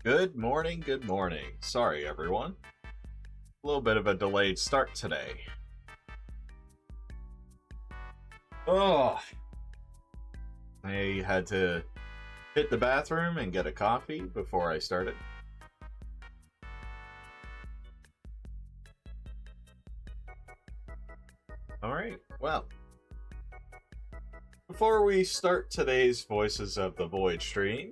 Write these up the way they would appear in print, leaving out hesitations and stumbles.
Good morning, good morning. Sorry, everyone. A little bit of a delayed start today. Oh, I had to hit the bathroom and get a coffee before I started. Alright, well. Before we start today's Voices of the Void stream,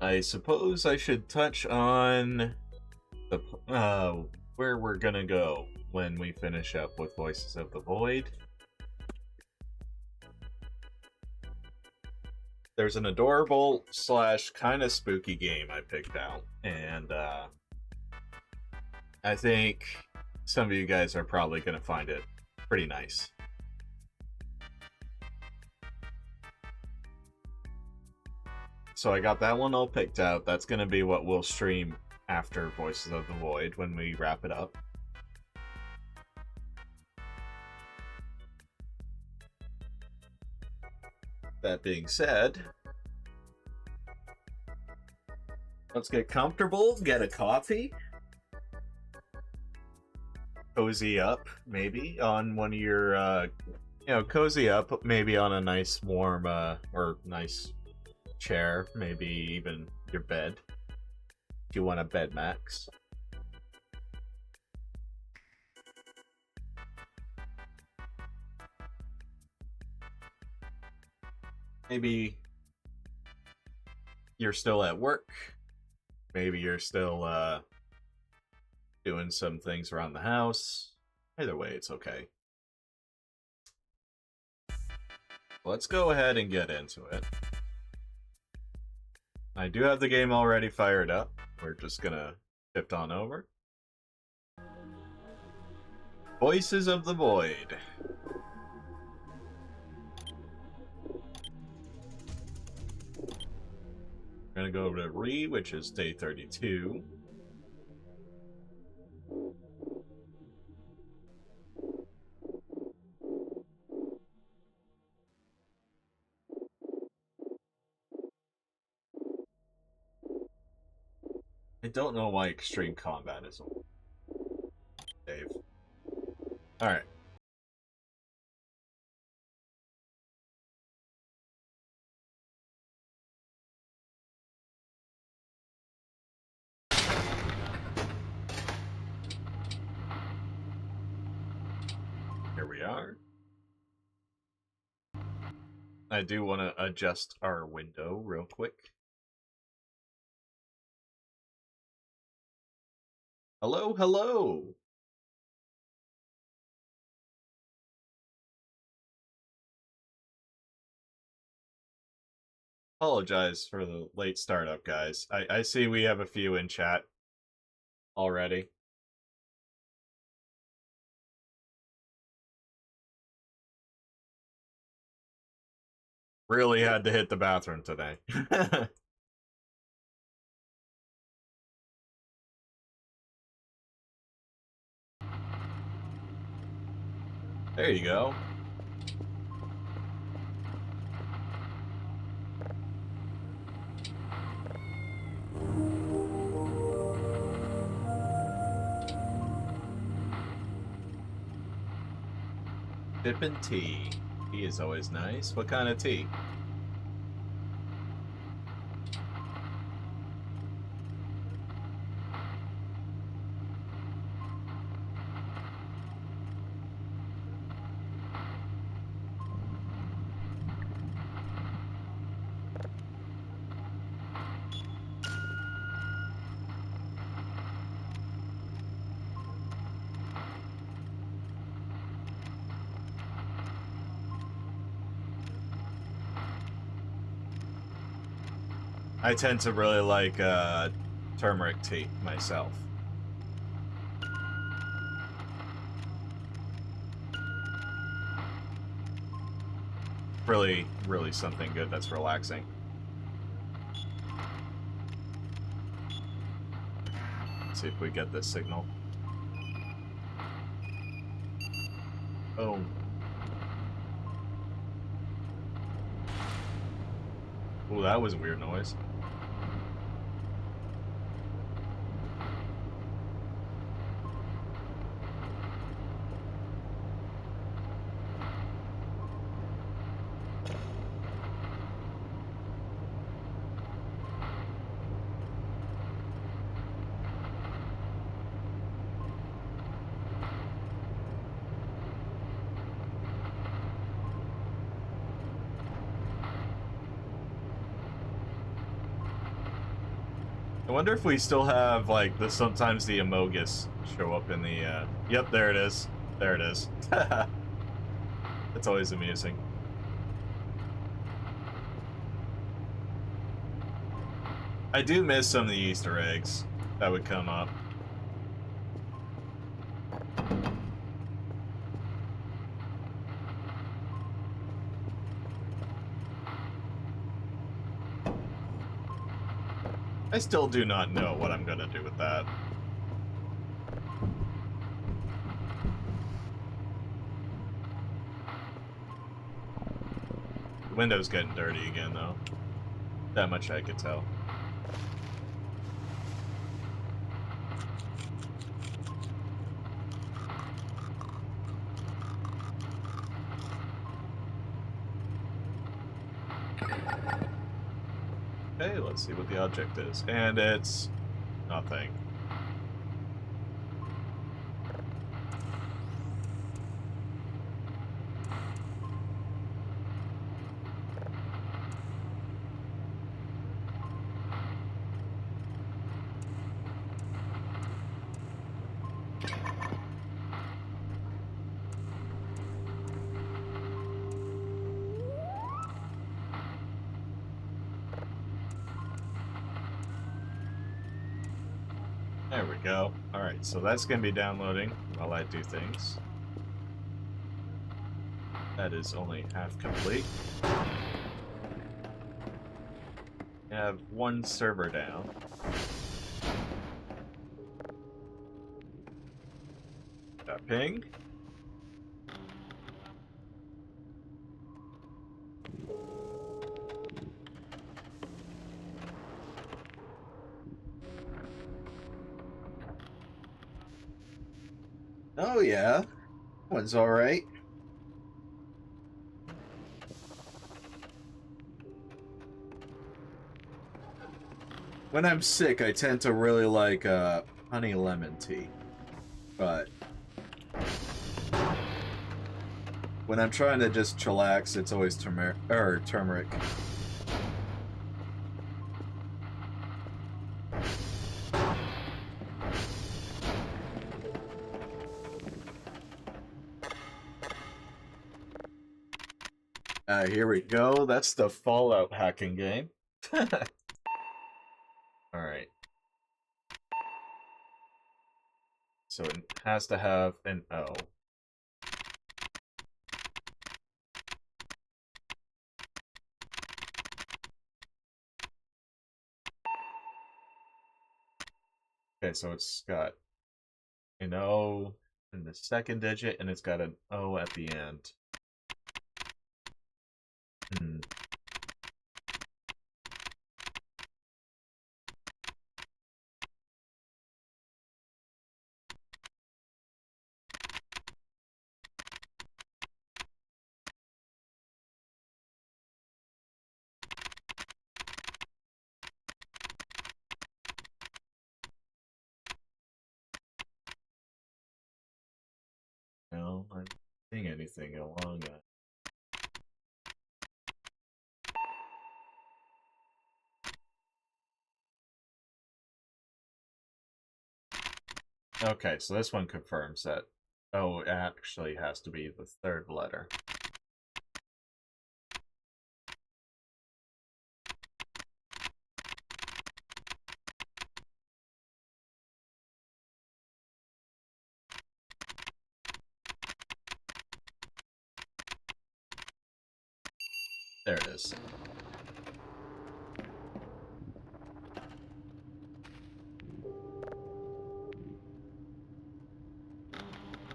I suppose I should touch on the where we're gonna go when we finish up with Voices of the Void. There's an adorable / kind of spooky game I picked out, and I think some of you guys are probably gonna find it pretty nice. So I got that one all picked out. That's gonna be what we'll stream after Voices of the Void when we wrap it up. That being said, let's get comfortable, get a coffee, cozy up maybe on one of your, cozy up maybe on a nice warm or nice chair, maybe even your bed if you want a bed max. Maybe you're still at work, maybe you're still doing some things around the house. Either way, it's okay. Let's go ahead and get into it. I do have the game already fired up. We're just gonna shift on over. Voices of the Void. We're gonna go over to Re, which is day 32. I don't know why Extreme Combat is on. Dave. Alright. Here we are. I do want to adjust our window real quick. Hello, hello! Apologize for the late startup, guys. I see we have a few in chat already. Really had to hit the bathroom today. There you go. Dippin' tea. Tea is always nice. What kind of tea? I tend to really like turmeric tea myself. Really, really something good that's relaxing. Let's see if we get this signal. Boom. Oh, that was a weird noise. I wonder if we still have, like, sometimes the Amogus show up in the, Yep, there it is. There it is. That's always amusing. I do miss some of the Easter eggs that would come up. I still do not know what I'm gonna do with that. The window's getting dirty again, though. That much I could tell. Okay, let's see what the object is. And it's nothing. There we go. Alright, so that's going to be downloading while I do things. That is only half complete. I have one server down. Got ping. Oh yeah, that one's alright. When I'm sick, I tend to really like honey lemon tea. But when I'm trying to just chillax, it's always turmeric. Here we go. That's the Fallout hacking game. Alright. So it has to have an O. Okay, so it's got an O in the second digit, and it's got an O at the end. Hmm. No, I'm not seeing anything along that. Okay, so this one confirms that O actually has to be the third letter. There it is.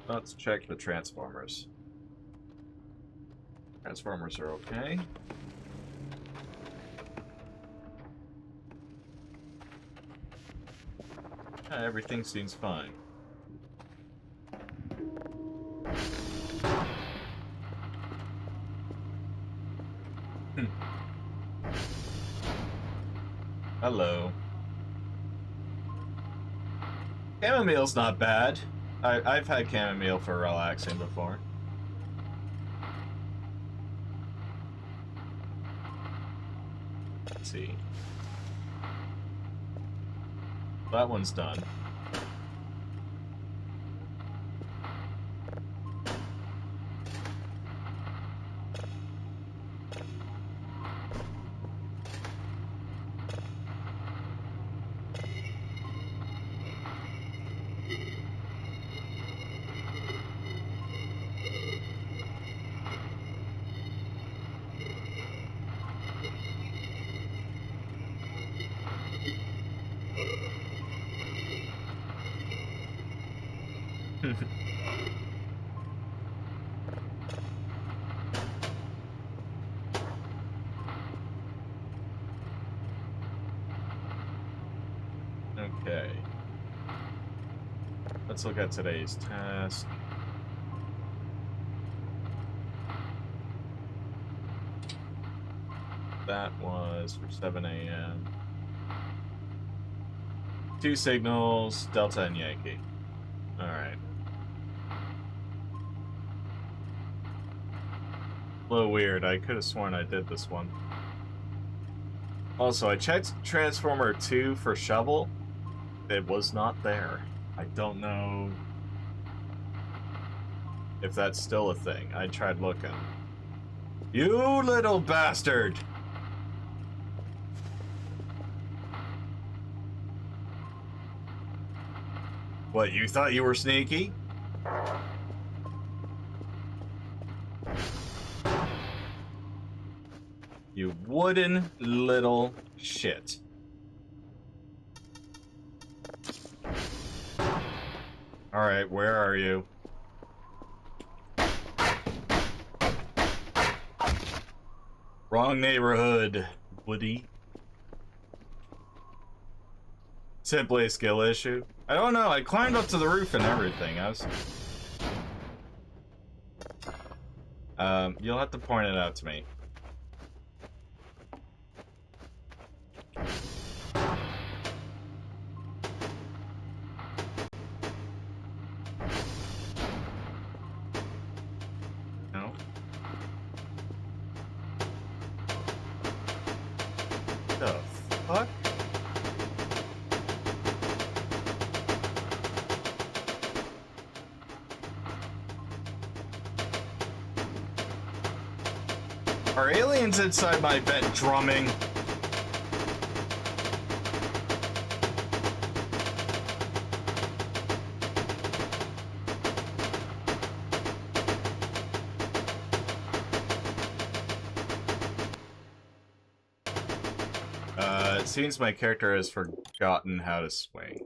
Let's check the transformers. Transformers are okay. Everything seems fine. Hello. Chamomile's not bad. I've had chamomile for relaxing before. Let's see. That one's done. Okay. Let's look at today's task. That was for 7 a.m. 2 signals, Delta and Yankee. Alright. A little weird. I could have sworn I did this one. Also, I checked Transformer 2 for Shovel. It was not there. I don't know if that's still a thing. I tried looking. You little bastard! What, you thought you were sneaky? You wooden little shit. Alright, where are you? Wrong neighborhood, Woody. Simply a skill issue. I don't know, I climbed up to the roof and everything. You'll have to point it out to me. No? The fuck? Are aliens inside my vent drumming? It seems my character has forgotten how to swing.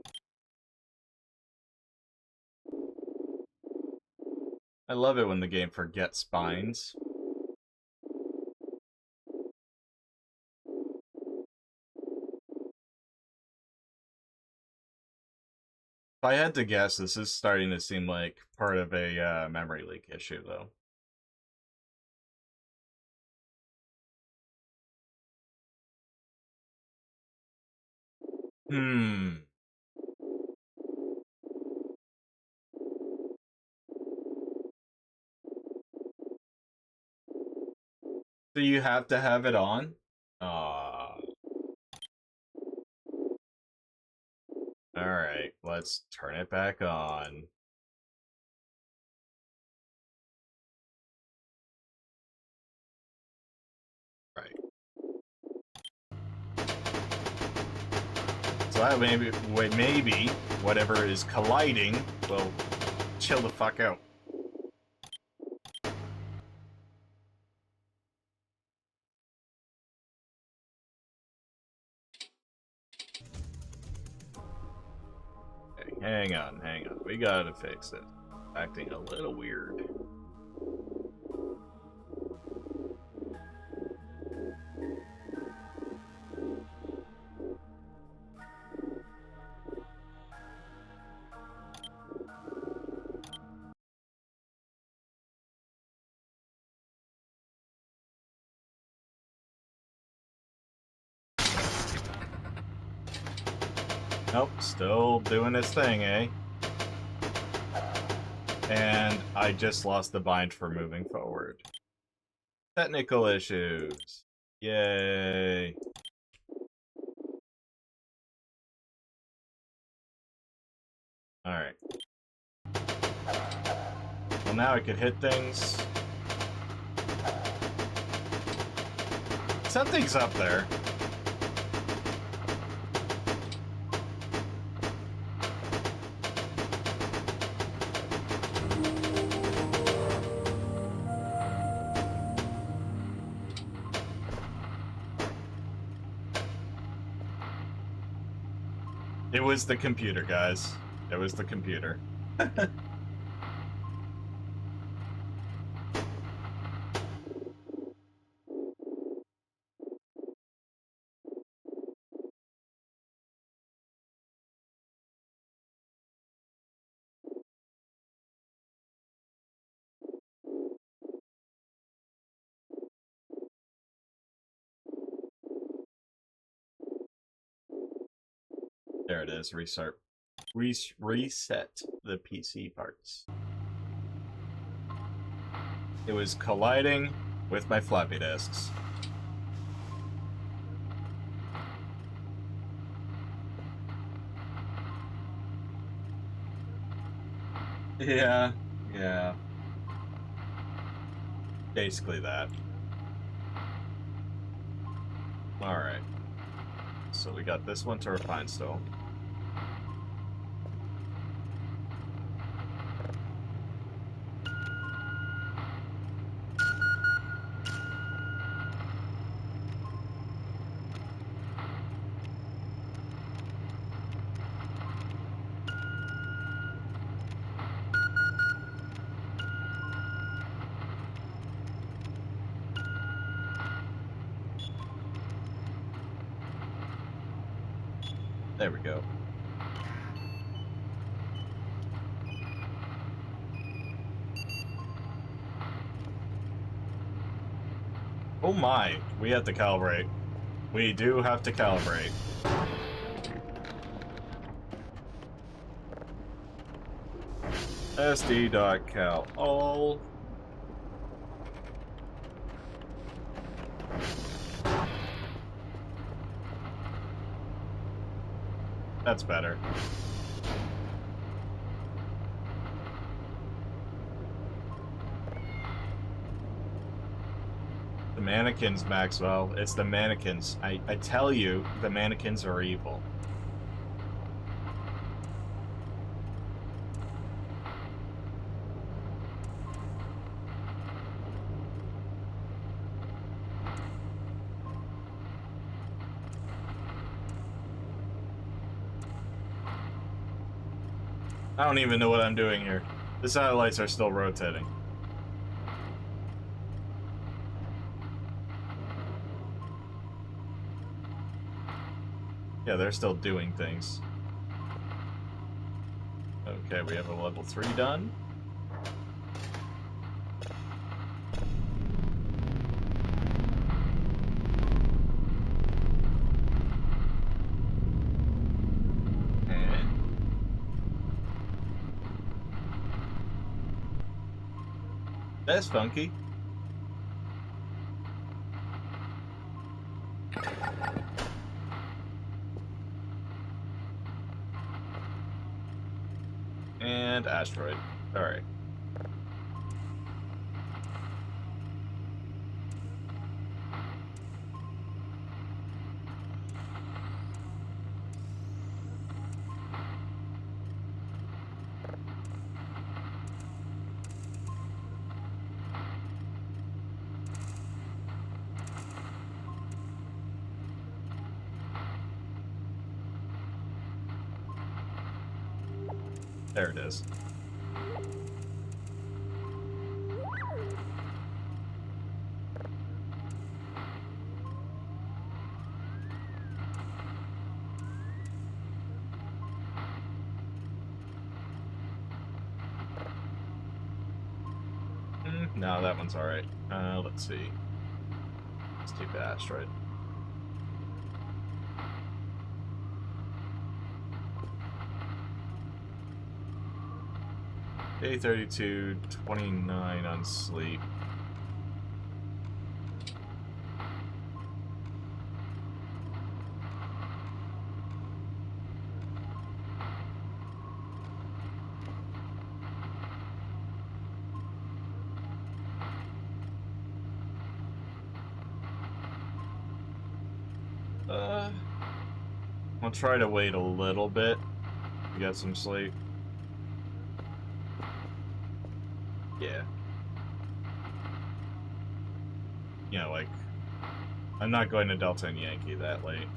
I love it when the game forgets spines. If I had to guess, this is starting to seem like part of a memory leak issue, though. Hmm. So you have to have it on? Alright, let's turn it back on. Right. So that maybe whatever is colliding will chill the fuck out. Okay, hang on. We gotta fix it. Acting a little weird. Nope, still doing its thing, eh? And I just lost the bind for moving forward. Technical issues. Yay. Alright. Well, now I could hit things. Something's up there. It was the computer, guys. It was the computer. There it is. Reset the PC parts. It was colliding with my floppy disks. Yeah. Basically that. Alright. So we got this one to refine still. There we go. Oh my, we have to calibrate. We do have to calibrate. SD.cal all. That's better. The mannequins, Maxwell. It's the mannequins. I tell you, the mannequins are evil. I don't even know what I'm doing here. The satellites are still rotating. Yeah, they're still doing things. Okay, we have a level 3 done. That's funky. And asteroid. Alright. There it is. No, that one's alright. Let's see. Let's take the asteroid. Day 32, 29 on sleep. I'll try to wait a little bit to get some sleep. Yeah. You know, like, I'm not going to Delta and Yankee that late.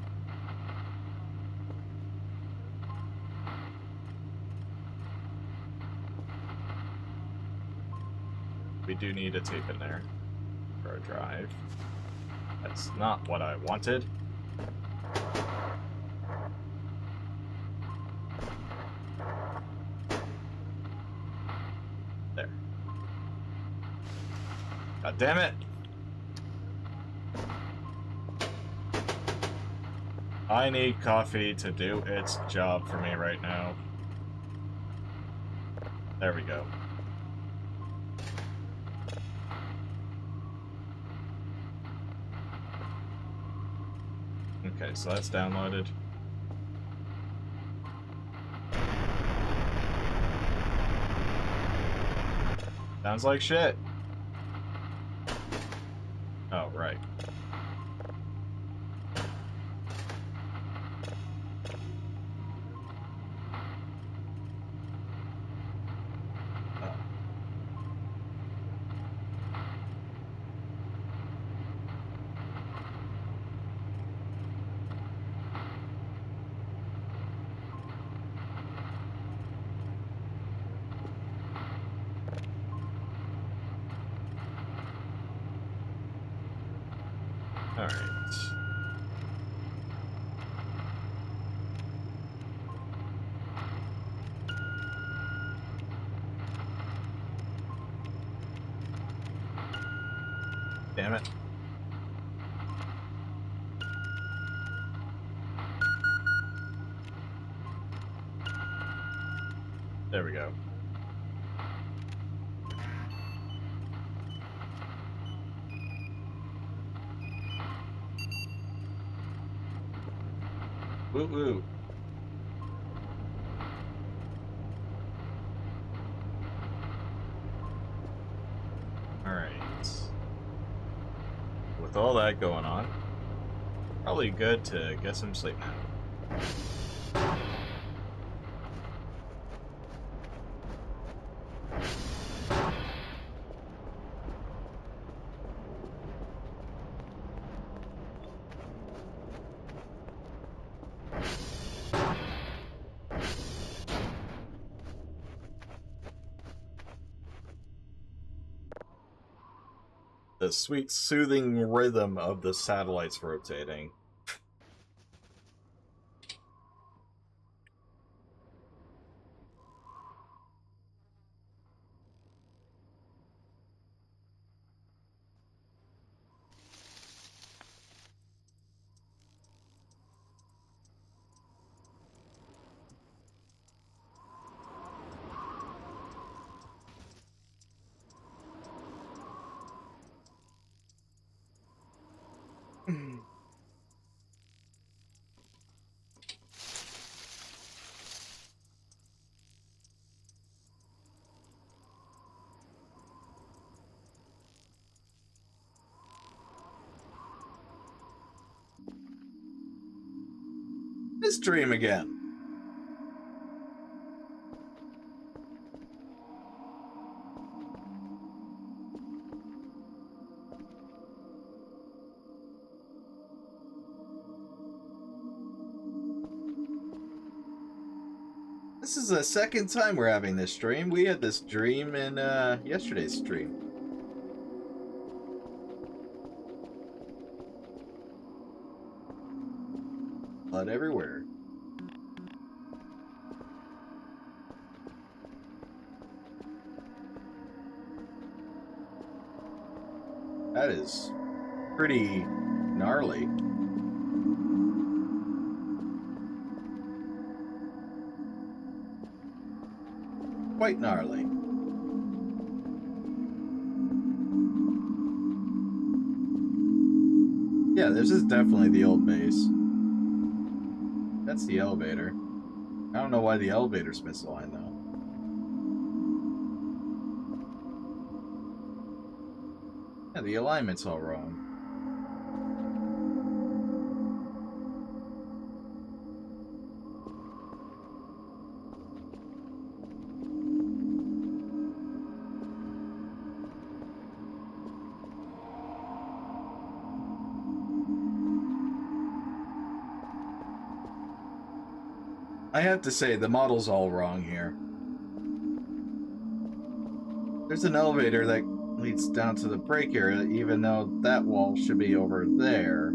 We do need a tape in there for a drive. That's not what I wanted. There. God damn it! I need coffee to do its job for me right now. There we go. Okay, so that's downloaded. Sounds like shit. Oh, right. Alright. Damn it. There we go. Woo woo. Alright. With all that going on, probably good to get some sleep now. The sweet, soothing rhythm of the satellites rotating. This dream again. This is the second time we're having this dream. We had this dream in yesterday's stream. Blood everywhere. That is pretty gnarly. Quite gnarly. Yeah, this is definitely the old base. That's the elevator. I don't know why the elevator's misaligned, though. Yeah, the alignment's all wrong. I have to say, the model's all wrong here. There's an elevator that leads down to the break area, even though that wall should be over there.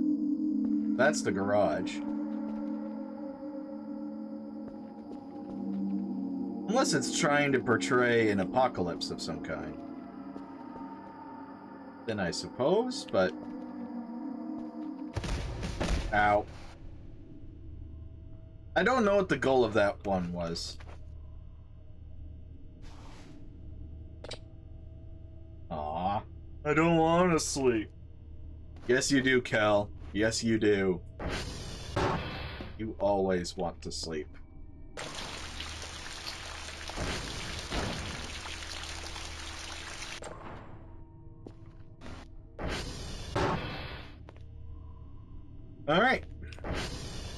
That's the garage. Unless it's trying to portray an apocalypse of some kind. Then I suppose, but... Ow. I don't know what the goal of that one was. Aw. I don't want to sleep. Yes, you do, Kel. Yes, you do. You always want to sleep. Alright.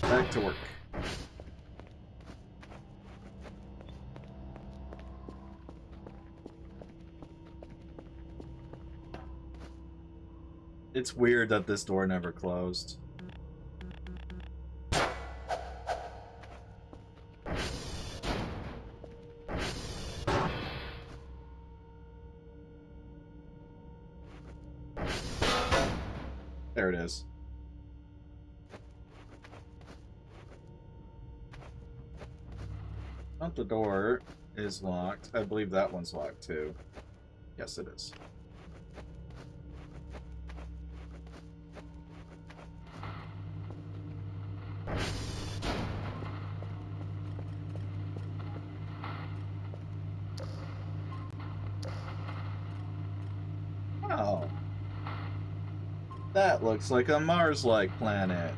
Back to work. It's weird that this door never closed. There it is. Not the door is locked. I believe that one's locked too. Yes, it is. Oh. That looks like a Mars-like planet.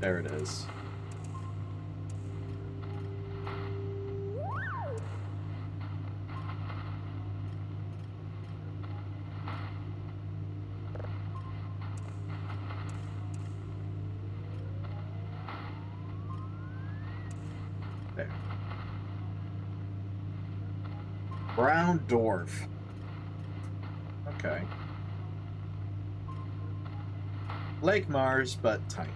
There it is. There. Brown dwarf. Okay. Like Mars, but tiny.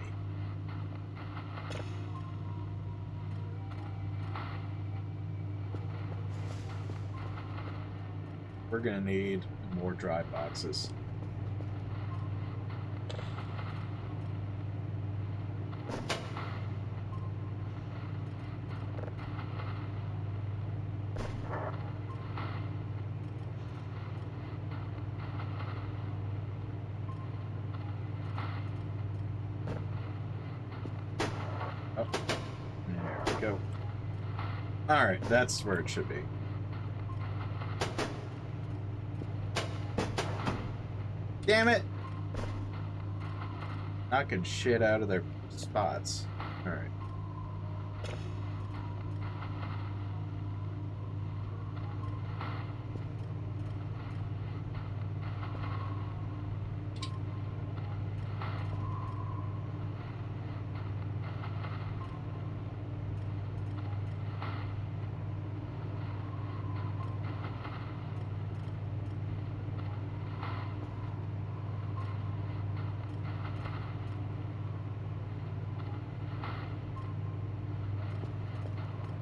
We're gonna need more dry boxes. Oh, there we go. Alright, that's where it should be. Damn it! Knocking shit out of their spots. Alright.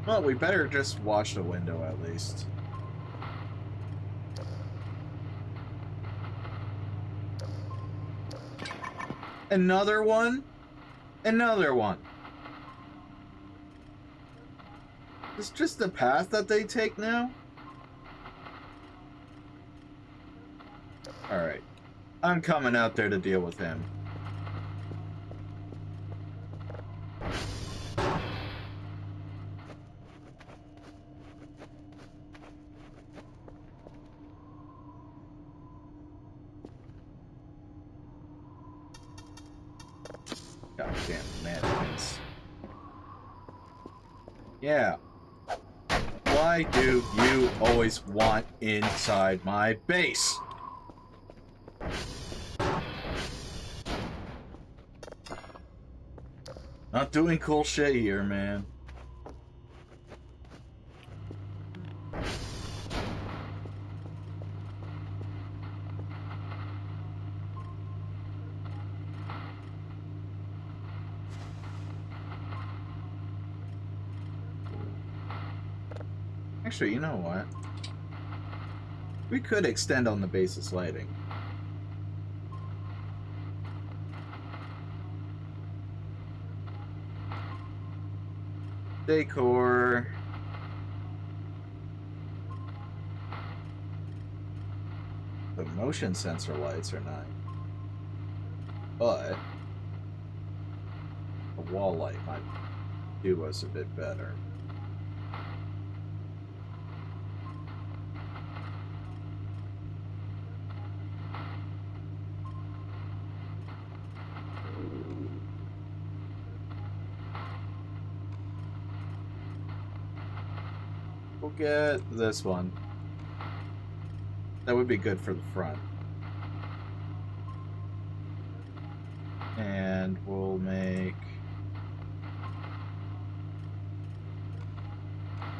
Well, we better just wash the window at least. Another one? Another one. It's just the path that they take now? Alright. I'm coming out there to deal with him. Goddamn mannequins. Yeah. Why do you always want inside my base? Not doing cool shit here, man. Actually, you know what? We could extend on the base's lighting. Decor. The motion sensor lights are nice. But a wall light might do us a bit better. We'll get this one. That would be good for the front. And we'll make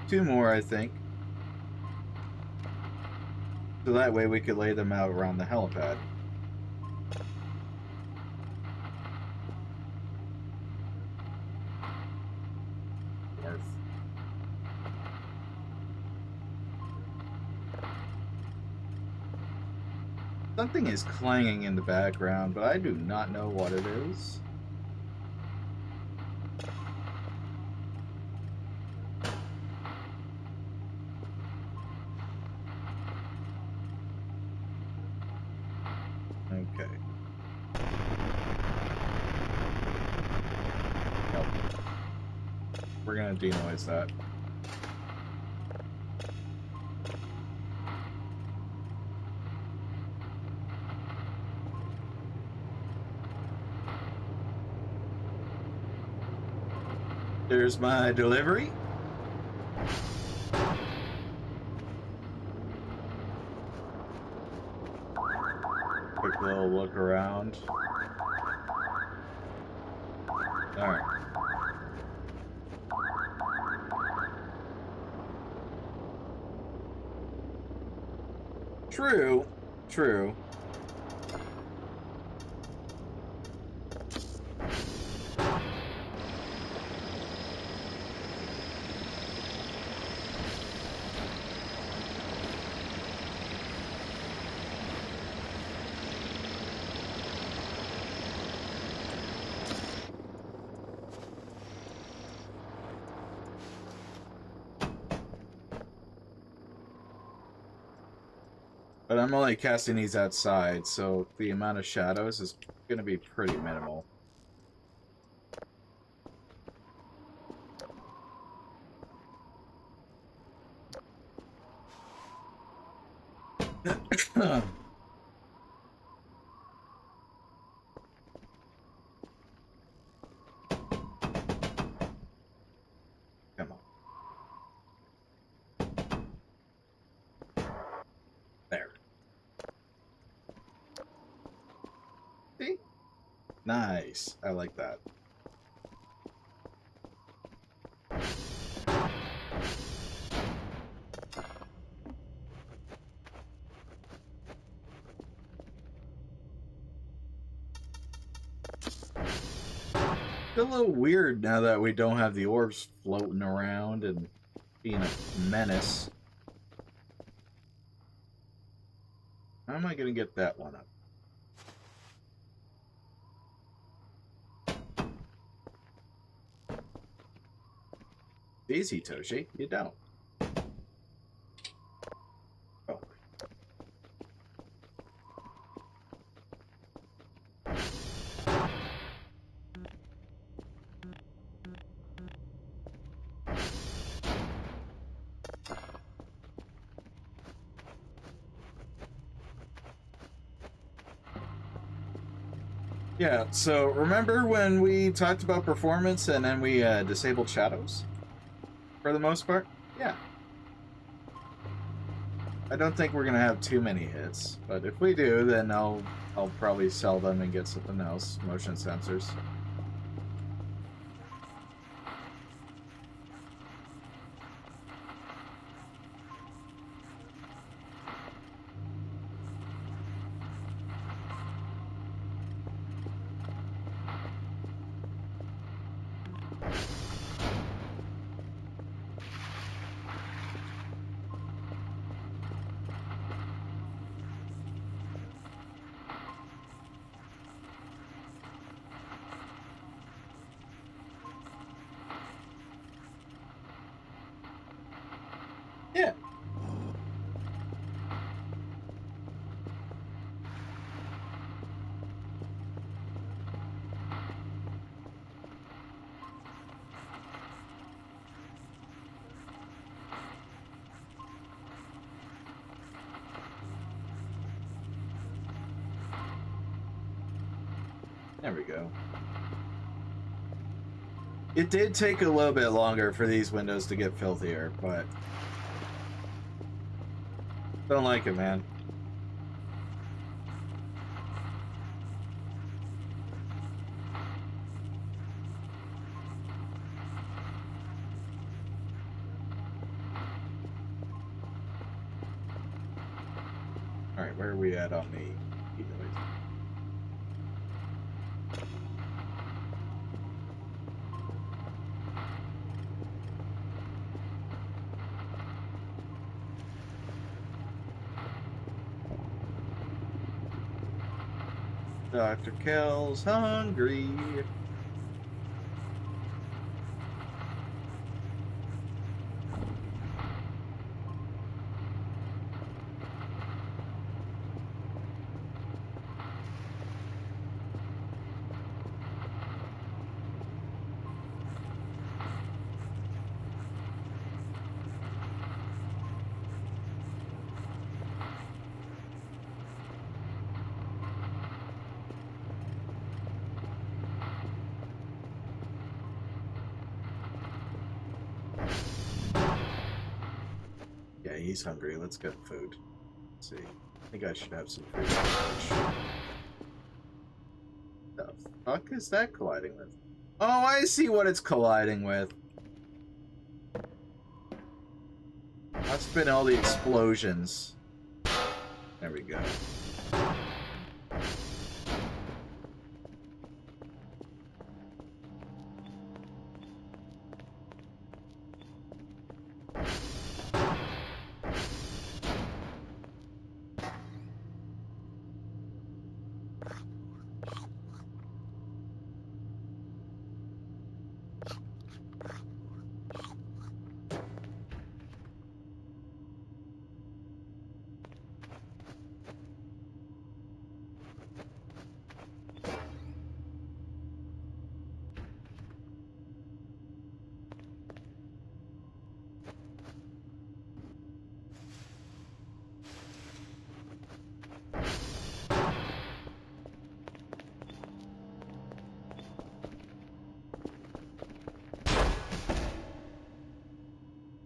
2 more, I think. So that way we could lay them out around the helipad. North. Something is clanging in the background, but I do not know what it is. Okay. Nope. We're gonna denoise that. There's my delivery. Quick little look around. Alright. True. True. But I'm only casting these outside, so the amount of shadows is going to be pretty minimal. Come on. There. See? Nice. I like that. feel a little weird now that we don't have the orbs floating around and being a menace. How am I going to get that one up? Easy, Toshi. You don't. Oh. Yeah, so remember when we talked about performance and then we disabled shadows? For the most part? Yeah. I don't think we're gonna have too many hits, but if we do, then I'll probably sell them and get something else. Motion sensors. Yeah. There we go. It did take a little bit longer for these windows to get filthier, but don't like it, man. Alright, where are we at on the heat noise? Dr. Kell's hungry. Yeah, he's hungry. Let's get food. Let's see. I think I should have some food. The fuck is that colliding with? Oh, I see what it's colliding with. That's been all the explosions. There we go.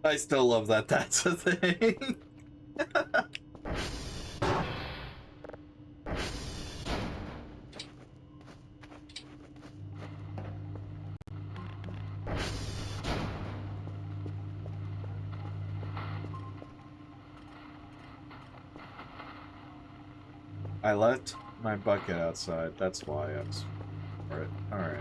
I still love that that's a thing. I left my bucket outside. That's why I was for it. Alright.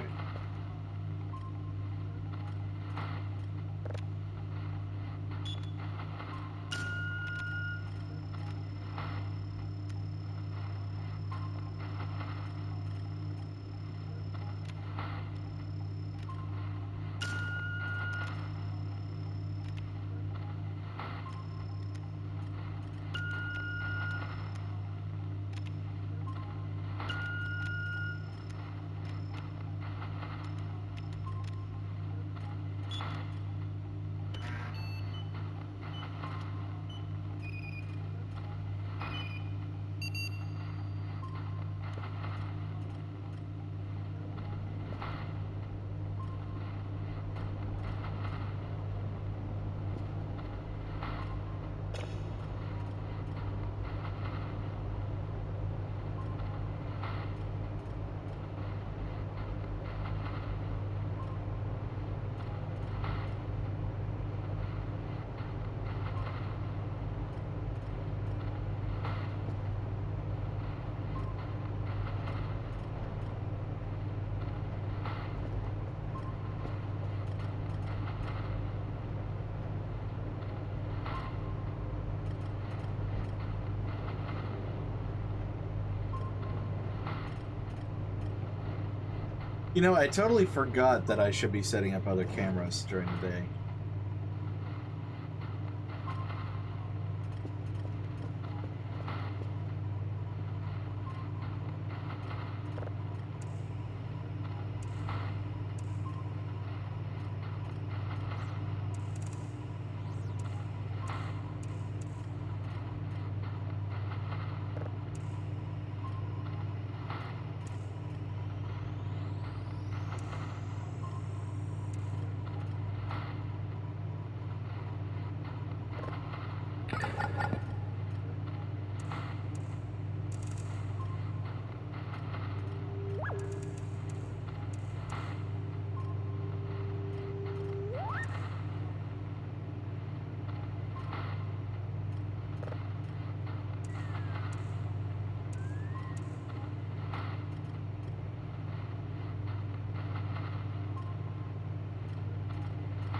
You know, I totally forgot that I should be setting up other cameras during the day.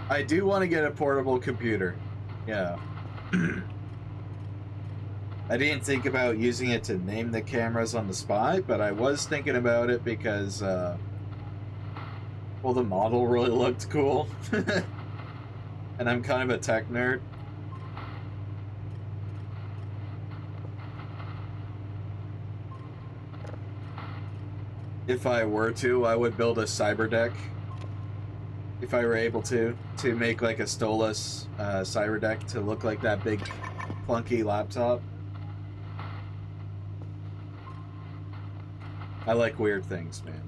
I do want to get a portable computer. Yeah. I didn't think about using it to name the cameras on the spot, but I was thinking about it because, well, the model really looked cool. And I'm kind of a tech nerd. If I were to, I would build a cyber deck. If I were able to make like a Stolas cyber deck to look like that big clunky laptop. I like weird things, man.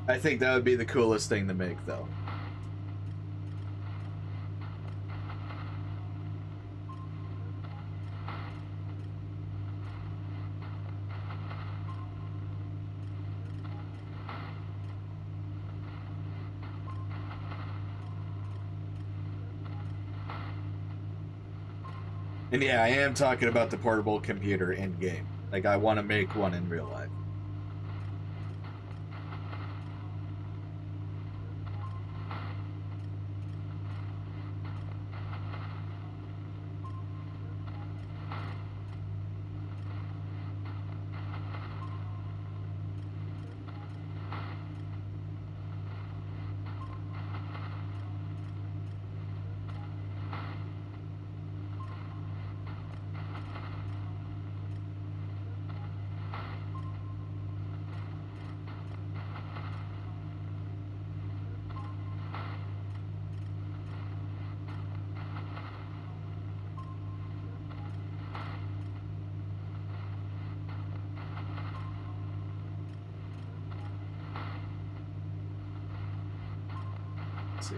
I think that would be the coolest thing to make, though. And yeah, I am talking about the portable computer in game. Like, I want to make one in real life. Let's see.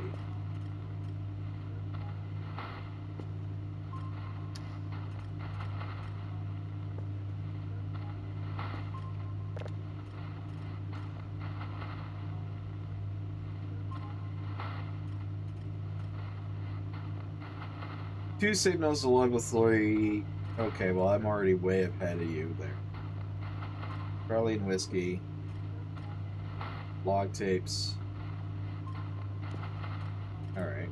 Two signals along with Lori. Okay, well, I'm already way ahead of you there. Charlie and Whiskey. Log tapes. Alright.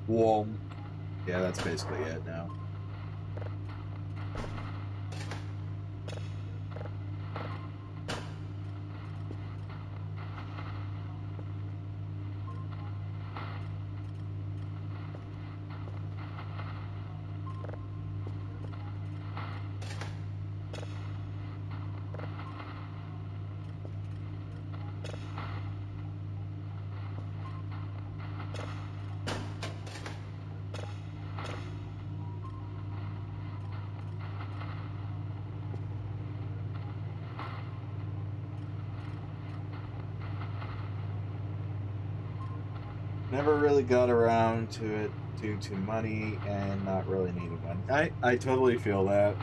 Wom. Yeah, that's basically it now. Never really got around to it due to money and not really needing one. I totally feel that.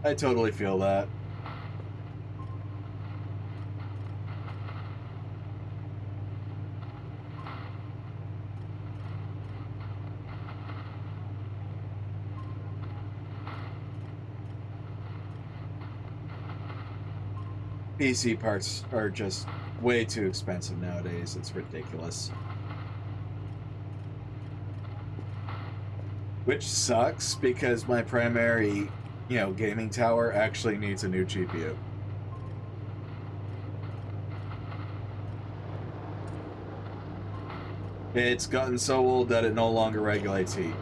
I totally feel that. PC parts are just way too expensive nowadays. It's ridiculous. Which sucks because my primary, gaming tower actually needs a new GPU. It's gotten so old that it no longer regulates heat.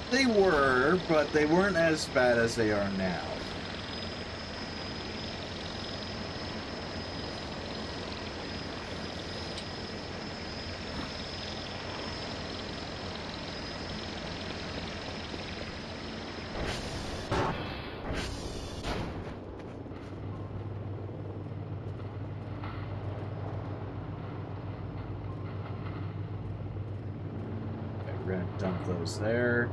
They were, but they weren't as bad as they are now. Okay, we're gonna dump those there.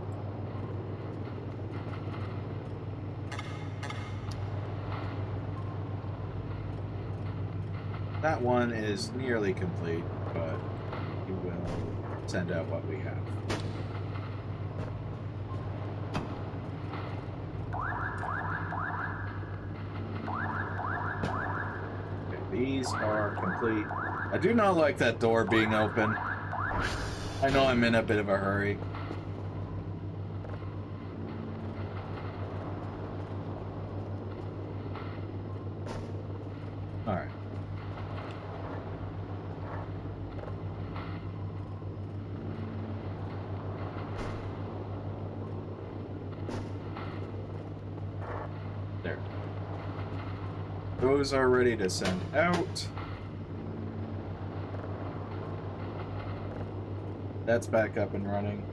That one is nearly complete, but we will send out what we have. Okay, these are complete. I do not like that door being open. I know I'm in a bit of a hurry. Alright. There. Those are ready to send out. That's back up and running.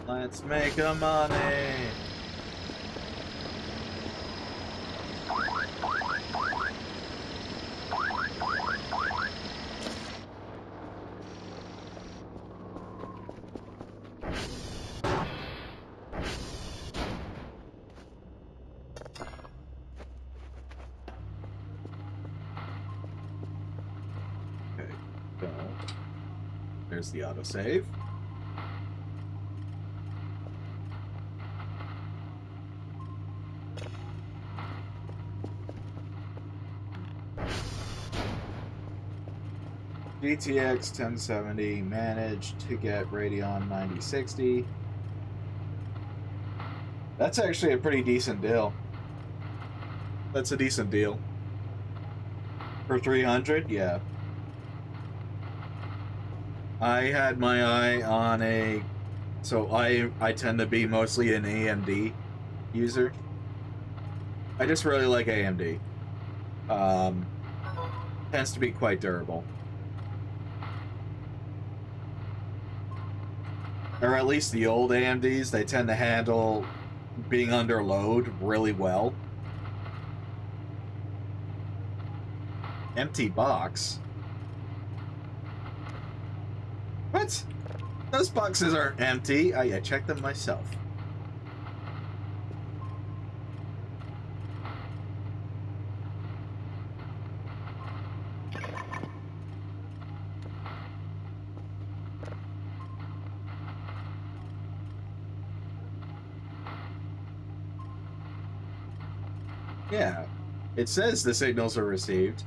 Let's make a money. Okay, so there's the autosave. GTX 1070 managed to get Radeon 9060. That's actually a pretty decent deal. That's a decent deal. For 300, yeah. I had my eye on a... So I tend to be mostly an AMD user. I just really like AMD. Tends to be quite durable. Or at least the old AMDs, they tend to handle being under load really well. Empty box? What? Those boxes aren't empty. I checked them myself. Yeah, it says the signals are received.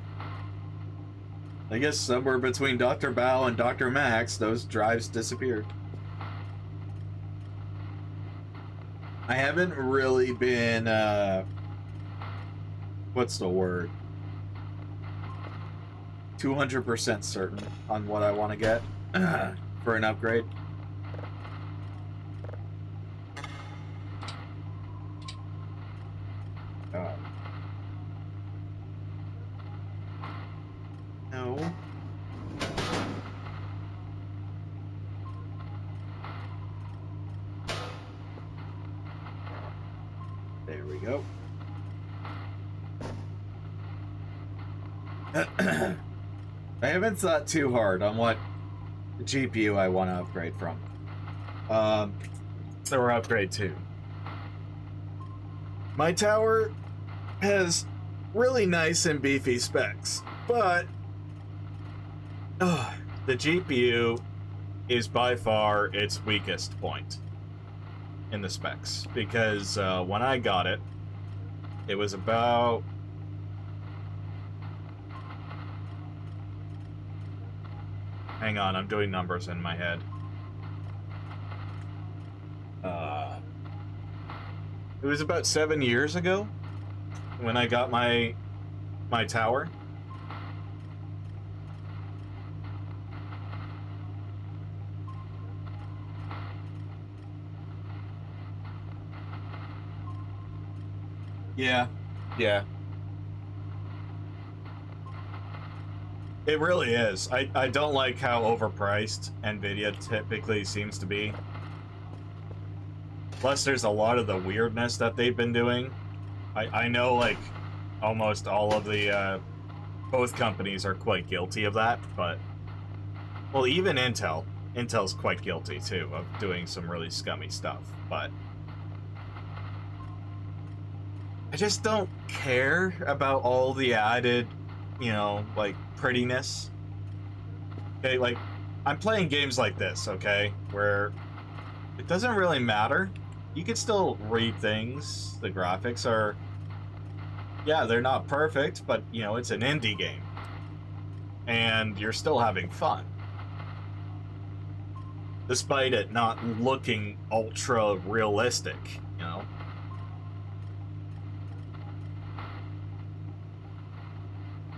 I guess somewhere between Dr. Bao and Dr. Max, those drives disappeared. I haven't really been, what's the word? 200% certain on what I want to get for an upgrade. There we go. I haven't thought too hard on what GPU I want to upgrade from. Or upgrade to. My tower has really nice and beefy specs, but the GPU is by far its weakest point in the specs, because when I got it, it was about... Hang on, I'm doing numbers in my head. It was about 7 years ago when I got my tower. Yeah. It really is. I don't like how overpriced Nvidia typically seems to be. Plus, there's a lot of the weirdness that they've been doing. I know, like, almost all of the, both companies are quite guilty of that, but... Well, even Intel. Intel's quite guilty, too, of doing some really scummy stuff, but... I just don't care about all the added, you know, like, prettiness. Okay, like, I'm playing games like this, okay, where it doesn't really matter. You can still read things. The graphics are... Yeah, they're not perfect, but, you know, it's an indie game. And you're still having fun. Despite it not looking ultra realistic, you know?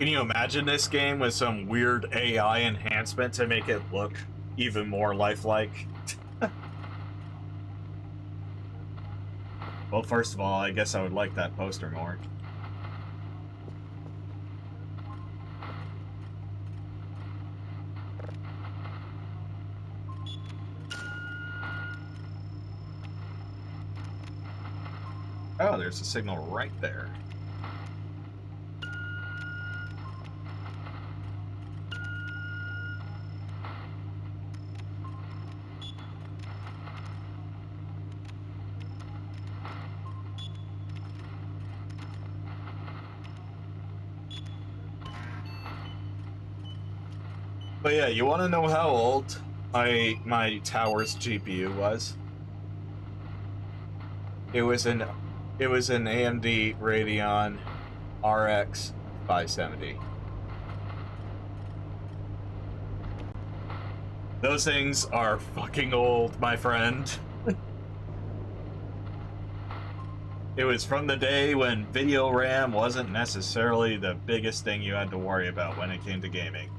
Can you imagine this game with some weird AI enhancement to make it look even more lifelike? Well, first of all, I guess I would like that poster more. Oh, there's a signal right there. But yeah, you want to know how old my tower's GPU was? It was an AMD Radeon RX 570. Those things are fucking old, my friend. It was from the day when video RAM wasn't necessarily the biggest thing you had to worry about when it came to gaming.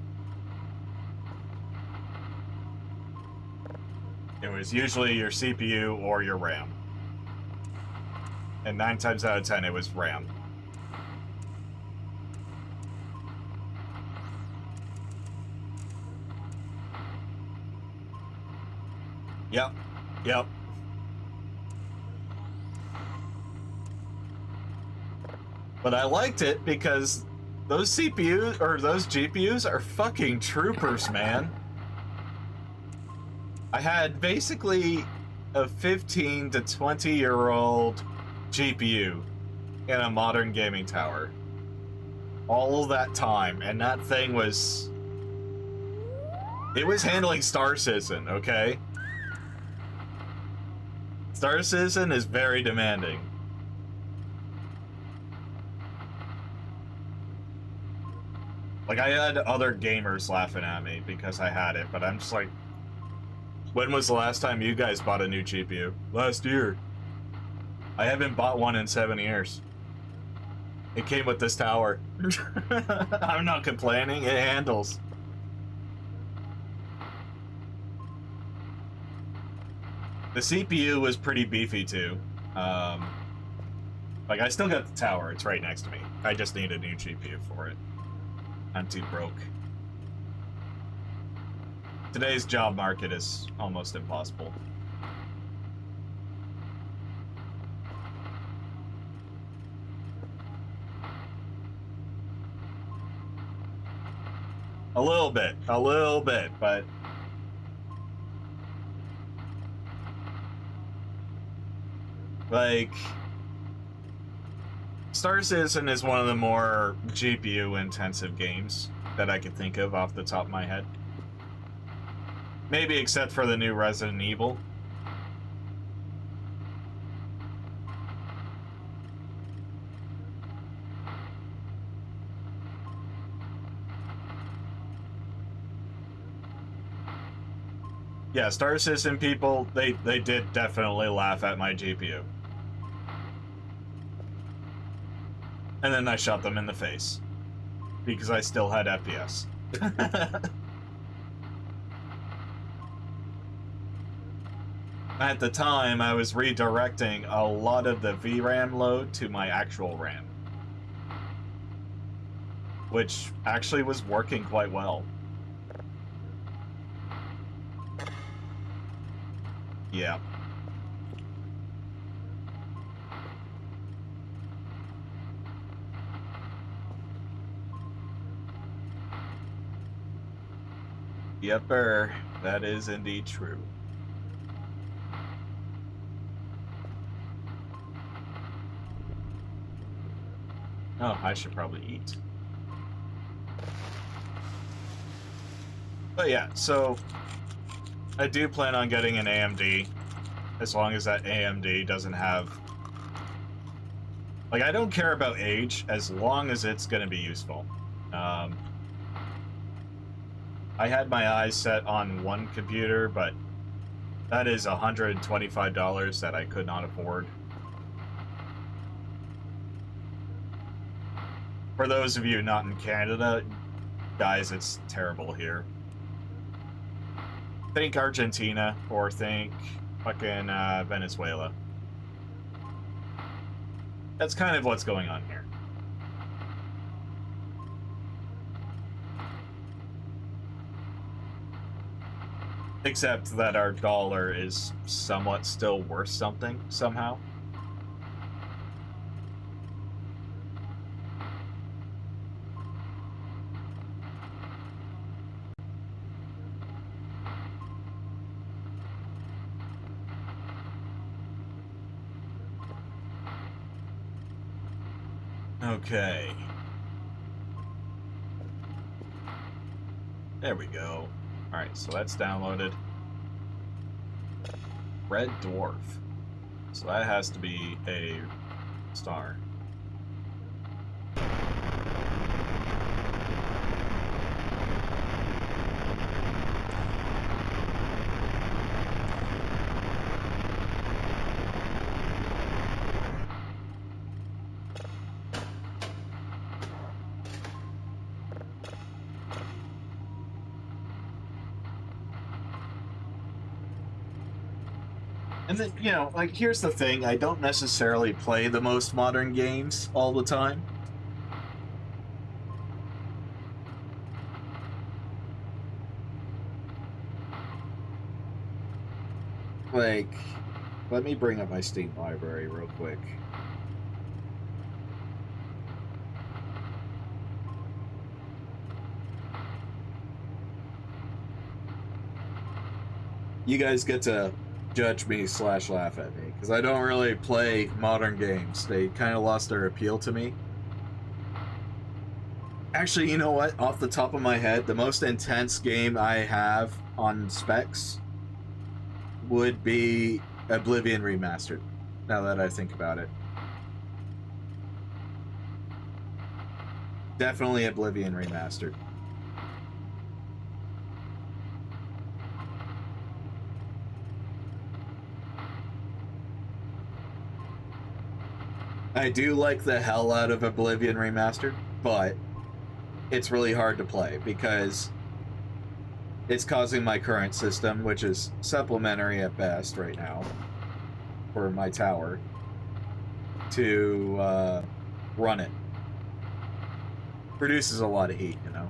It was usually your CPU or your RAM. And 9 times out of 10, it was RAM. Yep. But I liked it because those CPUs, or those GPUs, are fucking troopers, man. I had basically a 15 to 20-year-old GPU in a modern gaming tower. All of that time, and that thing was... It was handling Star Citizen, okay? Star Citizen is very demanding. Like, I had other gamers laughing at me because I had it, but I'm just like... When was the last time you guys bought a new GPU? Last year. I haven't bought one in 7 years. It came with this tower. I'm not complaining, it handles. The CPU was pretty beefy too. Like, I still got the tower, it's right next to me. I just need a new GPU for it. I'm too broke. Today's job market is almost impossible. A little bit, but like Star Citizen is one of the more GPU intensive games that I could think of off the top of my head. Maybe except for the new Resident Evil. Yeah, Star Citizen people, they did definitely laugh at my GPU. And then I shot them in the face. Because I still had FPS. At the time, I was redirecting a lot of the VRAM load to my actual RAM. Which actually was working quite well. Yeah. Yepper, that is indeed true. Oh, I should probably eat. But yeah, so I do plan on getting an AMD, as long as that AMD doesn't have... Like, I don't care about age, as long as it's going to be useful. I had my eyes set on one computer, but that is $125 that I could not afford. For those of you not in Canada, guys, it's terrible here. Think Argentina, or think fucking Venezuela. That's kind of what's going on here. Except that our dollar is somewhat still worth something, somehow. Okay. There we go. Alright, so that's downloaded. Red Dwarf. So that has to be a star. And then, you know, like, here's the thing. I don't necessarily play the most modern games all the time. Like, let me bring up my Steam library real quick. You guys get to judge me / laugh at me, because I don't really play modern games. They kind of lost their appeal to me. Actually, you know what? Off the top of my head, the most intense game I have on specs would be Oblivion Remastered, now that I think about it. Definitely Oblivion Remastered. I do like the hell out of Oblivion Remastered, but it's really hard to play because it's causing my current system, which is supplementary at best right now for my tower, to run it. Produces a lot of heat, you know.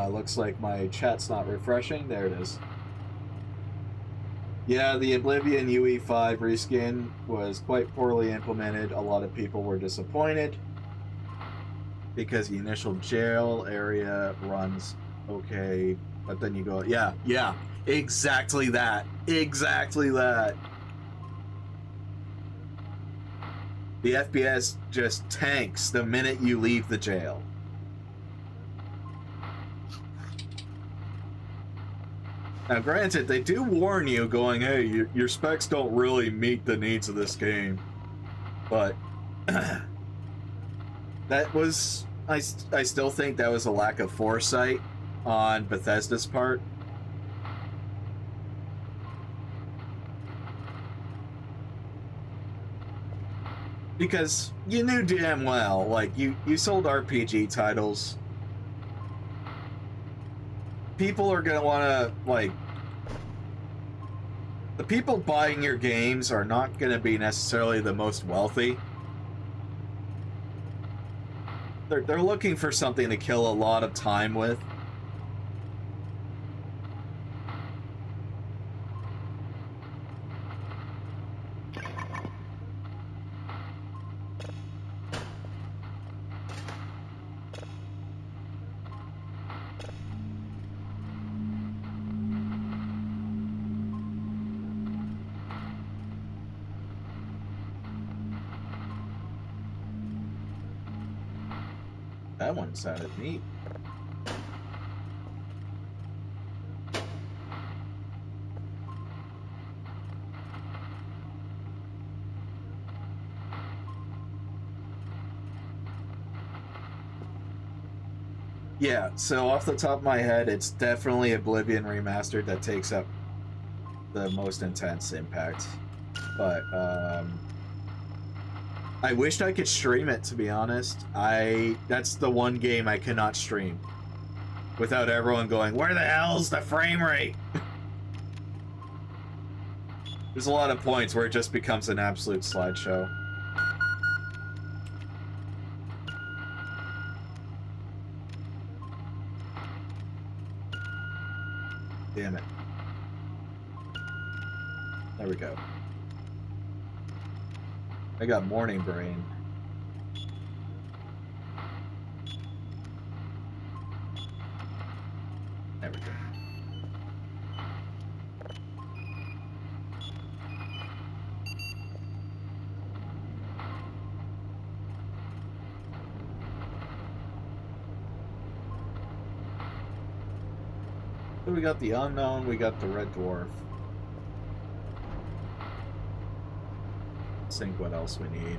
Looks like my chat's not refreshing. There it is. Yeah, the Oblivion UE5 reskin was quite poorly implemented. A lot of people were disappointed because the initial jail area runs okay, but then you go, yeah, exactly that. Exactly that. The FPS just tanks the minute you leave the jail. Now, granted, they do warn you going, hey, your specs don't really meet the needs of this game. But that was... I still think that was a lack of foresight on Bethesda's part. Because you knew damn well, like, you sold RPG titles. People are gonna wanna, like... The people buying your games are not gonna be necessarily the most wealthy. They're looking for something to kill a lot of time with. That one sounded neat. Yeah, so off the top of my head, it's definitely Oblivion Remastered that takes up the most intense impact. But, I wished I could stream it, to be honest. That's the one game I cannot stream without everyone going, where the hell's the frame rate? There's a lot of points where it just becomes an absolute slideshow. Damn it. There we go. I got morning brain. There we go. So we got the unknown, we got the red dwarf. Let's think what else we need.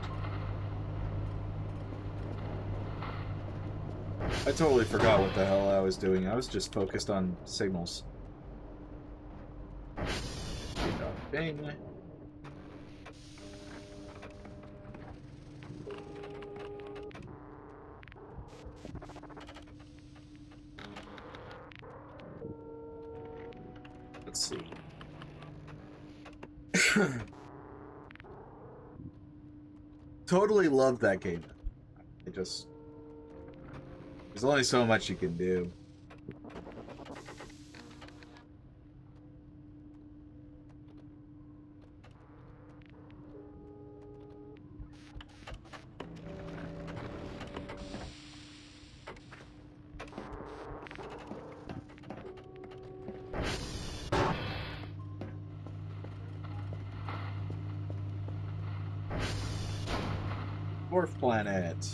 I totally forgot what the hell I was doing. I was just focused on signals. Bing. Let's see. Totally love that game. It just... There's only so much you can do. Dwarf planet.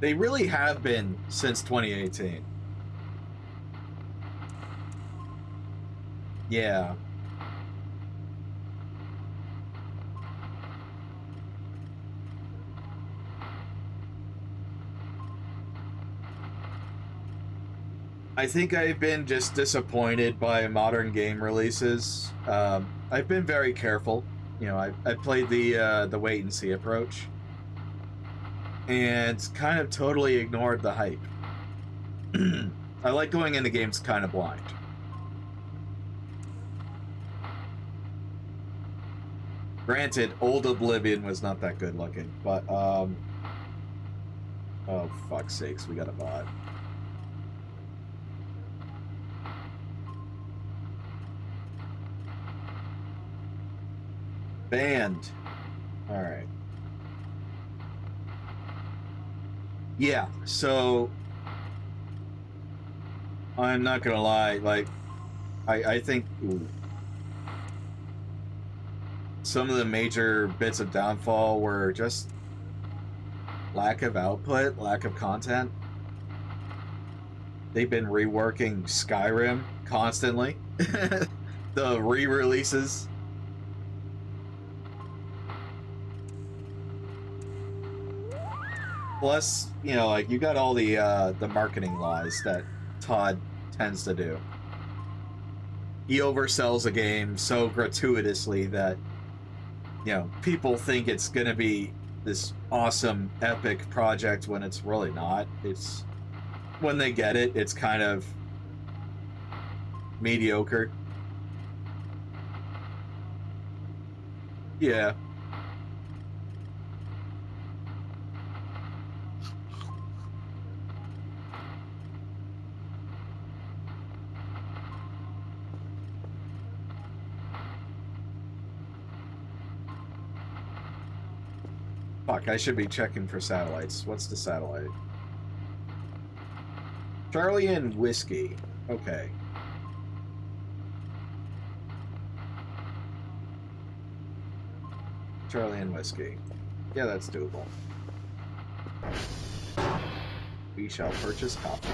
They really have been since 2018. Yeah. I think I've been just disappointed by modern game releases. I've been very careful. You know, I played the wait and see approach, and kind of totally ignored the hype. I like going into games kind of blind. Granted, old Oblivion was not that good looking, but oh fuck's sakes, we got a bot. Banned. All right. Yeah, so I'm not gonna lie, like I think some of the major bits of downfall were just lack of output, lack of content. They've been reworking Skyrim constantly. The re-releases. Plus, you know, like you got all the marketing lies that Todd tends to do. He oversells a game so gratuitously that, you know, people think it's gonna be this awesome, epic project when it's really not. It's when they get it, it's kind of mediocre. Yeah. Fuck, I should be checking for satellites. What's the satellite? Charlie and Whiskey. Okay. Charlie and Whiskey. Yeah, that's doable. We shall purchase coffee.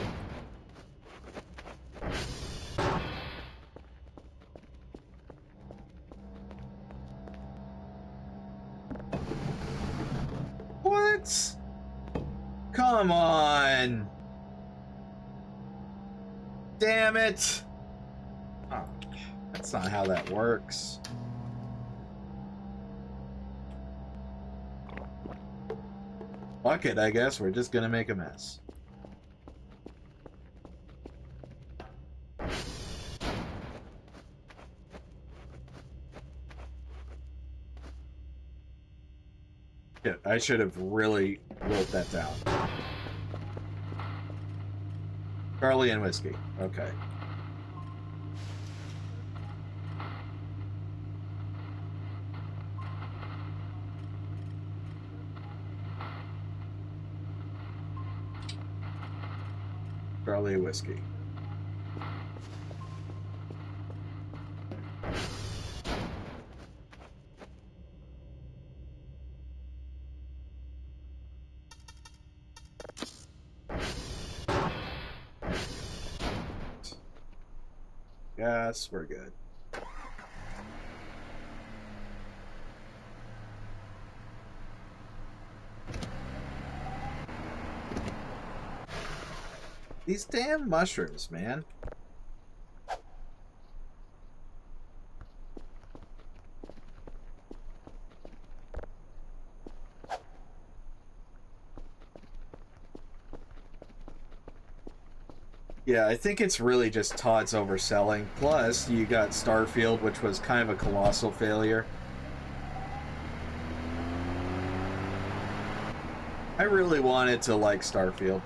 What? Come on. Damn it. Oh, that's not how that works. Fuck it, I guess we're just gonna make a mess. Yeah, I should have really wrote that down. Charlie and Whiskey. Okay. Charlie and Whiskey. Yes, we're good. These damn mushrooms, man. Yeah, I think it's really just Todd's overselling. Plus, you got Starfield, which was kind of a colossal failure. I really wanted to like Starfield.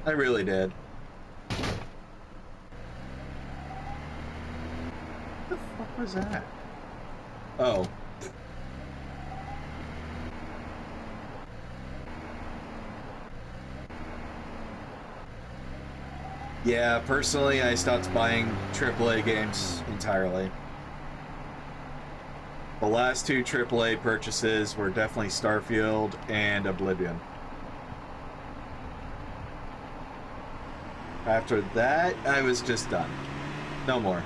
I really did. What the fuck was that? Oh. Yeah, personally, I stopped buying AAA games entirely. The last two AAA purchases were definitely Starfield and Oblivion. After that, I was just done. No more.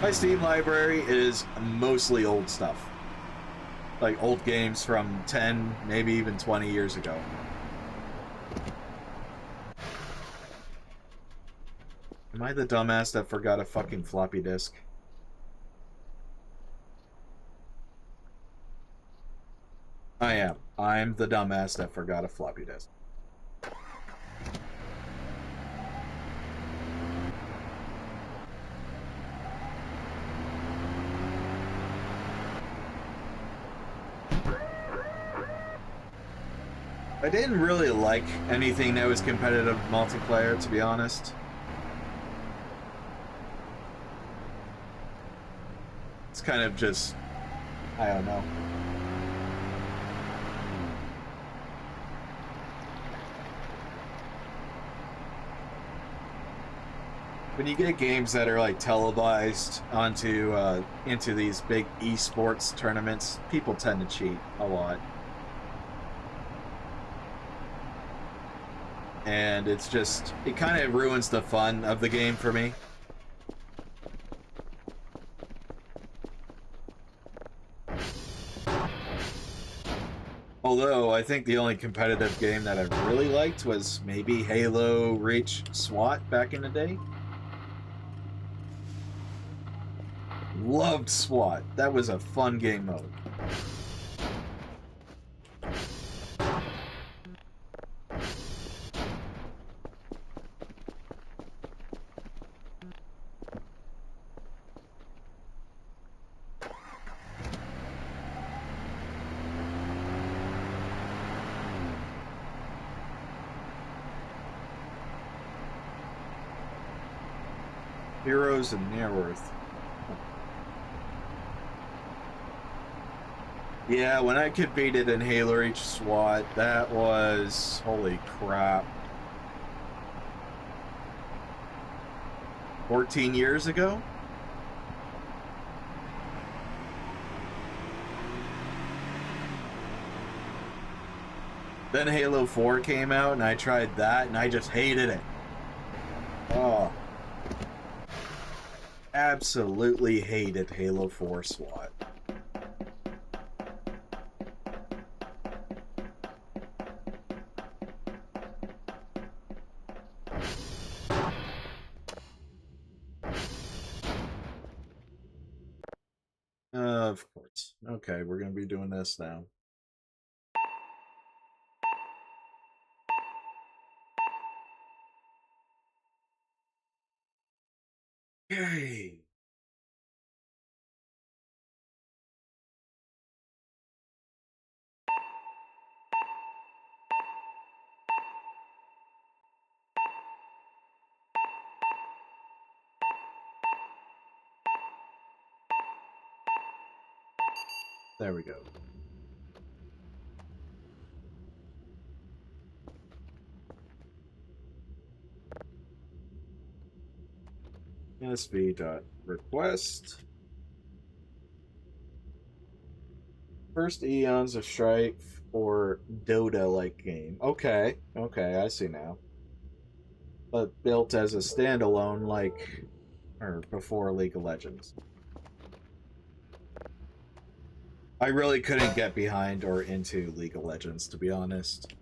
My Steam library is mostly old stuff. Like old games from 10, maybe even 20 years ago. Am I the dumbass that forgot a fucking floppy disk? I am. I'm the dumbass that forgot a floppy disk. I didn't really like anything that was competitive multiplayer, to be honest. It's kind of just, I don't know. When you get games that are like televised onto into these big esports tournaments, people tend to cheat a lot. And it's just, it kind of ruins the fun of the game for me. Although, I think the only competitive game that I really liked was maybe Halo Reach SWAT back in the day. Loved SWAT. That was a fun game mode. Heroes of Nearworth. Yeah, when I competed in Halo Reach SWAT, that was... holy crap. 14 years ago? Then Halo 4 came out, and I tried that, and I just hated it. Oh. Absolutely hated Halo 4 SWAT. Of course. Okay, we're going to be doing this now. Yay! There we go. SV.request. First Eons of Strife or Dota-like game. Okay, I see now. But built as a standalone, like, or before League of Legends. I really couldn't get behind or into League of Legends, to be honest.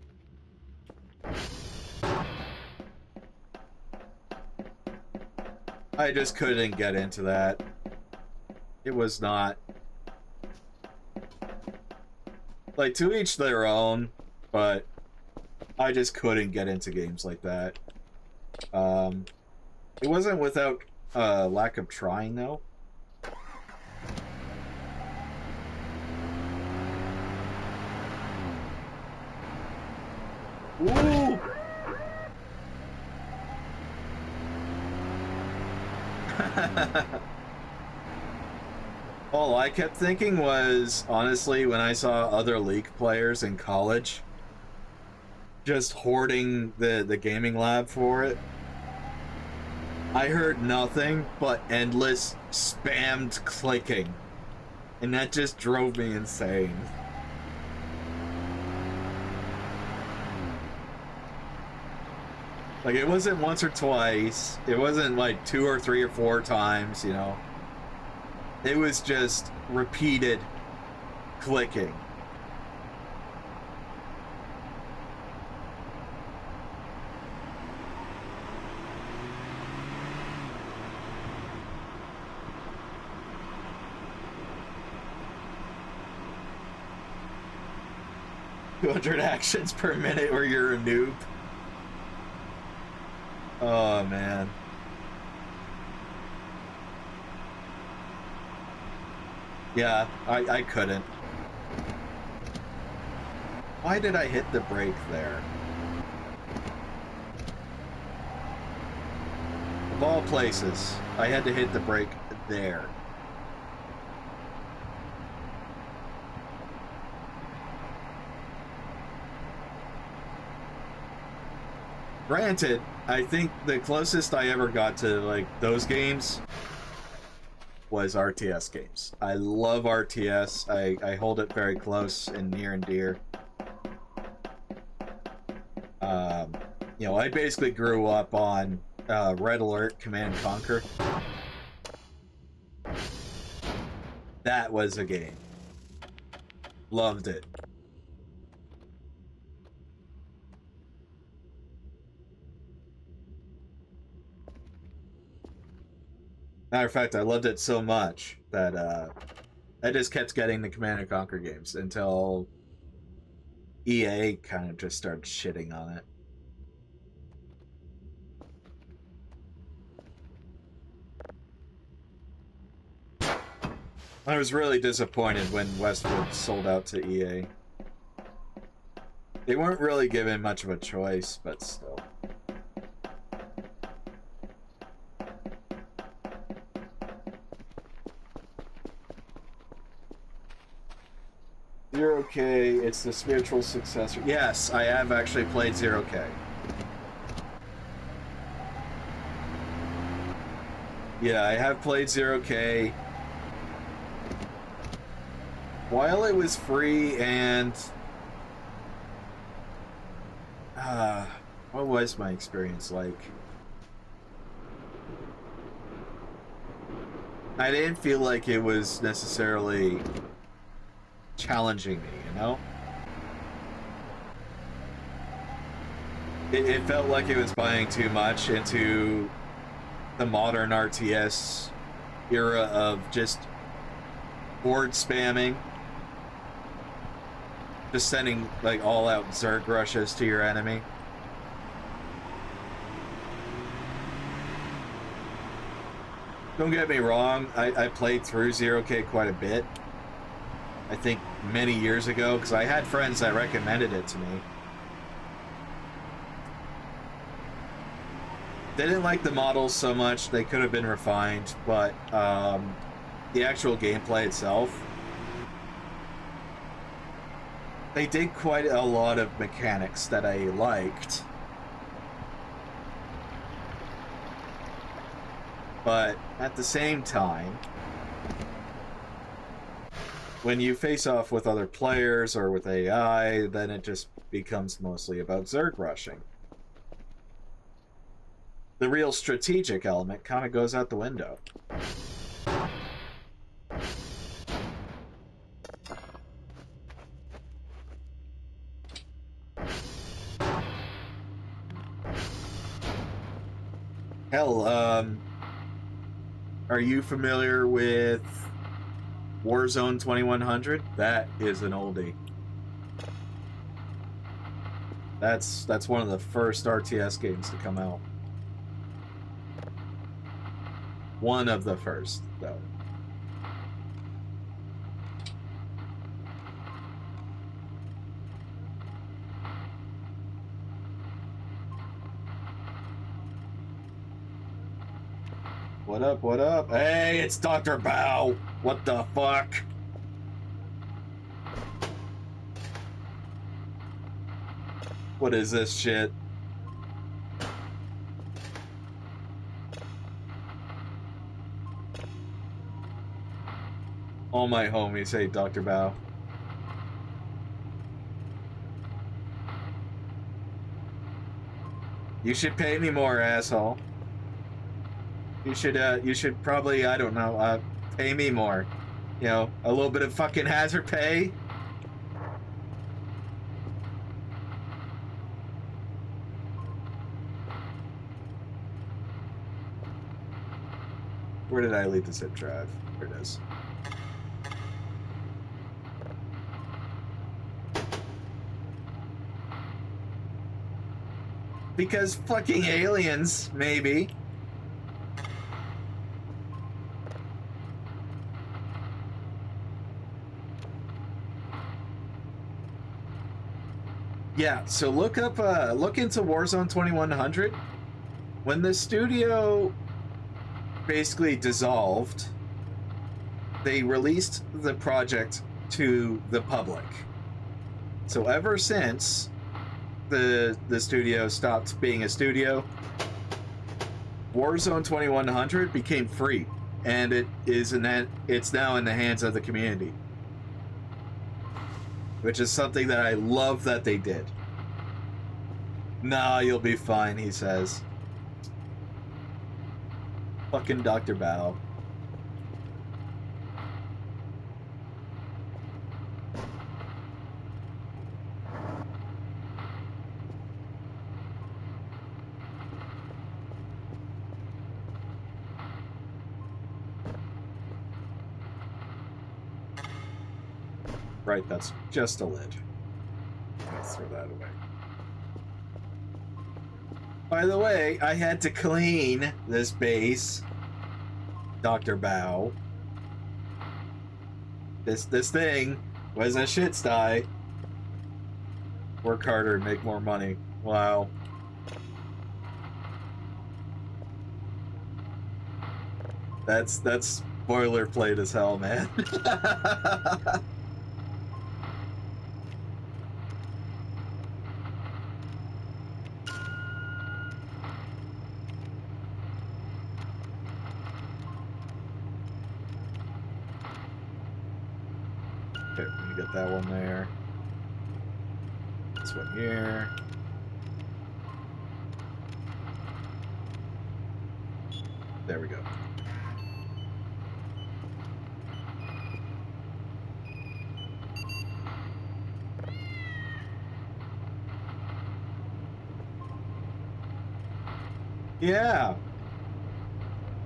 I just couldn't get into that. It was not... like, to each their own, but I just couldn't get into games like that. It wasn't without lack of trying, though. Ooh! All I kept thinking was, honestly, when I saw other League players in college just hoarding the gaming lab for it, I heard nothing but endless spammed clicking, and that just drove me insane. Like, it wasn't once or twice, it wasn't like 2 or 3 or 4 times, you know. It was just repeated clicking. "200 actions per minute or you're a noob." Oh, man. Yeah, I couldn't. Why did I hit the brake there? Of all places, I had to hit the brake there. Granted, I think the closest I ever got to like those games was RTS games. I love RTS. I hold it very close and near and dear. You know, I basically grew up on Red Alert, Command and Conquer. That was a game. Loved it. Matter of fact, I loved it so much that I just kept getting the Command and Conquer games until EA kind of just started shitting on it. I was really disappointed when Westwood sold out to EA. They weren't really given much of a choice, but still. Zero K, it's the spiritual successor. Yes, I have actually played Zero K. Yeah, I have played Zero K. While it was free and... what was my experience like? I didn't feel like it was necessarily challenging me, you know? It felt like it was buying too much into the modern RTS era of just board spamming. Just sending, like, all-out Zerg rushes to your enemy. Don't get me wrong, I played through Zero K quite a bit. I think many years ago, because I had friends that recommended it to me. They didn't like the models so much, they could have been refined, but the actual gameplay itself, they did quite a lot of mechanics that I liked. But at the same time, when you face off with other players or with AI, then it just becomes mostly about Zerg rushing. The real strategic element kind of goes out the window. Hell, are you familiar with Warzone 2100? That is an oldie. That's one of the first RTS games to come out. One of the first, though. What up, what up? Hey, it's Dr. Bao! What the fuck? What is this shit? All my homies hate Dr. Bao. You should pay me more, asshole. You should probably, I don't know, pay me more. You know, a little bit of fucking hazard pay. Where did I leave the zip drive? Here it is. Because fucking aliens, maybe. Yeah, so look up, look into Warzone 2100. When the studio basically dissolved, they released the project to the public. So ever since the studio stopped being a studio, Warzone 2100 became free, and it's now in the hands of the community, which is something that I love that they did. Nah, you'll be fine, he says. Fucking Dr. Bao. Right, that's just a lid. Let's throw that away. By the way, I had to clean this base, Dr. Bao. This thing was a shit sty. Work harder and make more money. Wow. That's boilerplate as hell, man. Okay, let me get that one there. This one here. There we go. Yeah.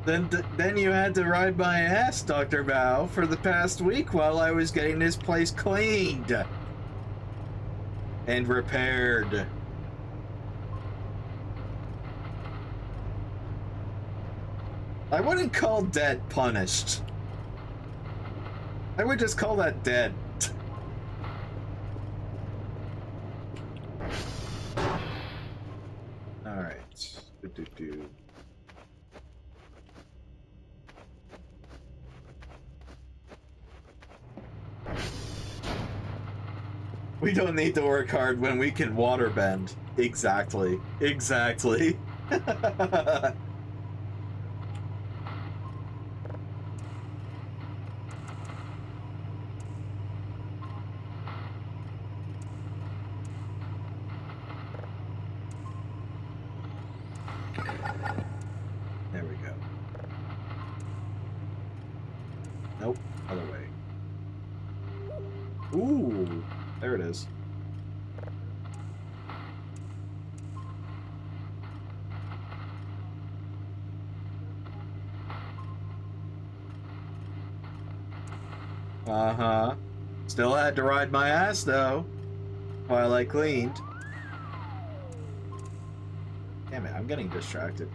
Then you had to ride my ass, Dr. Bao, for the past week while I was getting this place cleaned and repaired. I wouldn't call dead punished. I would just call that dead. Alright. We don't need to work hard when we can waterbend. Exactly. Exactly. There we go. Nope. Other way. Ooh. There it is. Uh-huh. Still had to ride my ass, though, while I cleaned. Damn it, I'm getting distracted.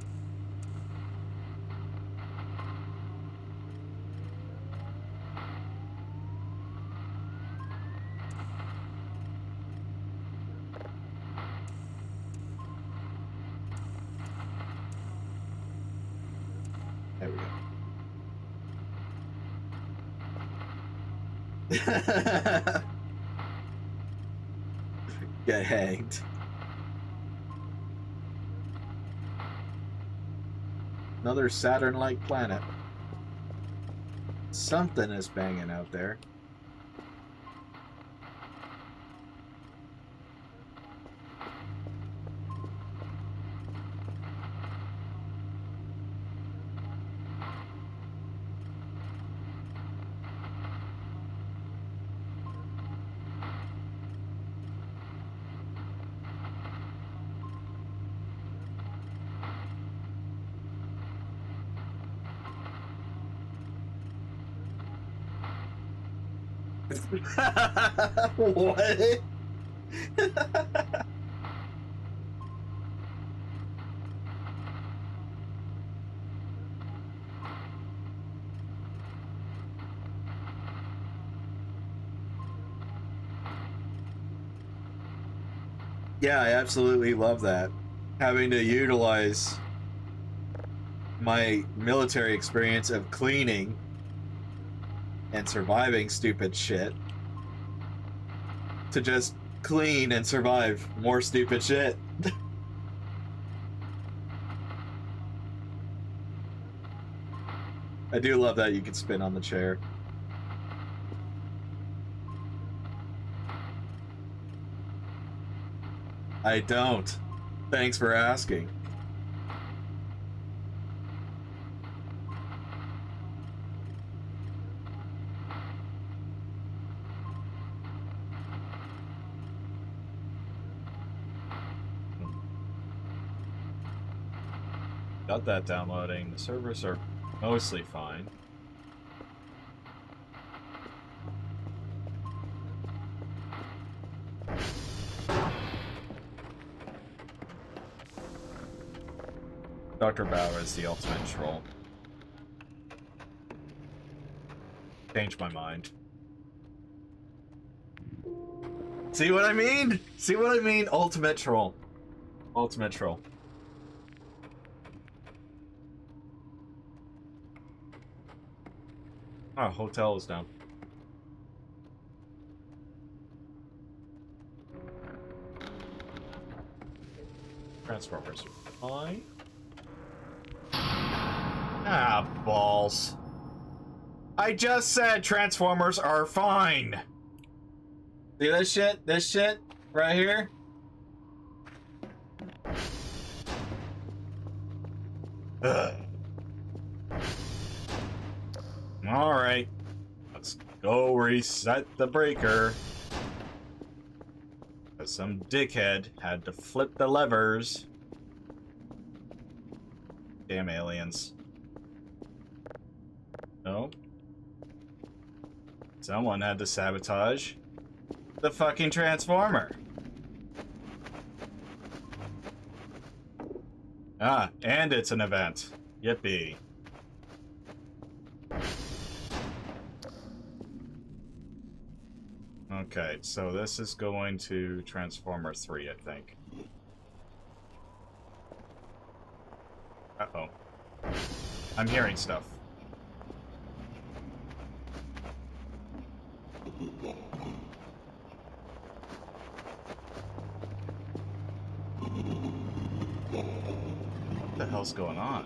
There we go. Get hanged. Another Saturn-like planet. Something is banging out there. What? Yeah, I absolutely love that. Having to utilize my military experience of cleaning and surviving stupid shit to just clean and survive more stupid shit. I do love that you can spin on the chair. I don't. Thanks for asking. Got that downloading. The servers are mostly fine. Dr. Bauer is the ultimate troll. Changed my mind. See what I mean? See what I mean? Ultimate troll. Ultimate troll. Oh, hotel is down. Transformers are fine. Ah, balls. I just said Transformers are fine. See this shit? This shit? Right here? Ugh. Alright. Let's go reset the breaker. Because some dickhead had to flip the levers. Damn aliens. No. Someone had to sabotage the fucking transformer. Ah, and it's an event. Yippee. Okay, so this is going to Transformer 3, I think. Uh-oh. I'm hearing stuff. What the hell's going on?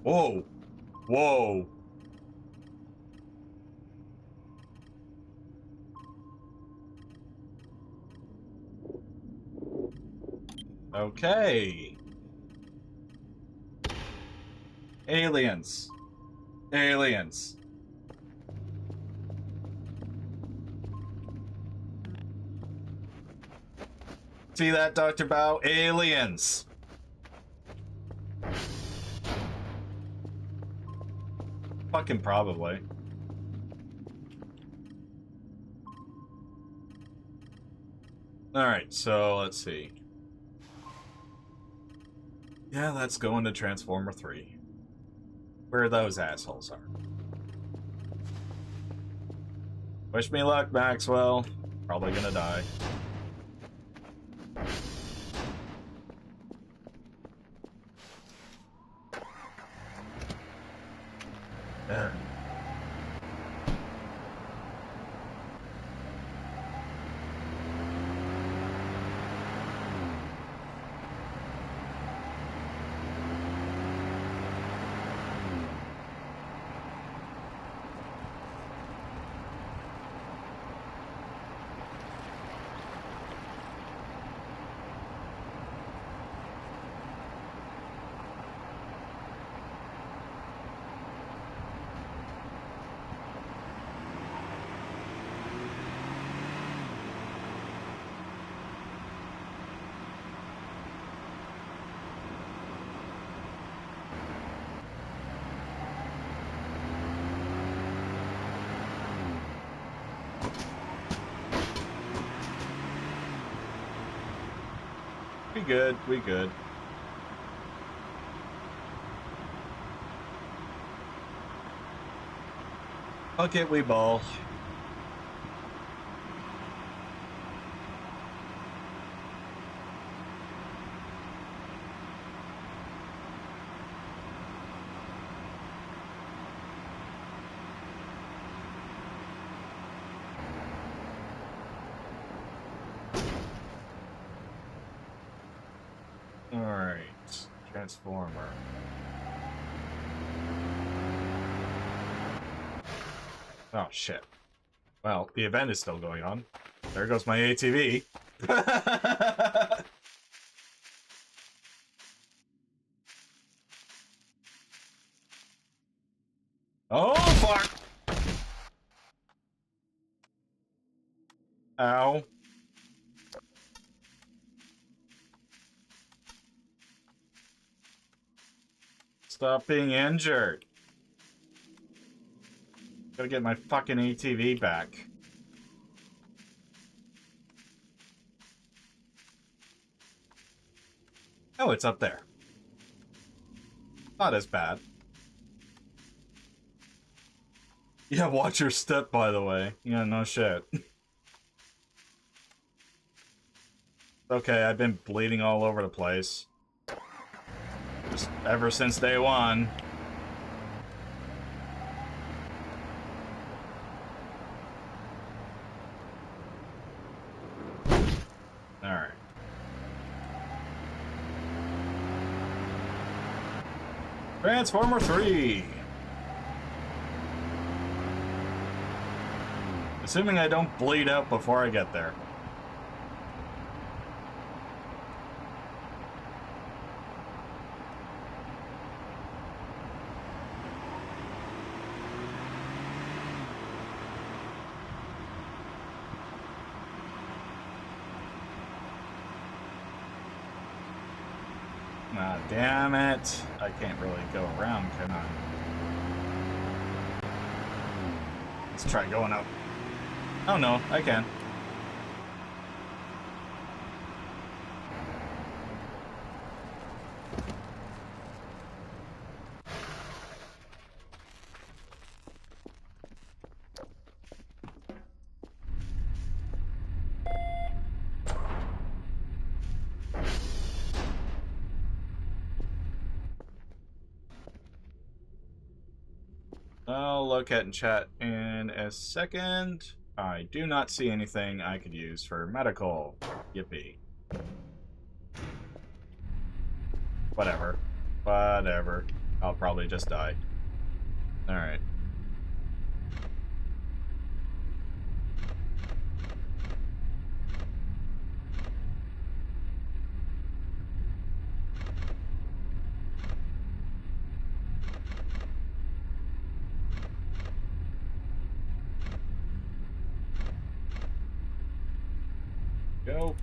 Whoa! Whoa! Okay. Aliens. Aliens. See that, Dr. Bao? Aliens. Fucking probably. Alright, so let's see. Yeah, let's go into Transformer 3. Where those assholes are. Wish me luck, Maxwell. Probably gonna die. Ugh. We good, we good. Fuck it, we ball. Alright. Transformer. Oh, shit. Well, the event is still going on. There goes my ATV. Oh, fuck! Ow. Stop being injured. Gotta get my fucking ATV back. Oh, it's up there. Not as bad. Yeah, watch your step, by the way. Yeah, no shit. Okay, I've been bleeding all over the place. Just ever since day one. Alright. Transformer 3! Assuming I don't bleed out before I get there. Ah, damn it. I can't really go around, can I? Let's try going up. Oh no, I can. I'll look at and chat in a second. I do not see anything I could use for medical. Yippee. Whatever. Whatever. I'll probably just die. Alright. Go.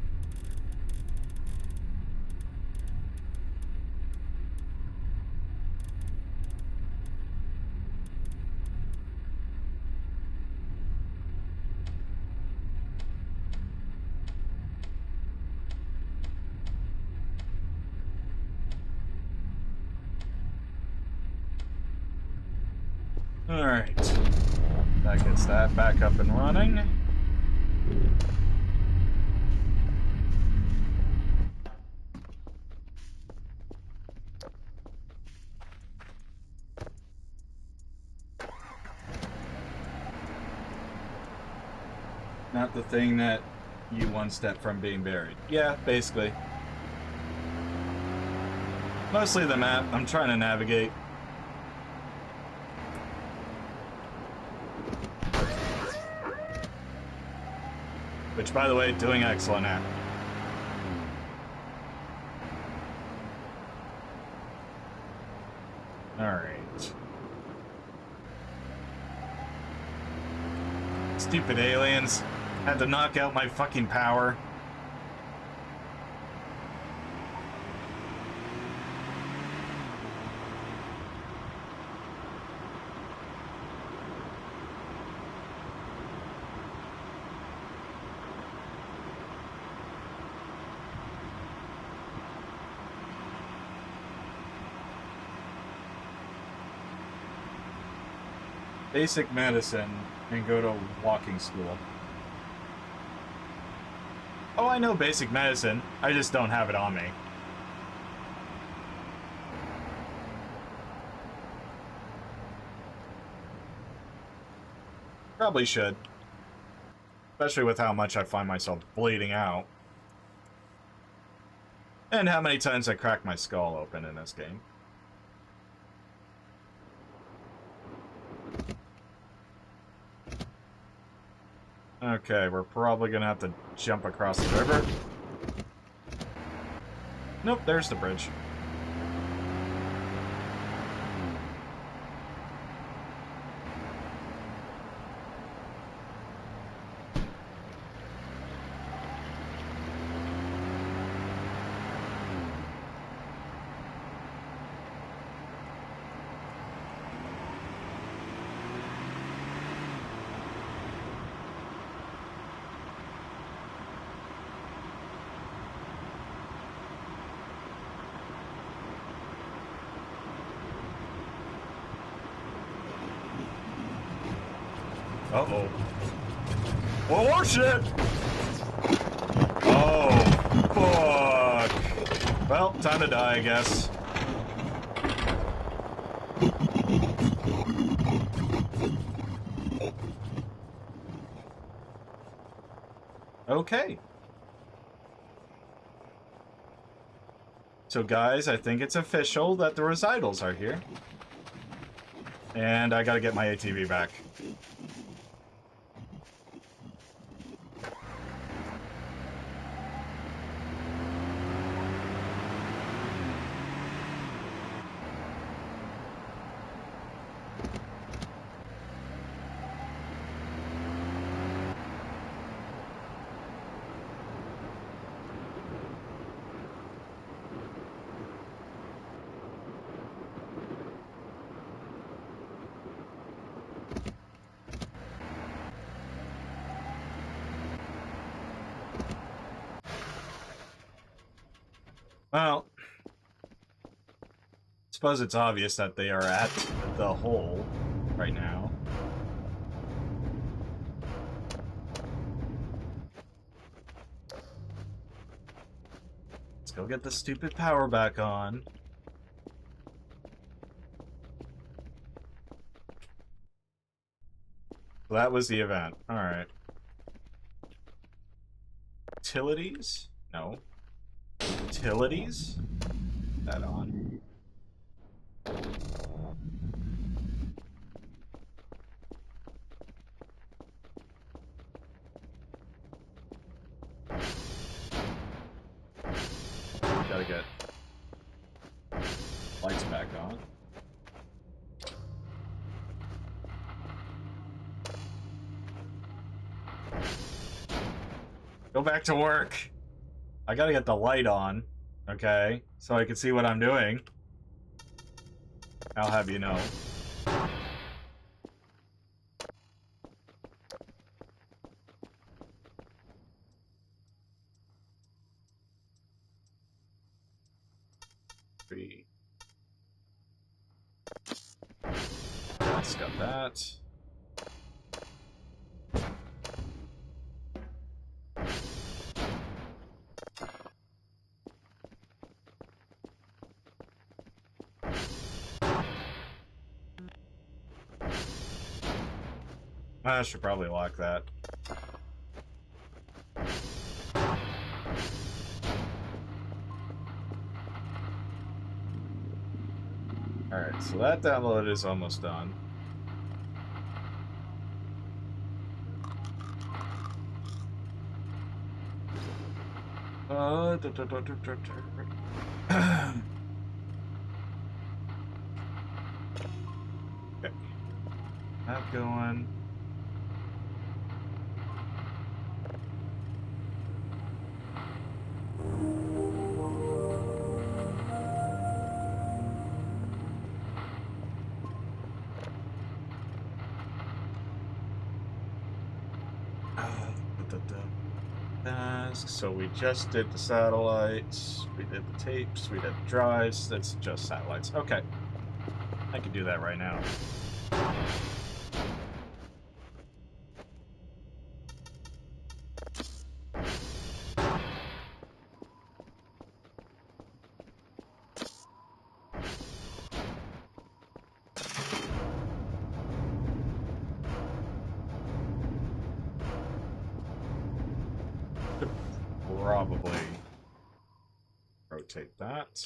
Alright. That gets that back up and running. Not the thing that you one step from being buried. Yeah, basically. Mostly the map. I'm trying to navigate. Which, by the way, doing excellent at. Alright. Stupid aliens. Had to knock out my fucking power. basic medicine and go to walking school. Oh, I know basic medicine. I just don't have it on me. Probably should. Especially with how much I find myself bleeding out. And how many times I crack my skull open in this game. Okay, we're probably gonna have to jump across the river. Nope, there's the bridge. Uh-oh. Oh, shit! Oh, fuck. Well, time to die, I guess. Okay. So, guys, I think it's official that the recitals are here. And I gotta get my ATV back. Well, I suppose it's obvious that they are at the hole right now. Let's go get the stupid power back on. So that was the event. Alright. Utilities? No. Utilities? That on. Gotta get lights back on. Go back to work. I gotta get the light on, okay? So I can see what I'm doing. I'll have you know. Three. Yes, got that. I should probably lock that. Alright, so that download is almost done. Okay. That going. So we just did the satellites, we did the tapes, we did drives. That's just satellites. Okay, I can do that right now. probably rotate that.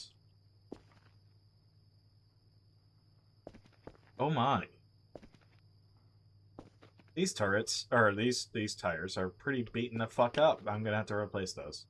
Oh my. These turrets, or these tires are pretty beaten the fuck up. I'm gonna have to replace those.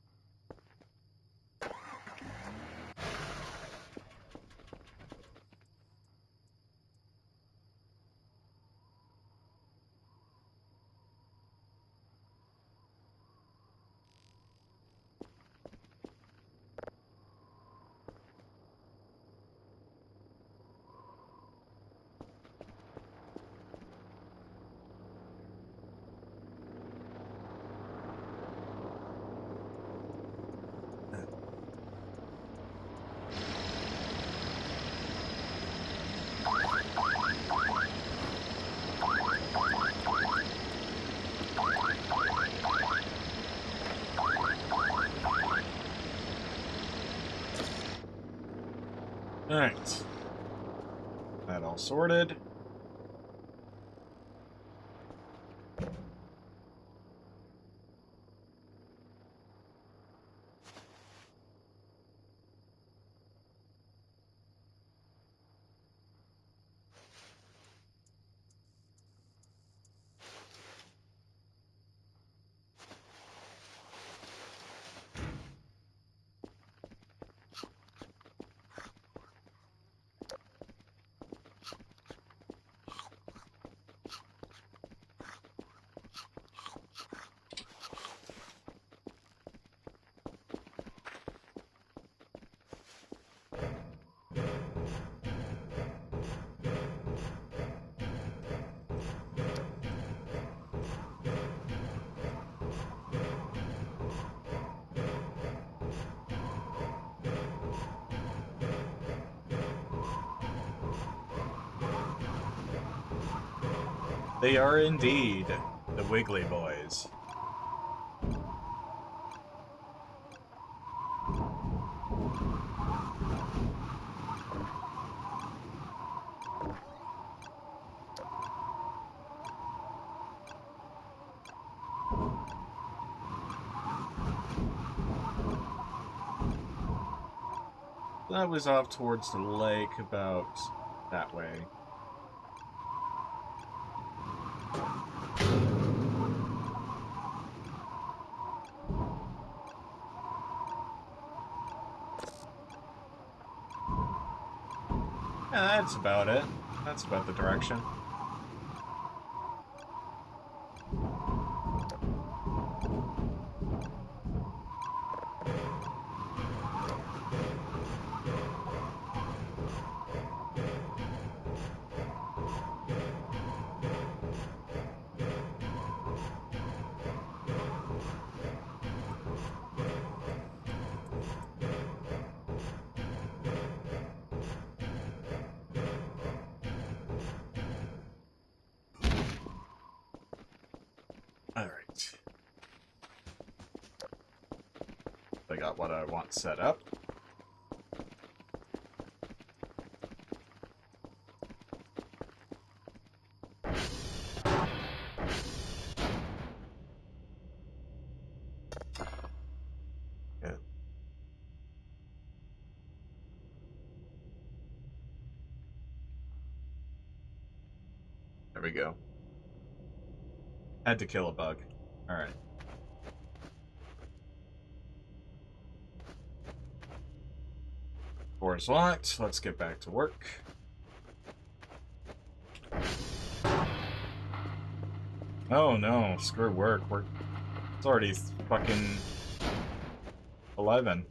Alright. That all sorted. They are indeed the Wiggly Boys. That was off towards the lake, about that way. Yeah, that's about it. That's about the direction. Alright. I got what I want set up. Yeah. There we go. Had to kill a bug. Alright. Door's locked. Let's get back to work. Oh no, screw work. It's already fucking 11.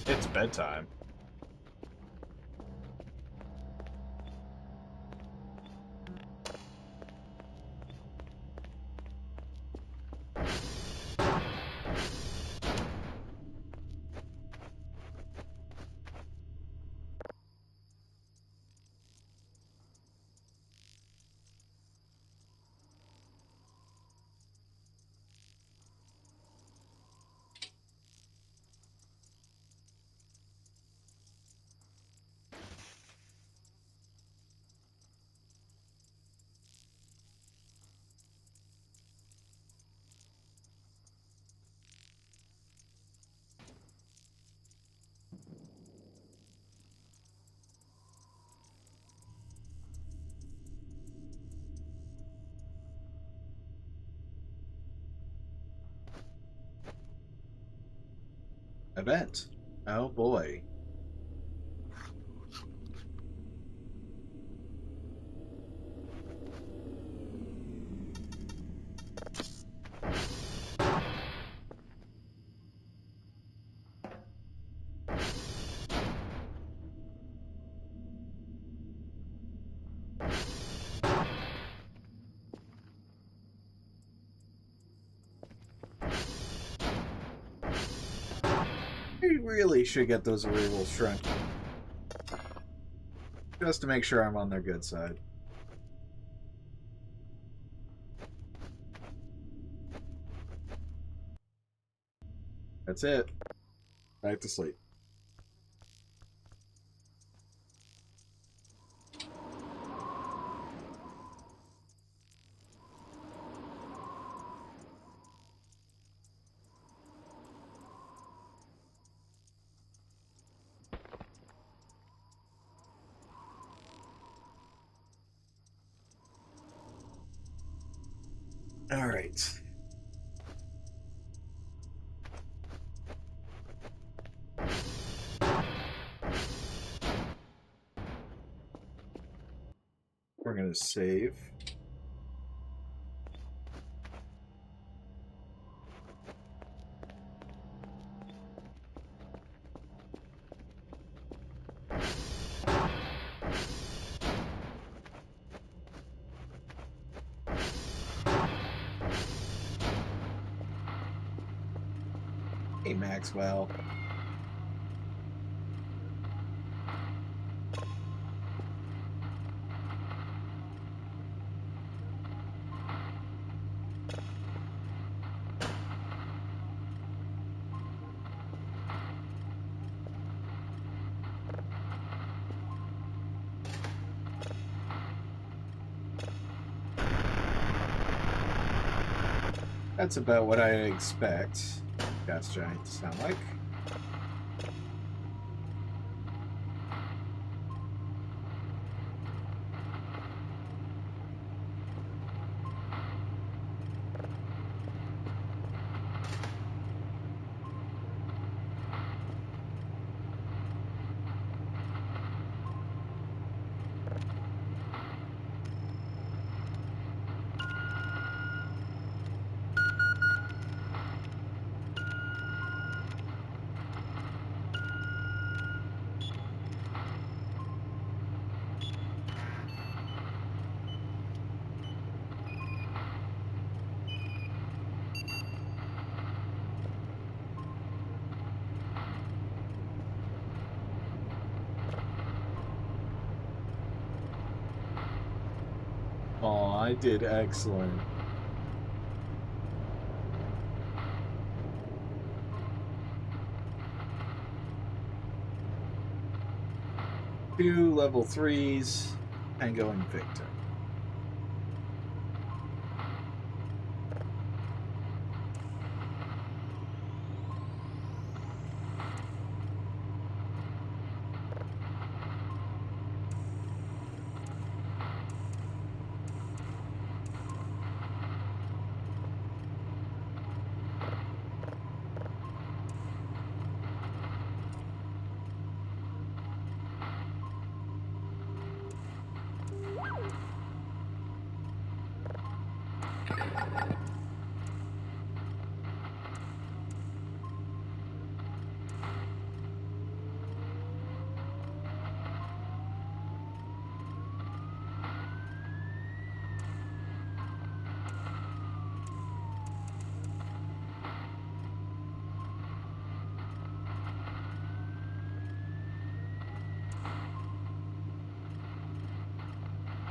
It's bedtime. Event. Oh boy. We really should get those Weevils shrunk. Just to make sure I'm on their good side. That's it. Back to sleep. All right. We're going to save. Hey, Maxwell. That's about what I expect gas giant to sound like. Oh, I did excellent. Two level 3s, Tango and Victor.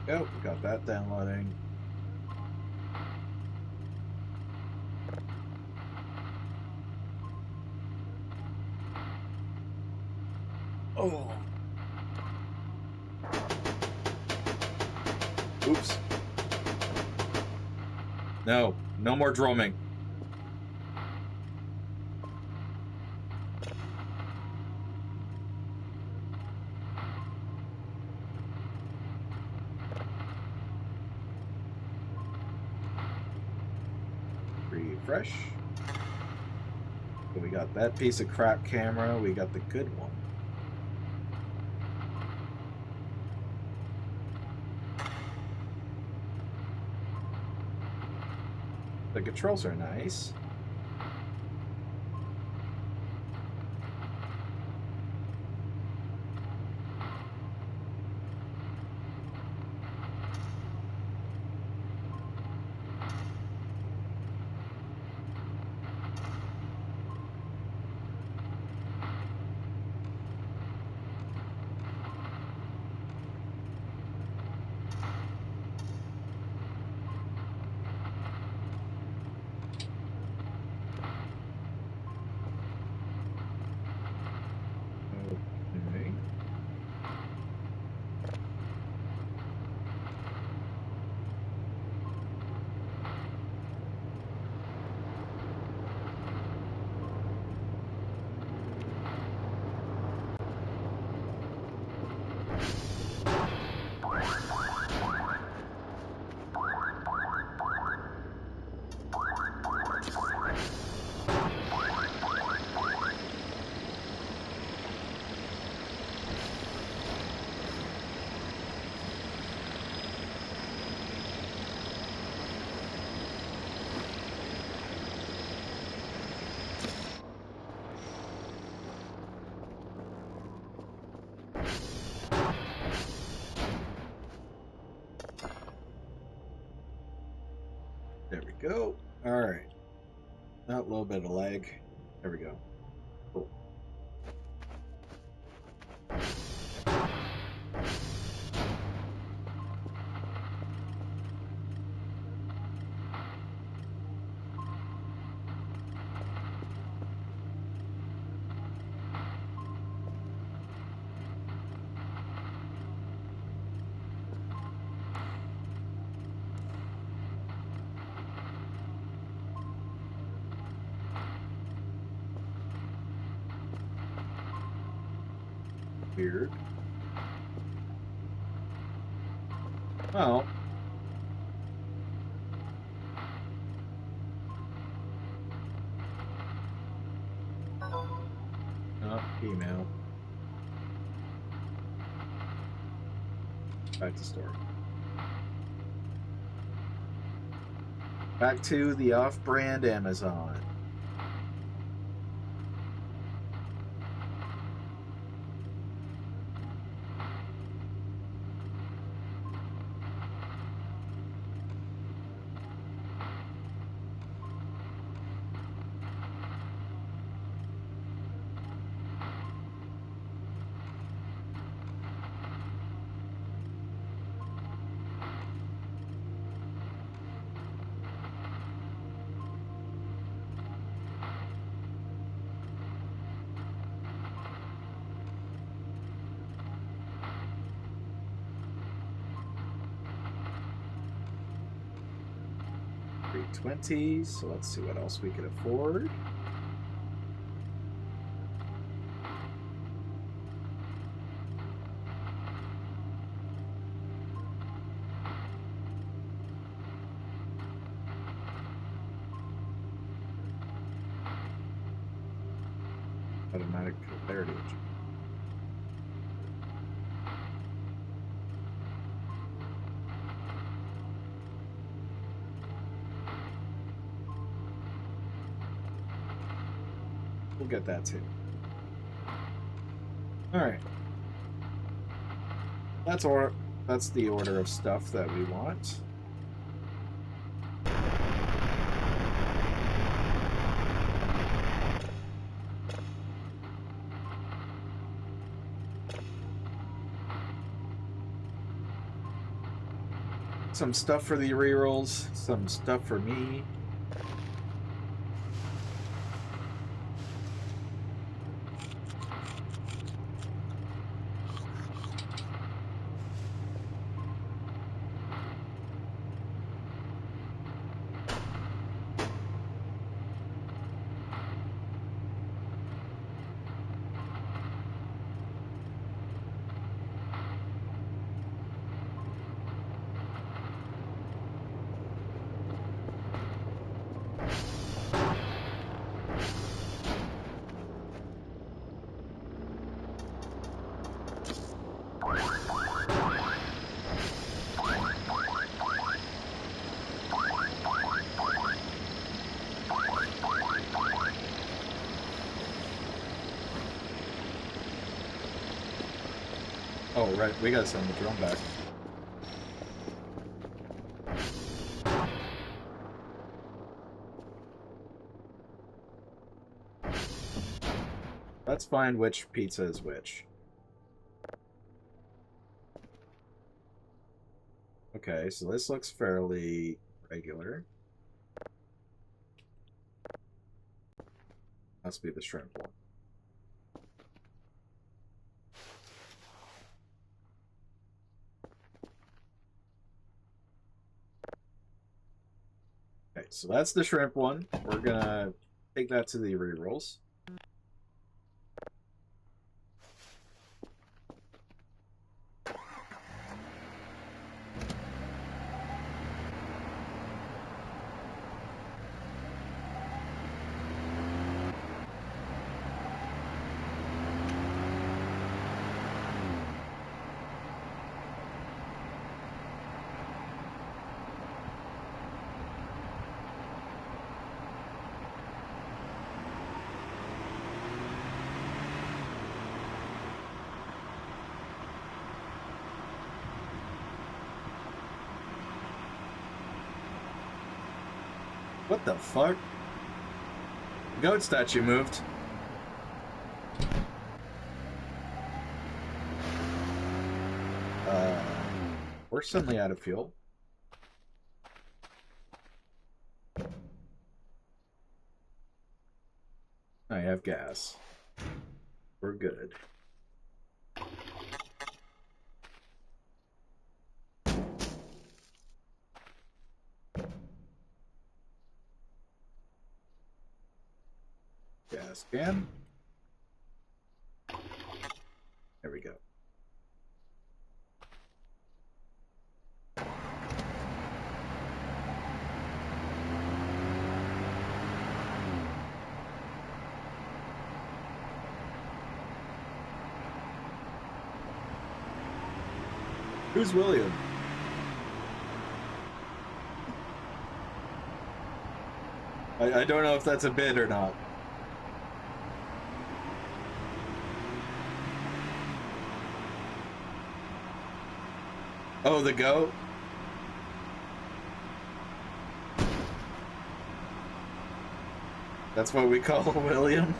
Oh, got that downloading. Oh. Oops. No, no more drumming. Refresh. we got that piece of crap camera. We got the good one. The controls are nice. Okay. There we go. All right. Now a little bit of lag. There we go. Cool. Weird. Well. Email. Back to story. Back to the off-brand Amazon. $320, so let's see what else we can afford. Automatic clarity. We'll get that too. All right. That's the order of stuff that we want. Some stuff for the rerolls, some stuff for me. Oh, right. We gotta send the drone back. Let's find which pizza is which. Okay, so this looks fairly regular. Must be the shrimp one. Okay, so that's the shrimp one. We're gonna take that to the rerolls. What the fuck? The goat statue moved. We're suddenly out of fuel. I have gas. We're good. Gas can. There we go. Who's William? I don't know if that's a bit or not. Oh, the goat? That's what we call William?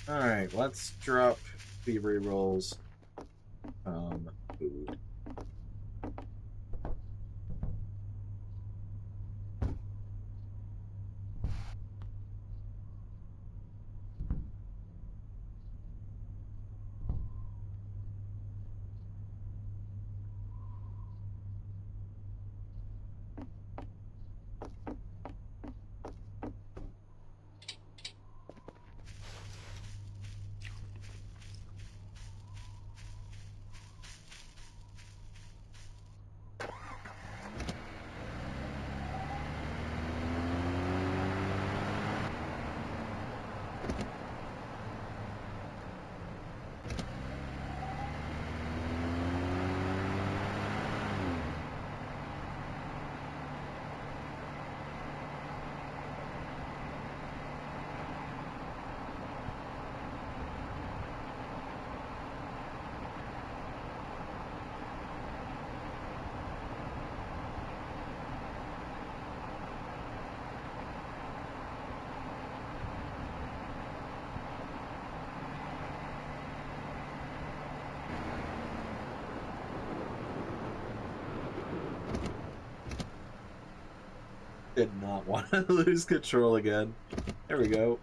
Alright, let's drop the rerolls. Food. Did not want to lose control again. There we go.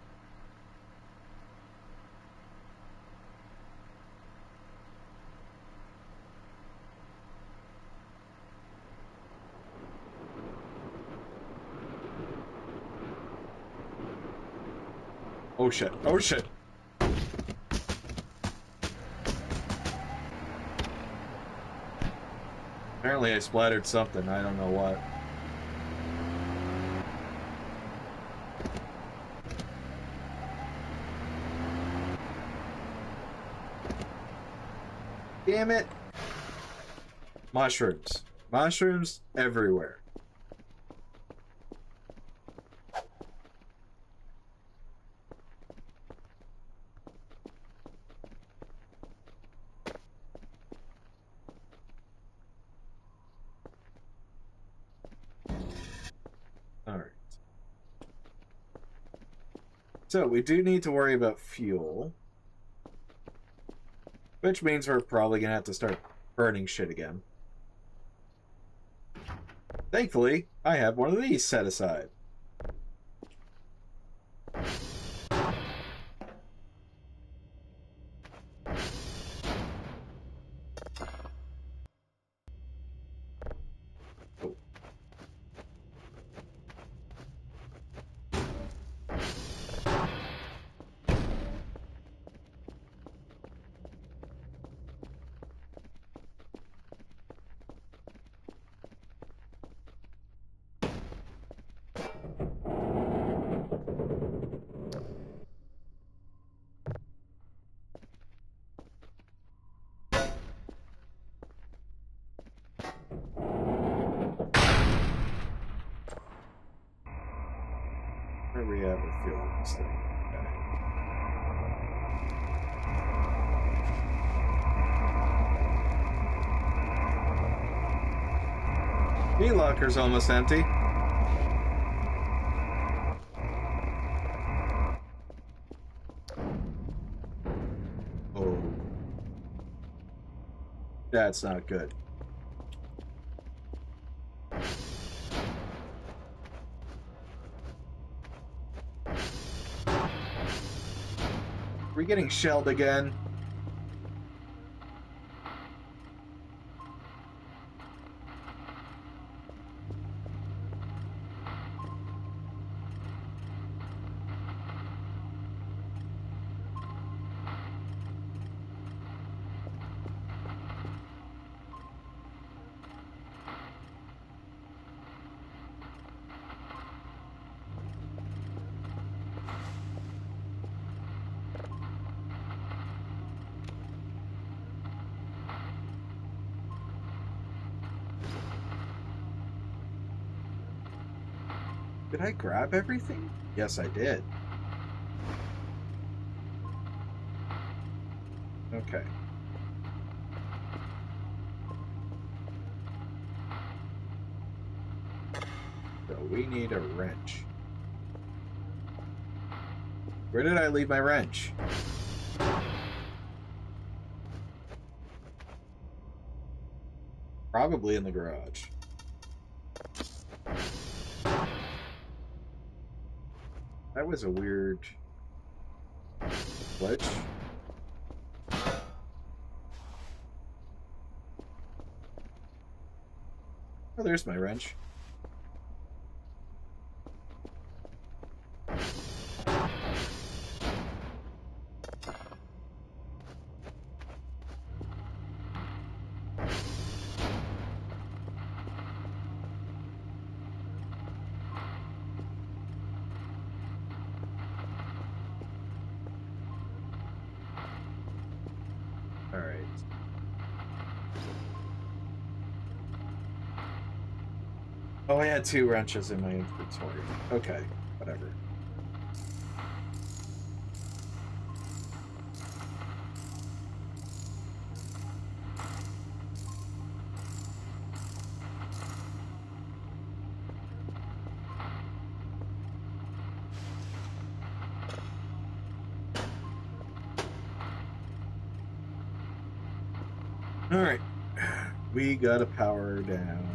Oh shit. Oh shit. Apparently I splattered something. I don't know what. Damn it. Mushrooms. Mushrooms everywhere. Alright. So, we do need to worry about fuel. Which means we're probably going to have to start burning shit again. Thankfully, I have one of these set aside. Where we have a fuel in this thing. Okay. Meat locker's almost empty. Oh. That's not good. We're getting shelled again. Did I grab everything? Yes, I did. Okay. So we need a wrench. Where did I leave my wrench? Probably in the garage. That was a weird glitch. Oh, there's my wrench. Alright. Oh, I had 2 wrenches in my inventory. Okay, whatever. Alright. We gotta power down.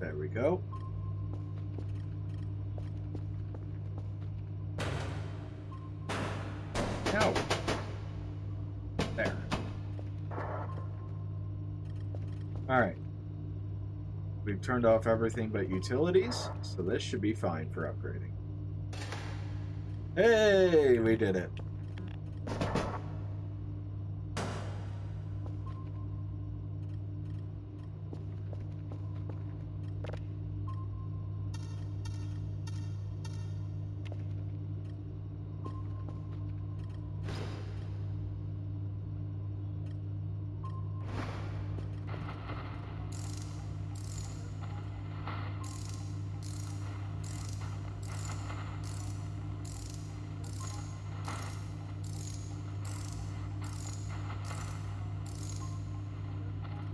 There we go. No. There. turned off everything but utilities, so this should be fine for upgrading. Hey, we did it.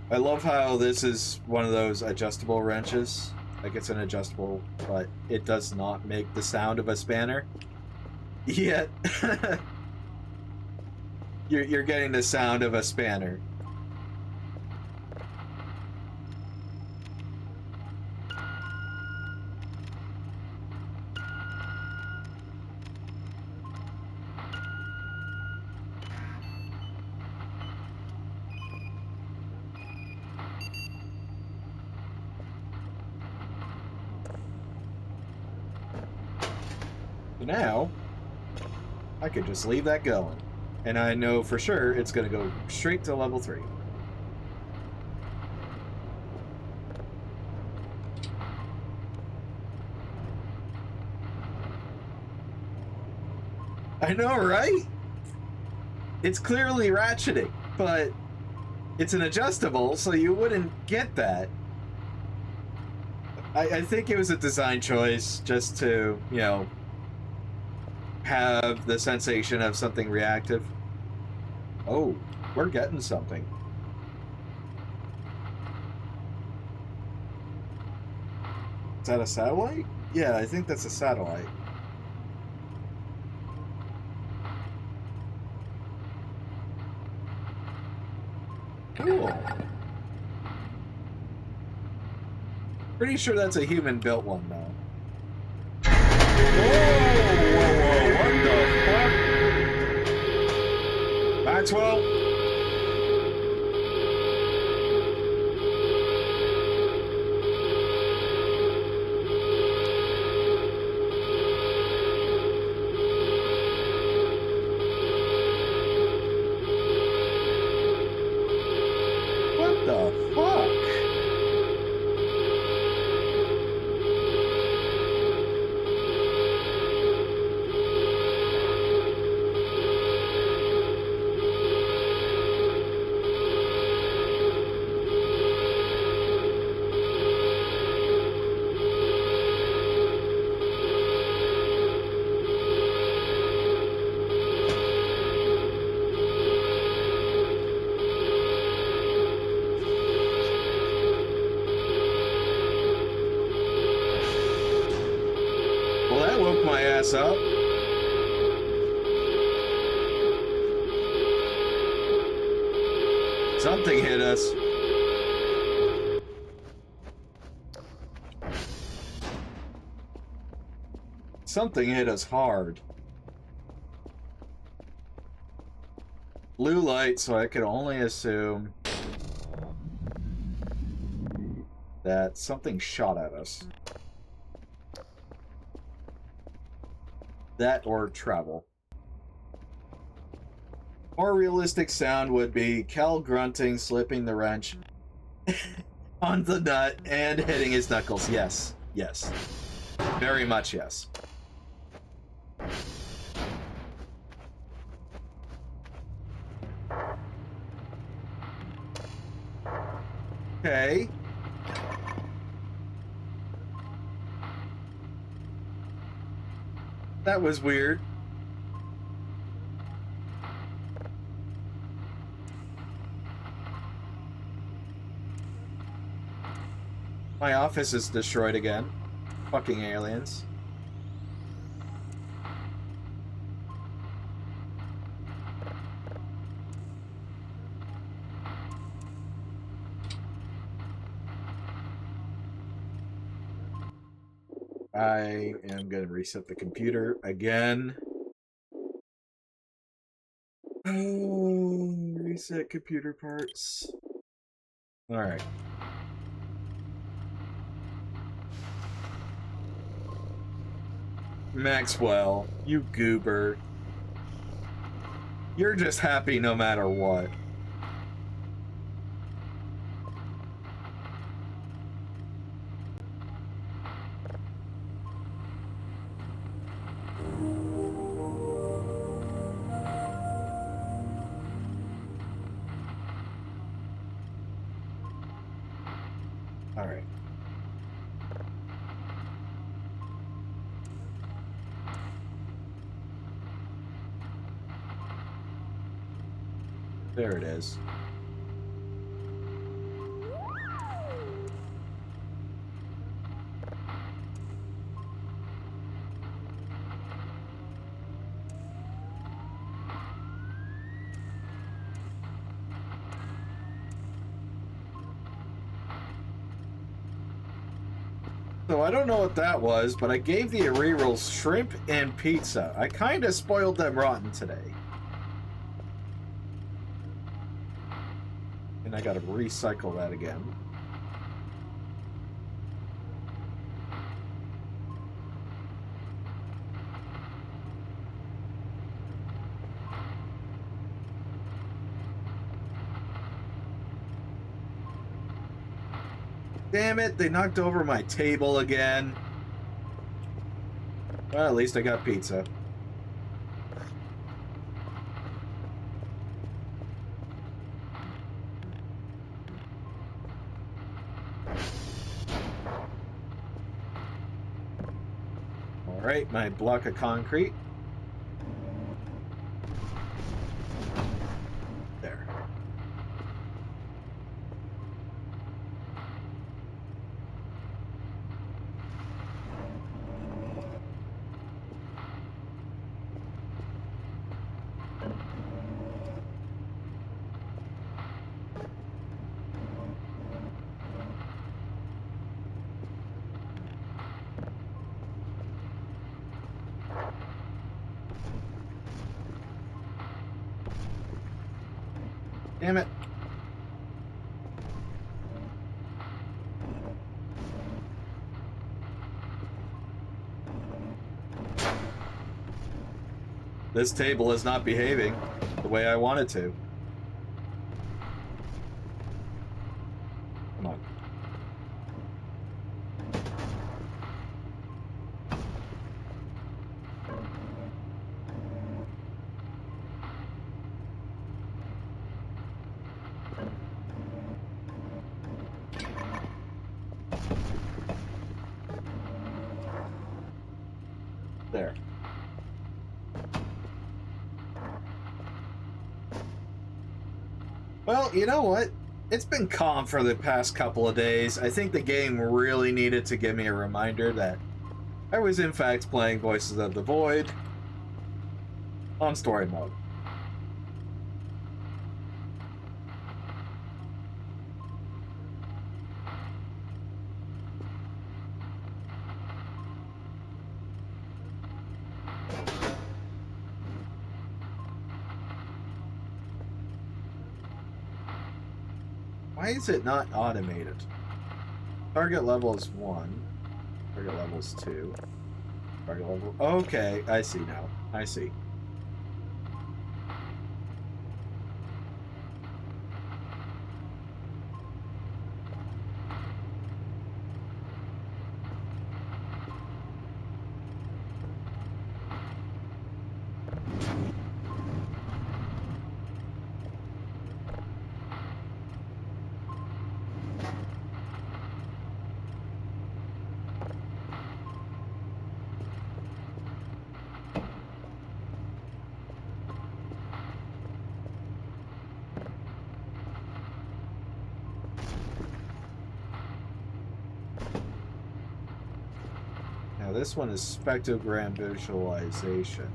I love how this is one of those adjustable wrenches. Like, it's an adjustable, but it does not make the sound of a spanner. Yet, you're getting the sound of a spanner. So now, I could just leave that going. And I know for sure it's going to go straight to level 3. I know, right? It's clearly ratcheting, but it's an adjustable, so you wouldn't get that. I think it was a design choice just to, you know, have the sensation of something reactive. Oh, we're getting something. Is that a satellite? Yeah, I think that's a satellite. Cool. Pretty sure that's a human-built one, though. Whoa, what the fuck? Maxwell? What the fuck? Well, that woke my ass up. Something hit us. Something hit us hard. Blue light, so I could only assume that something shot at us. That or travel. More realistic sound would be Cal grunting, slipping the wrench on the nut, and hitting his knuckles. Yes. Yes. Very much yes. Okay. That was weird. My office is destroyed again. Fucking aliens. I am going to reset the computer again. Oh, reset computer parts. All right. Maxwell, you goober. You're just happy no matter what. All right. There it is. So I don't know what that was, but I gave the Arrearals shrimp and pizza. I kind of spoiled them rotten today. And I gotta recycle that again. Damn it, they knocked over my table again. Well, at least I got pizza. Alright, my block of concrete. There. Damn it. This table is not behaving the way I want it to. Come on. There. Well, you know what? It's been calm for the past couple of days. I think the game really needed to give me a reminder that I was in fact playing Voices of the Void on story mode. Why is it not automated? Target level is 1. Target level is 2. Target level... Okay, I see now. I see. Now this one is spectrogram visualization.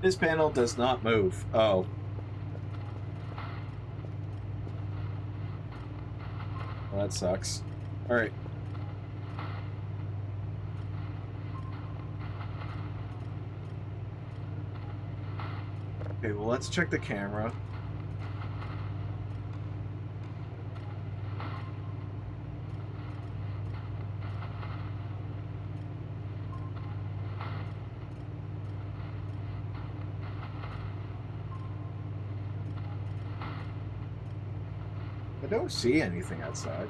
This panel does not move. Oh. Well, that sucks. Alright. Okay, well, let's check the camera. I don't see anything outside.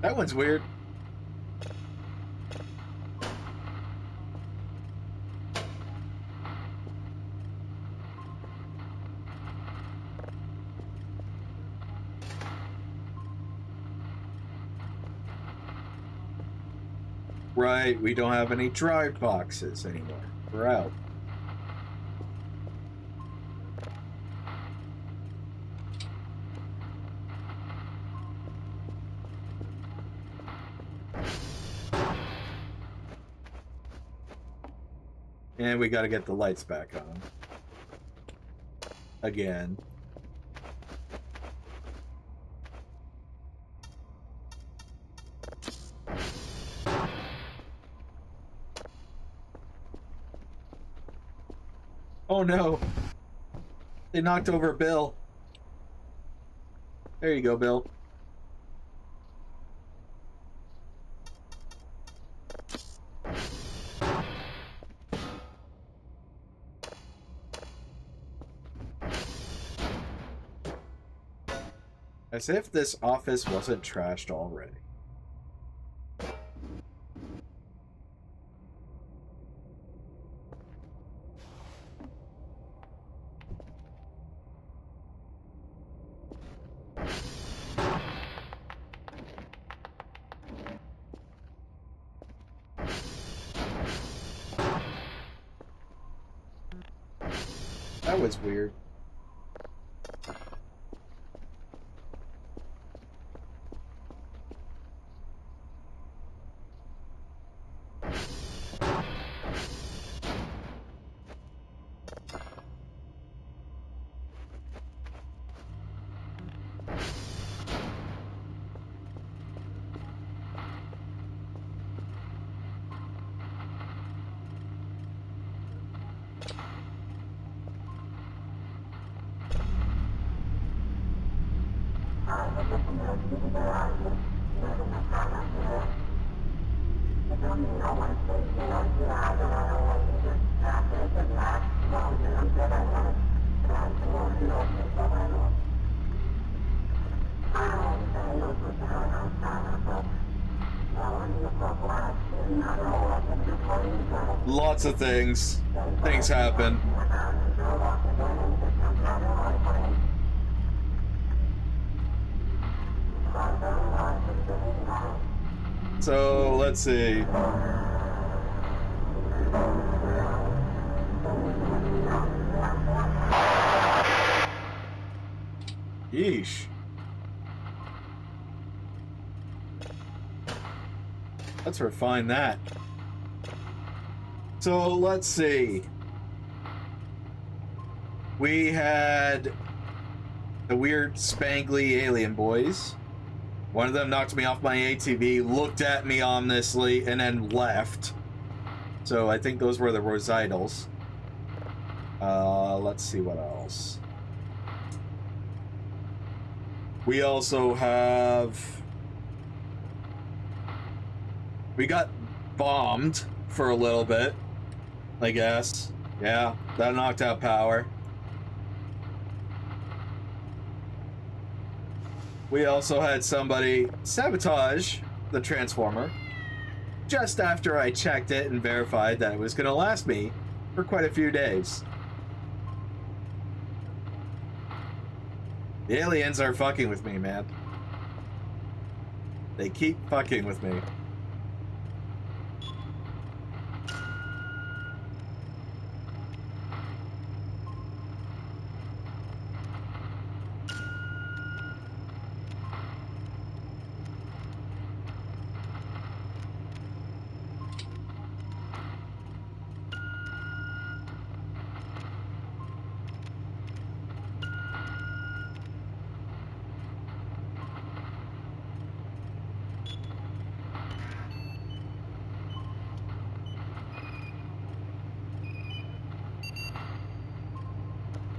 That one's weird. Right, we don't have any drive boxes anymore. We're out. And we gotta get the lights back on. Again. Oh no! They knocked over Bill. There you go, Bill. As if this office wasn't trashed already. That was weird. Lots of things. Things happen. So, let's see. Yeesh. Let's refine that. So, let's see. We had the weird spangly alien boys. One of them knocked me off my ATV, looked at me ominously, and then left. So I think those were the recitals. Let's see what else. We also have... We got bombed for a little bit, I guess. Yeah, that knocked out power. We also had somebody sabotage the transformer just after I checked it and verified that it was going to last me for quite a few days. The aliens are fucking with me, man. They keep fucking with me.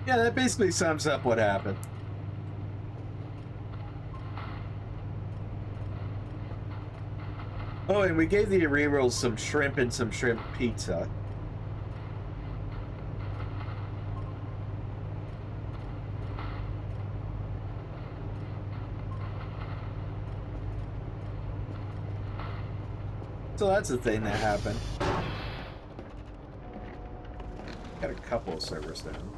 Yeah, that basically sums up what happened. Oh, and we gave the Arirals some shrimp and some shrimp pizza. So that's the thing that happened. Got a couple of servers down.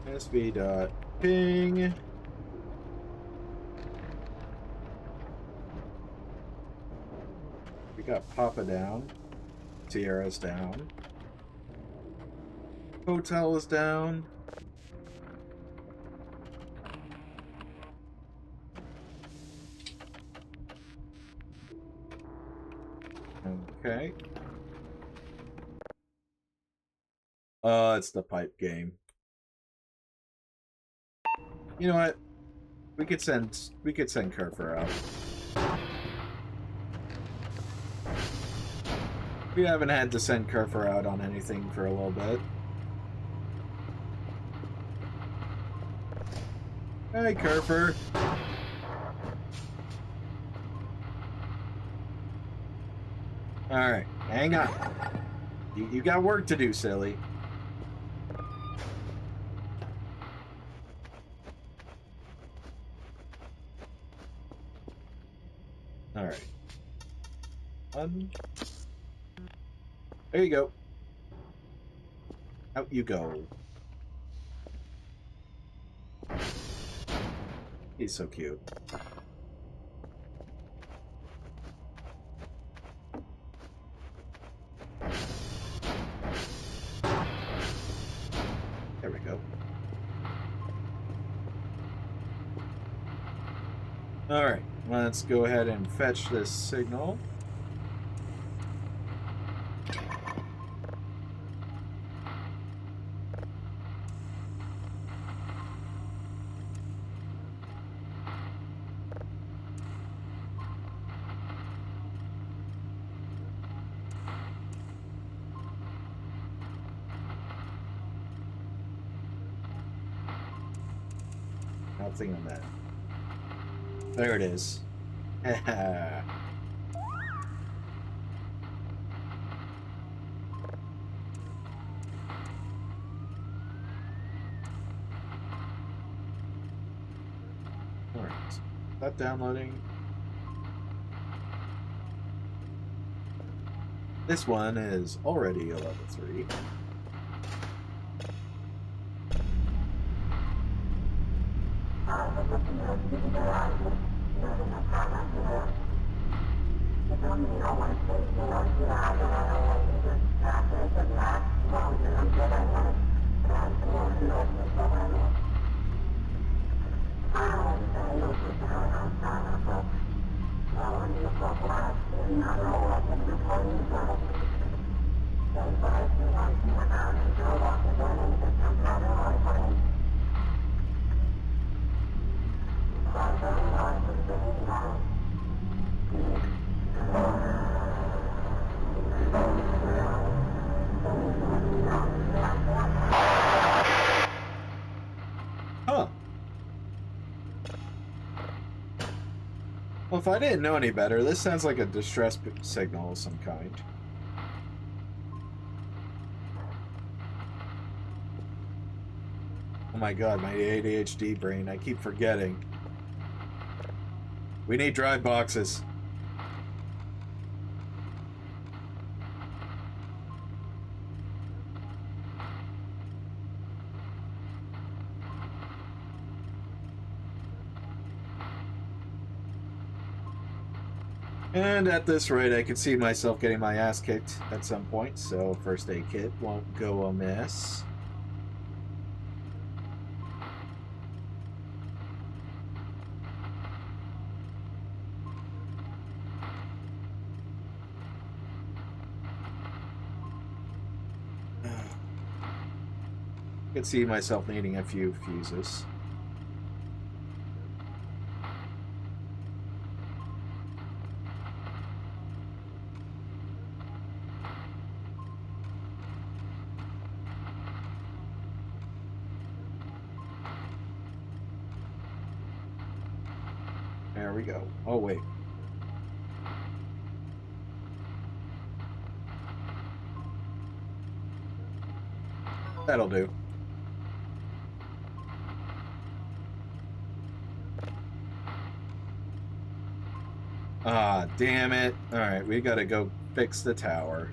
SV.ping. We got Papa down. Sierra's down. Hotel is down. Okay. It's the pipe game. You know what? We could send Kerfer out. We haven't had to send Kerfer out on anything for a little bit. Hey, Kerfer. Alright, hang on. You got work to do, silly. Alright. There you go. Out you go. He's so cute. There we go. Alright, let's go ahead and fetch this signal. Nothing on that. There it is. Alright. That downloading. This one is already a level 3. Huh. Well, if I didn't know any better, this sounds like a distress signal of some kind. Oh my god, my ADHD brain, I keep forgetting. We need drive boxes. And at this rate, I could see myself getting my ass kicked at some point, so first aid kit won't go amiss. I could see myself needing a few fuses. There we go. Oh, wait. That'll do. Ah, damn it. Alright, we gotta go fix the tower.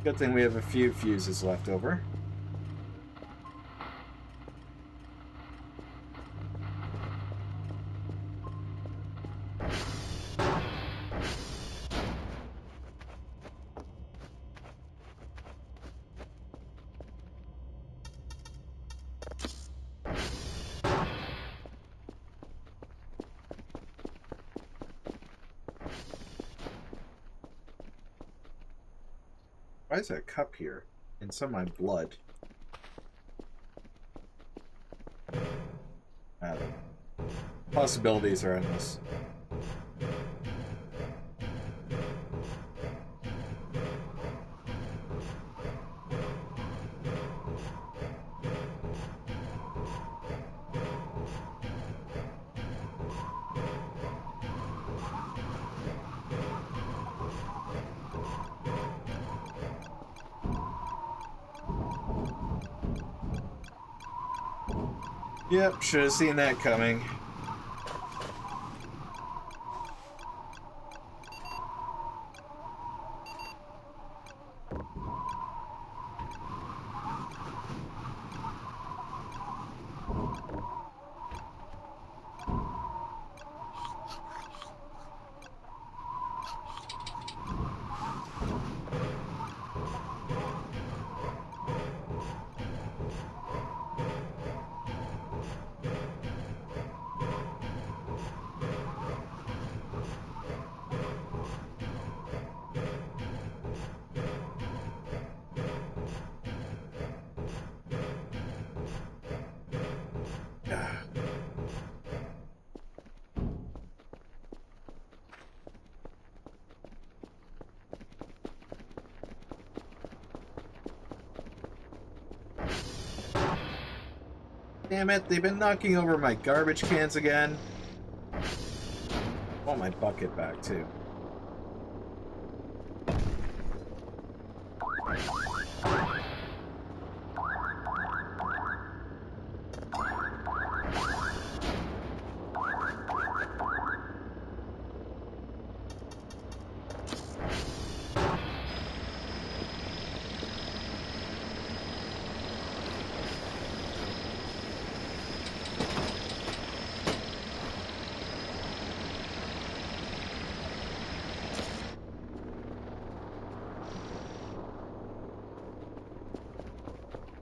Good thing we have a few fuses left over. Why is that cup here? And some of my blood. Possibilities are endless. Yep, should have seen that coming. Damn it, they've been knocking over my garbage cans again. I want my bucket back, too.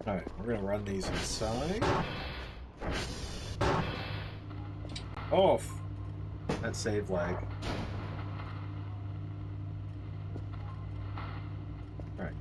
Alright, we're gonna run these inside. Oh, that save lag. Alright.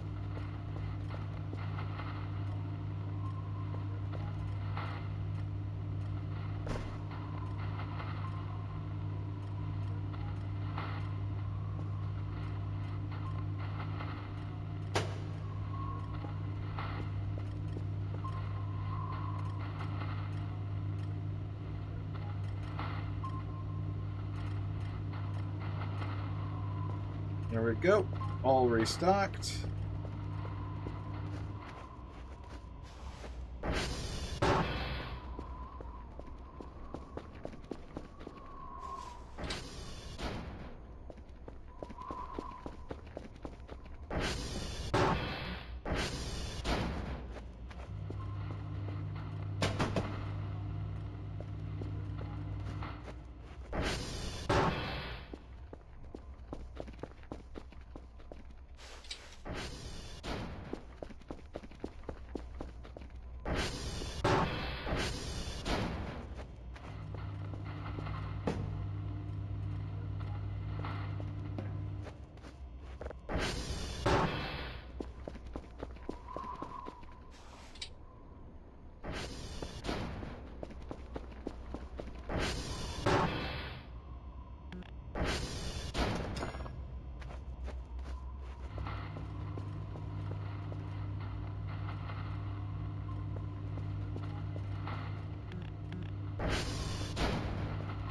There we go. All restocked.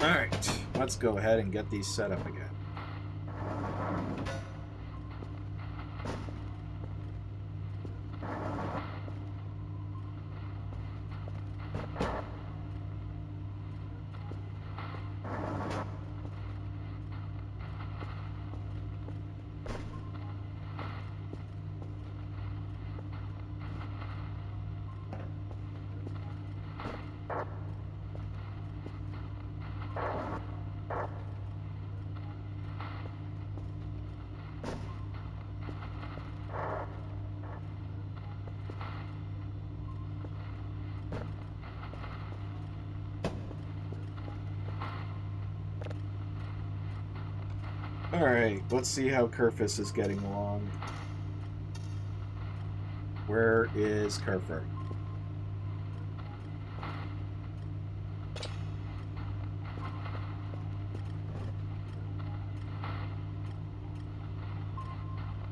Alright, let's go ahead and get these set up again. Alright, let's see how Kerfus is getting along. Where is Kerfer?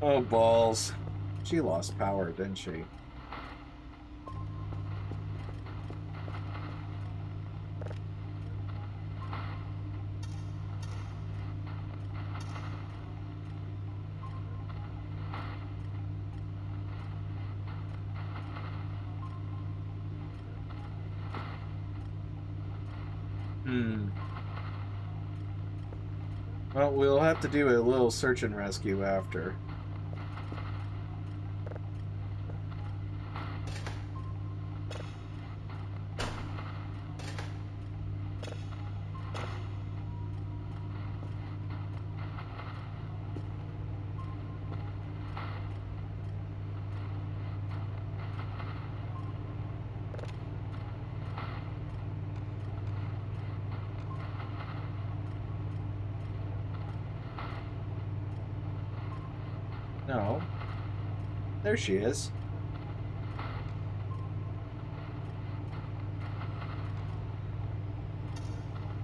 Oh, balls. She lost power, didn't she? Well, we'll have to do a little search and rescue after. No. There she is.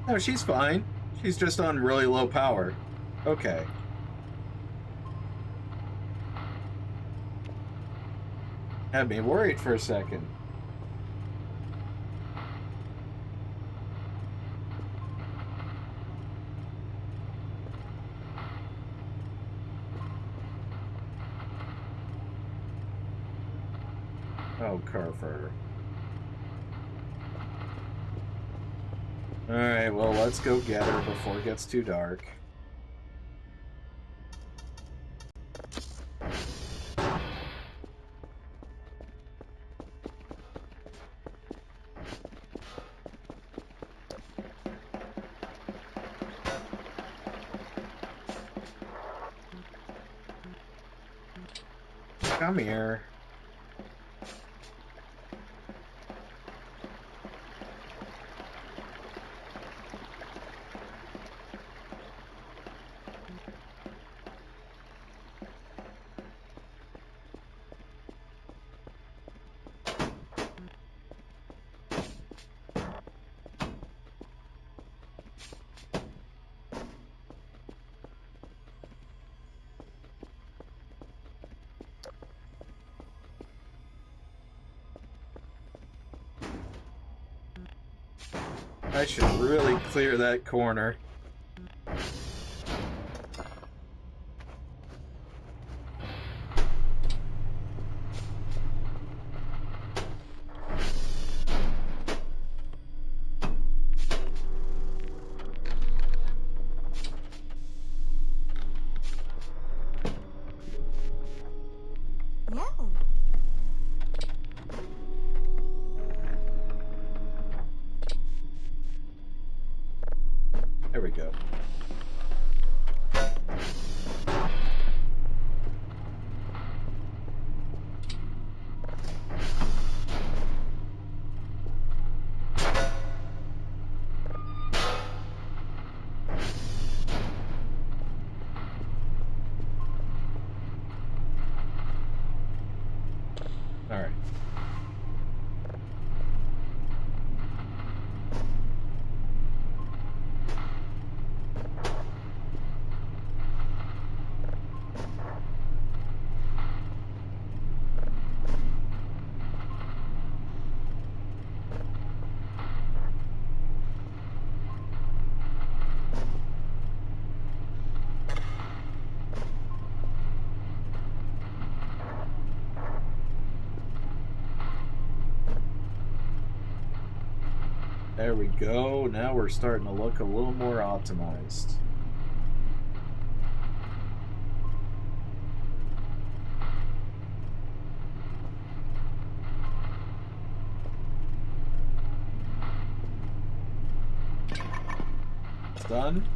No, she's fine. She's just on really low power. Okay. Had me worried for a second. Oh, Carver. Alright, well, let's go get her before it gets too dark. Come here. I should really clear that corner. There we go. Now we're starting to look a little more optimized. Done.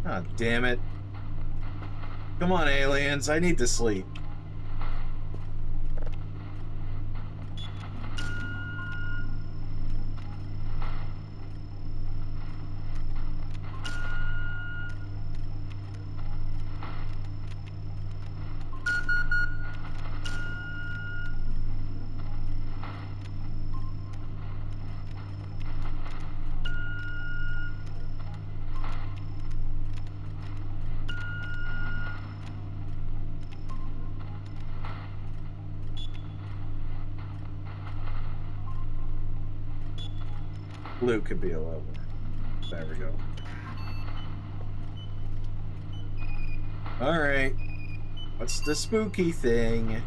Ah, damn it. Come on, aliens. I need to sleep. Blue could be a level. There we go. Alright. What's the spooky thing?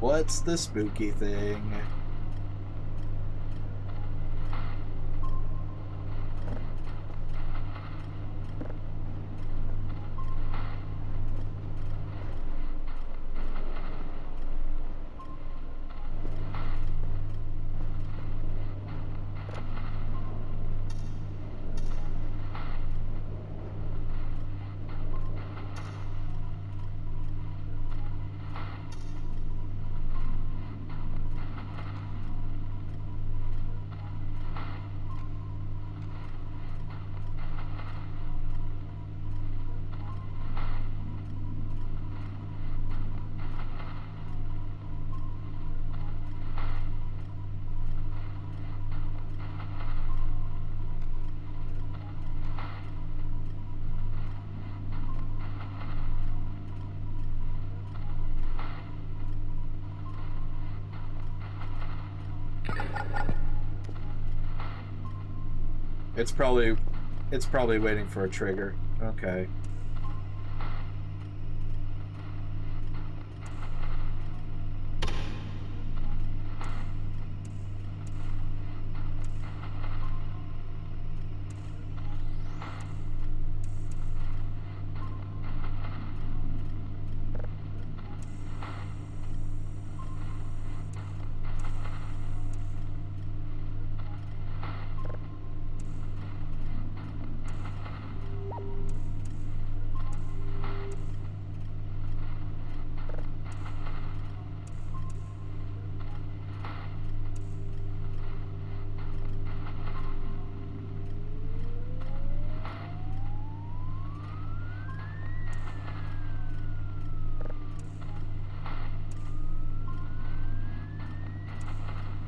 What's the spooky thing? It's probably waiting for a trigger. Okay.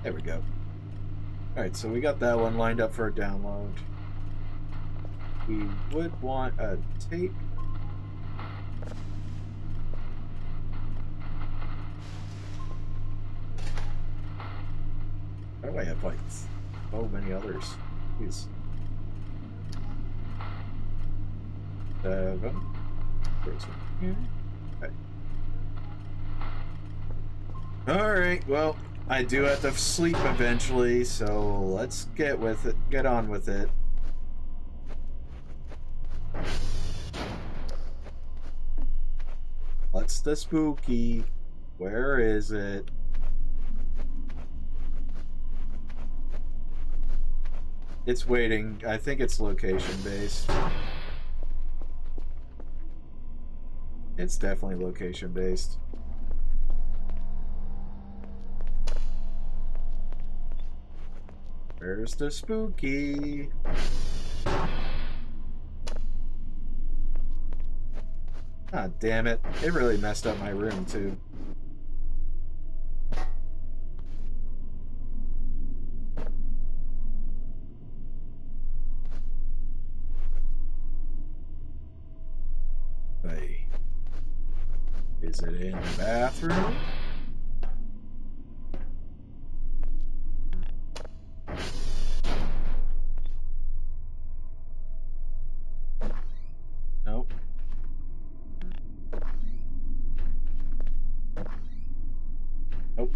There we go. Alright, so we got that one lined up for a download. We would want a tape. Why do I have like so many others? Please. 7. There's one here. Okay. Alright, well, I do have to sleep eventually, so let's get with it. Get on with it. What's the spooky? Where is it? It's waiting. I think it's location based. It's definitely location based. Where's the spooky? Ah, damn it. It really messed up my room, too. Is it in the bathroom? Nope. Nope.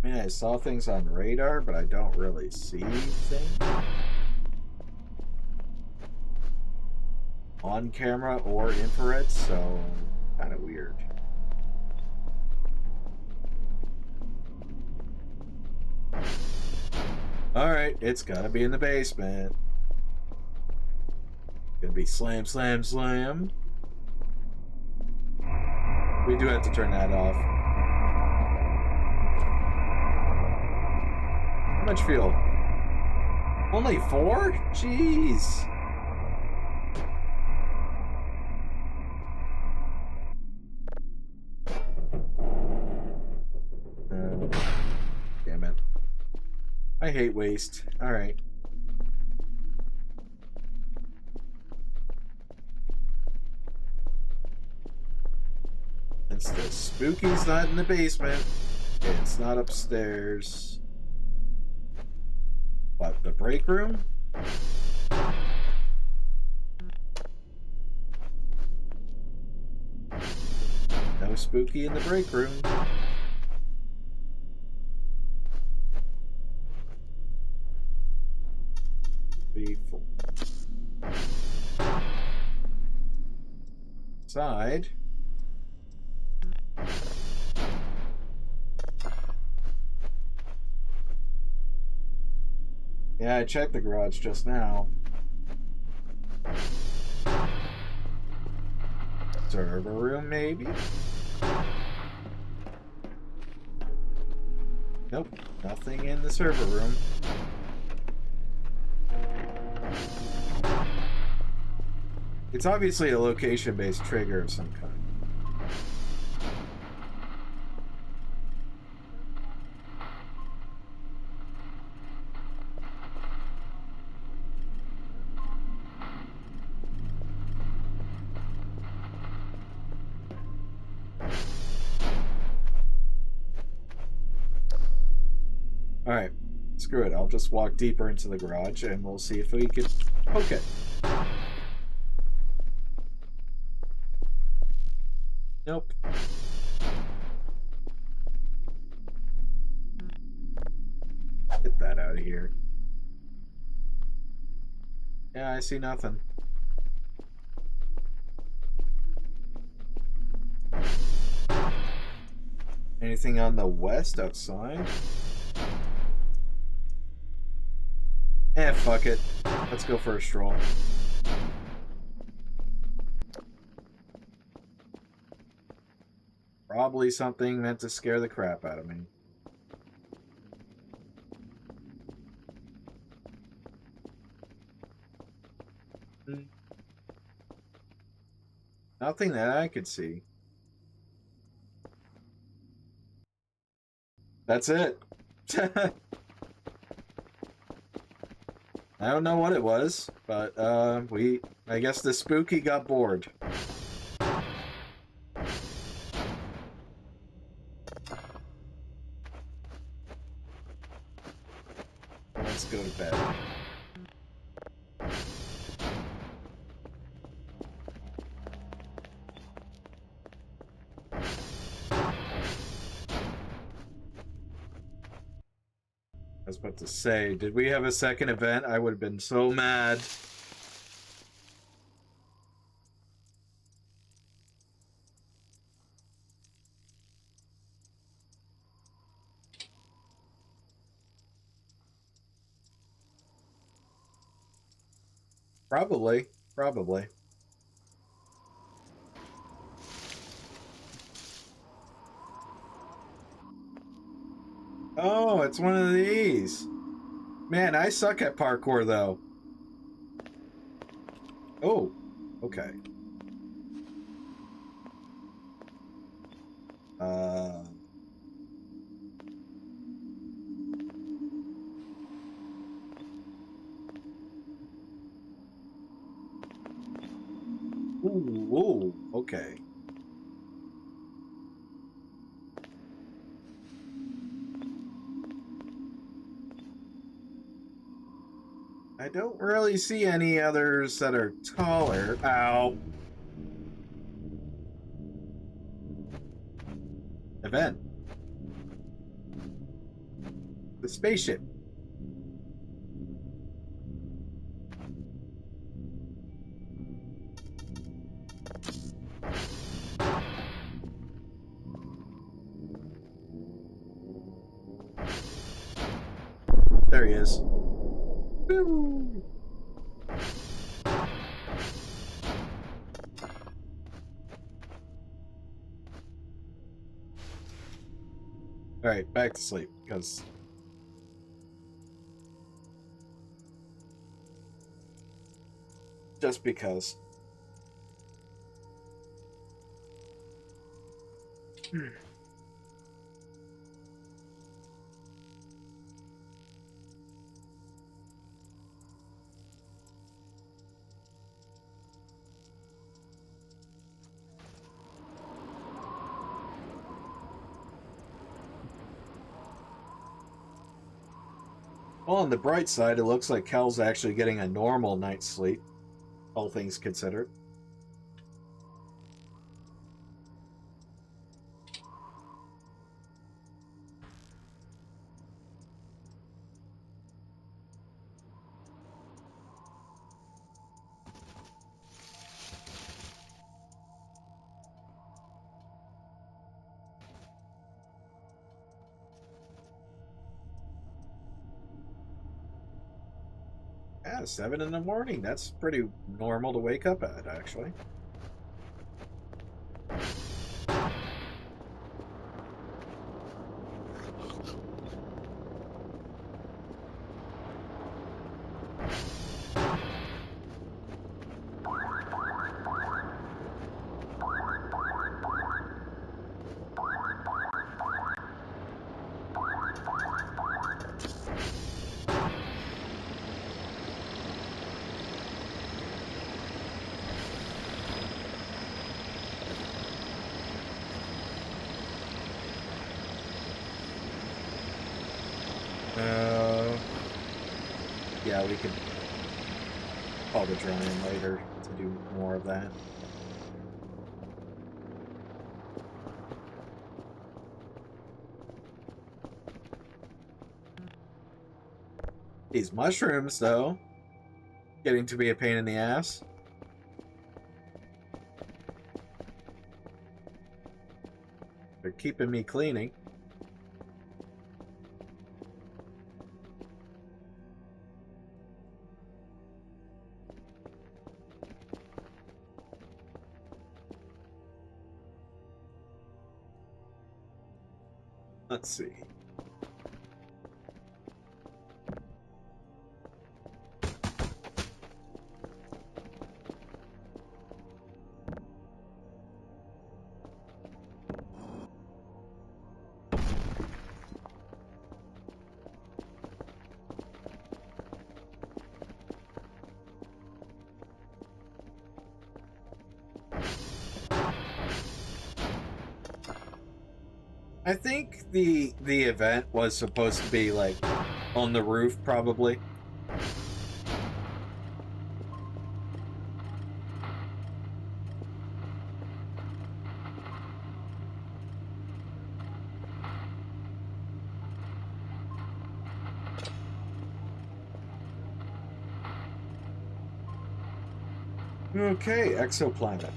I mean, I saw things on radar, but I don't really see things on camera or infrared, so kind of weird. Alright, it's gotta be in the basement. Gonna be slam, slam, slam. We do have to turn that off. How much fuel? Only 4? Jeez. Damn it. I hate waste. Alright. Since the spooky's not in the basement, it's not upstairs. What, the break room? No spooky in the break room. Side. Yeah, I checked the garage just now. Server room, maybe? Nope, nothing in the server room. It's obviously a location-based trigger of some kind. Alright, screw it. I'll just walk deeper into the garage and we'll see if we can poke it. Nope. Get that out of here. Yeah, I see nothing. Anything on the west outside? Eh, fuck it. Let's go for a stroll. Probably something meant to scare the crap out of me. Nothing that I could see. That's it. I don't know what it was, but I guess the spooky got bored. Let's go to bed. I was about to say, did we have a second event? I would have been so mad. Probably. Probably. Oh, it's one of these. Man, I suck at parkour, though. Oh, okay. Ooh, okay. I don't really see any others that are taller. Ow. Event. The spaceship. There he is. Woo. All right, back to sleep, because just because. Well, on the bright side, it looks like Cal's actually getting a normal night's sleep, all things considered. Yeah, 7 in the morning. That's pretty normal to wake up at, actually. Yeah, we could call the drone in later to do more of that. These mushrooms, though, getting to be a pain in the ass. They're keeping me cleaning. Let's see. I think the event was supposed to be like on the roof, probably. Okay, exoplanet.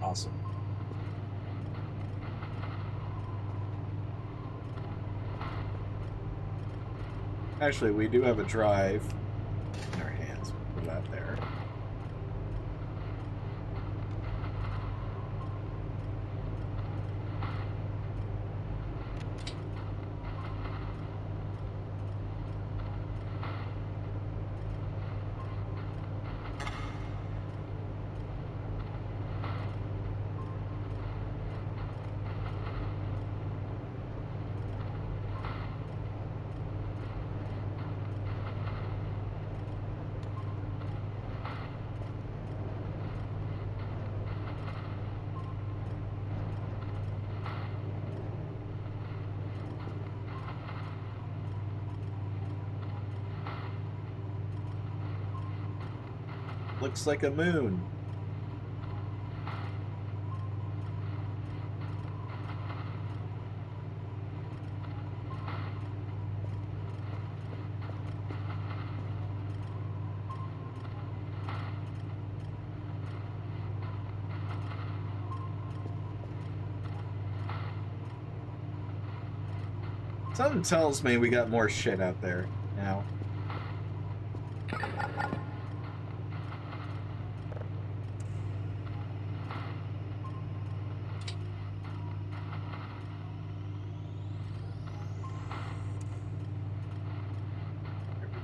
Awesome. Actually, we do have a drive in our hands. We'll put that there. Looks like a moon. Something tells me we got more shit out there now.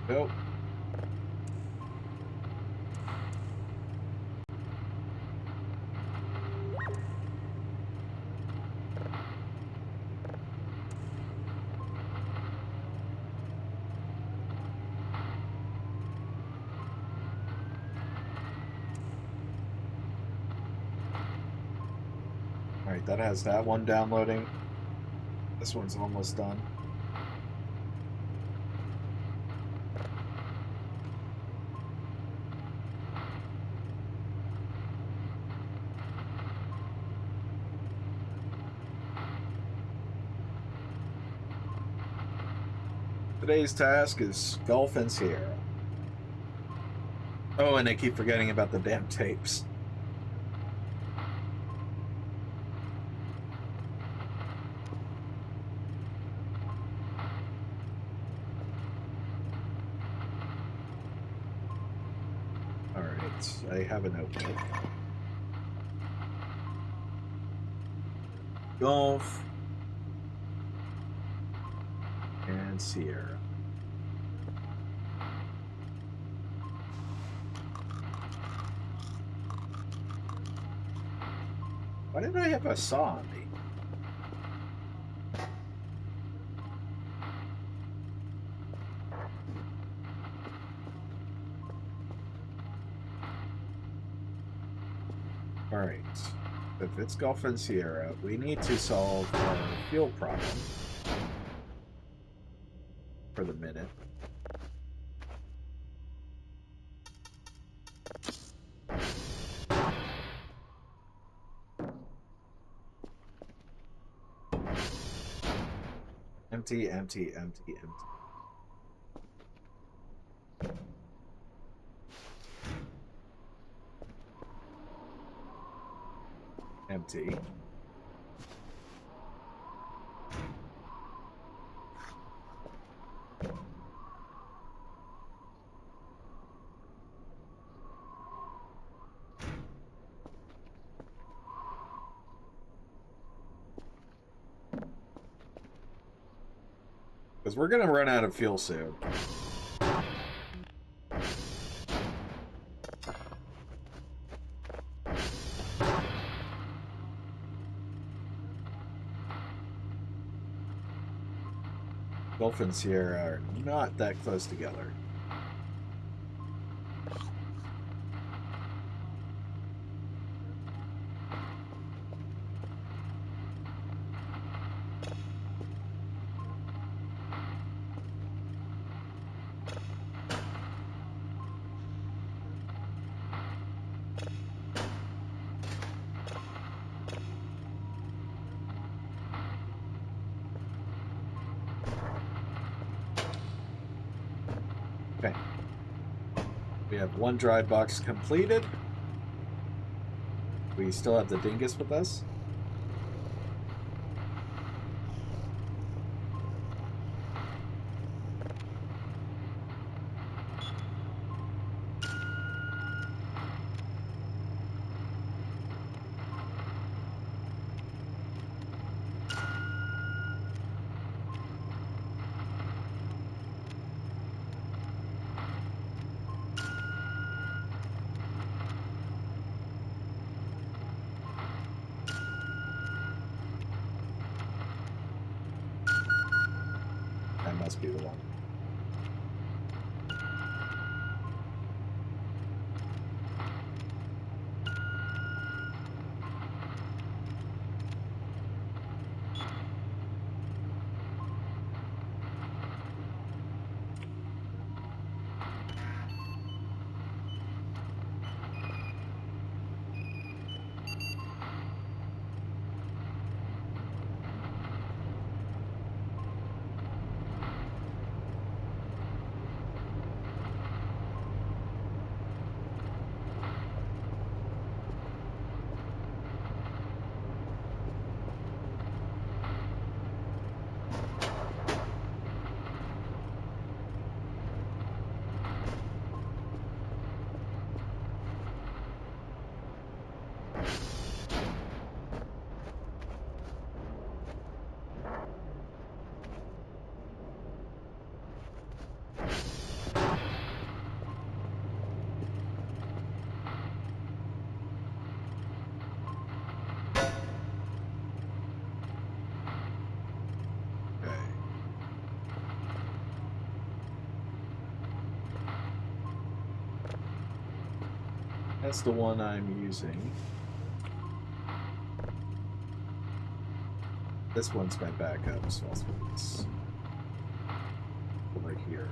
There we go. Alright, that has that one downloading. This one's almost done. Today's task is Golf and Sierra. Oh, and I keep forgetting about the damn tapes. Alright, I have a notebook. Golf and Sierra. Why did I have a saw on me? Alright, if it's Golf and Sierra, we need to solve our fuel problem for the minute. Empty, empty, empty, empty. Empty. Because we're going to run out of fuel soon. Golf and Sierra are not that close together. Okay. We have one dry box completed. We still have the dingus with us. That must be the one. That's the one I'm using. This one's my backup, so I'll put this over here.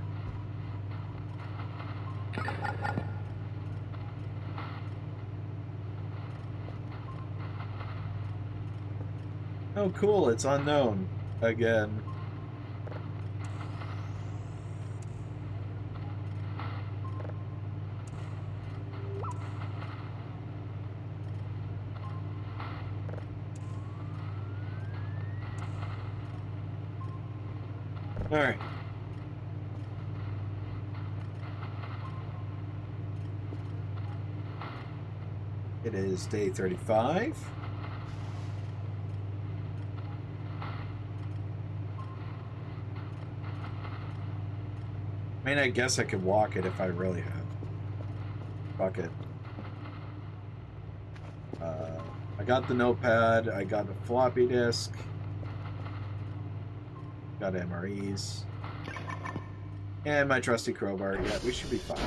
Oh, cool, it's unknown again. All right. It is day 35. I mean, I guess I could walk it if I really have. Fuck it. I got the notepad. I got a floppy disk. Got MREs. And my trusty crowbar. Yeah, we should be fine.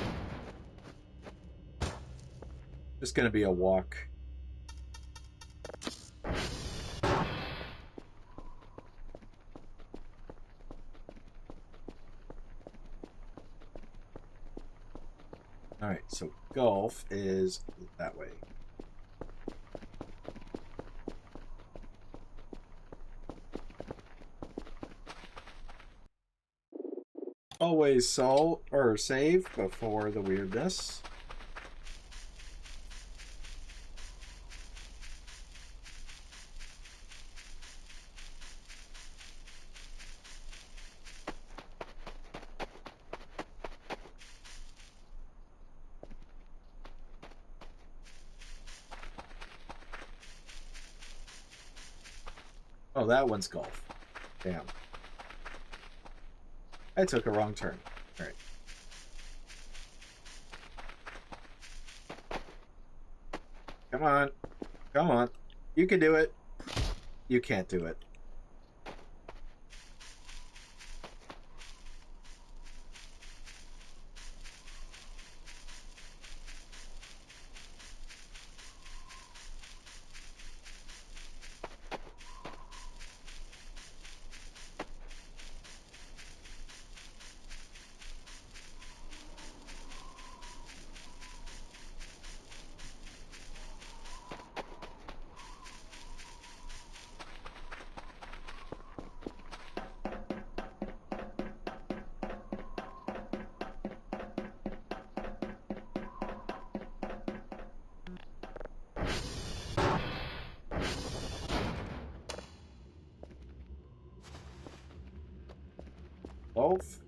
Just gonna be a walk. Alright, so golf is that way. Always solve or save before the weirdness. Oh, that one's golf. Damn. I took a wrong turn. Alright. Come on. Come on. You can do it. You can't do it. 12.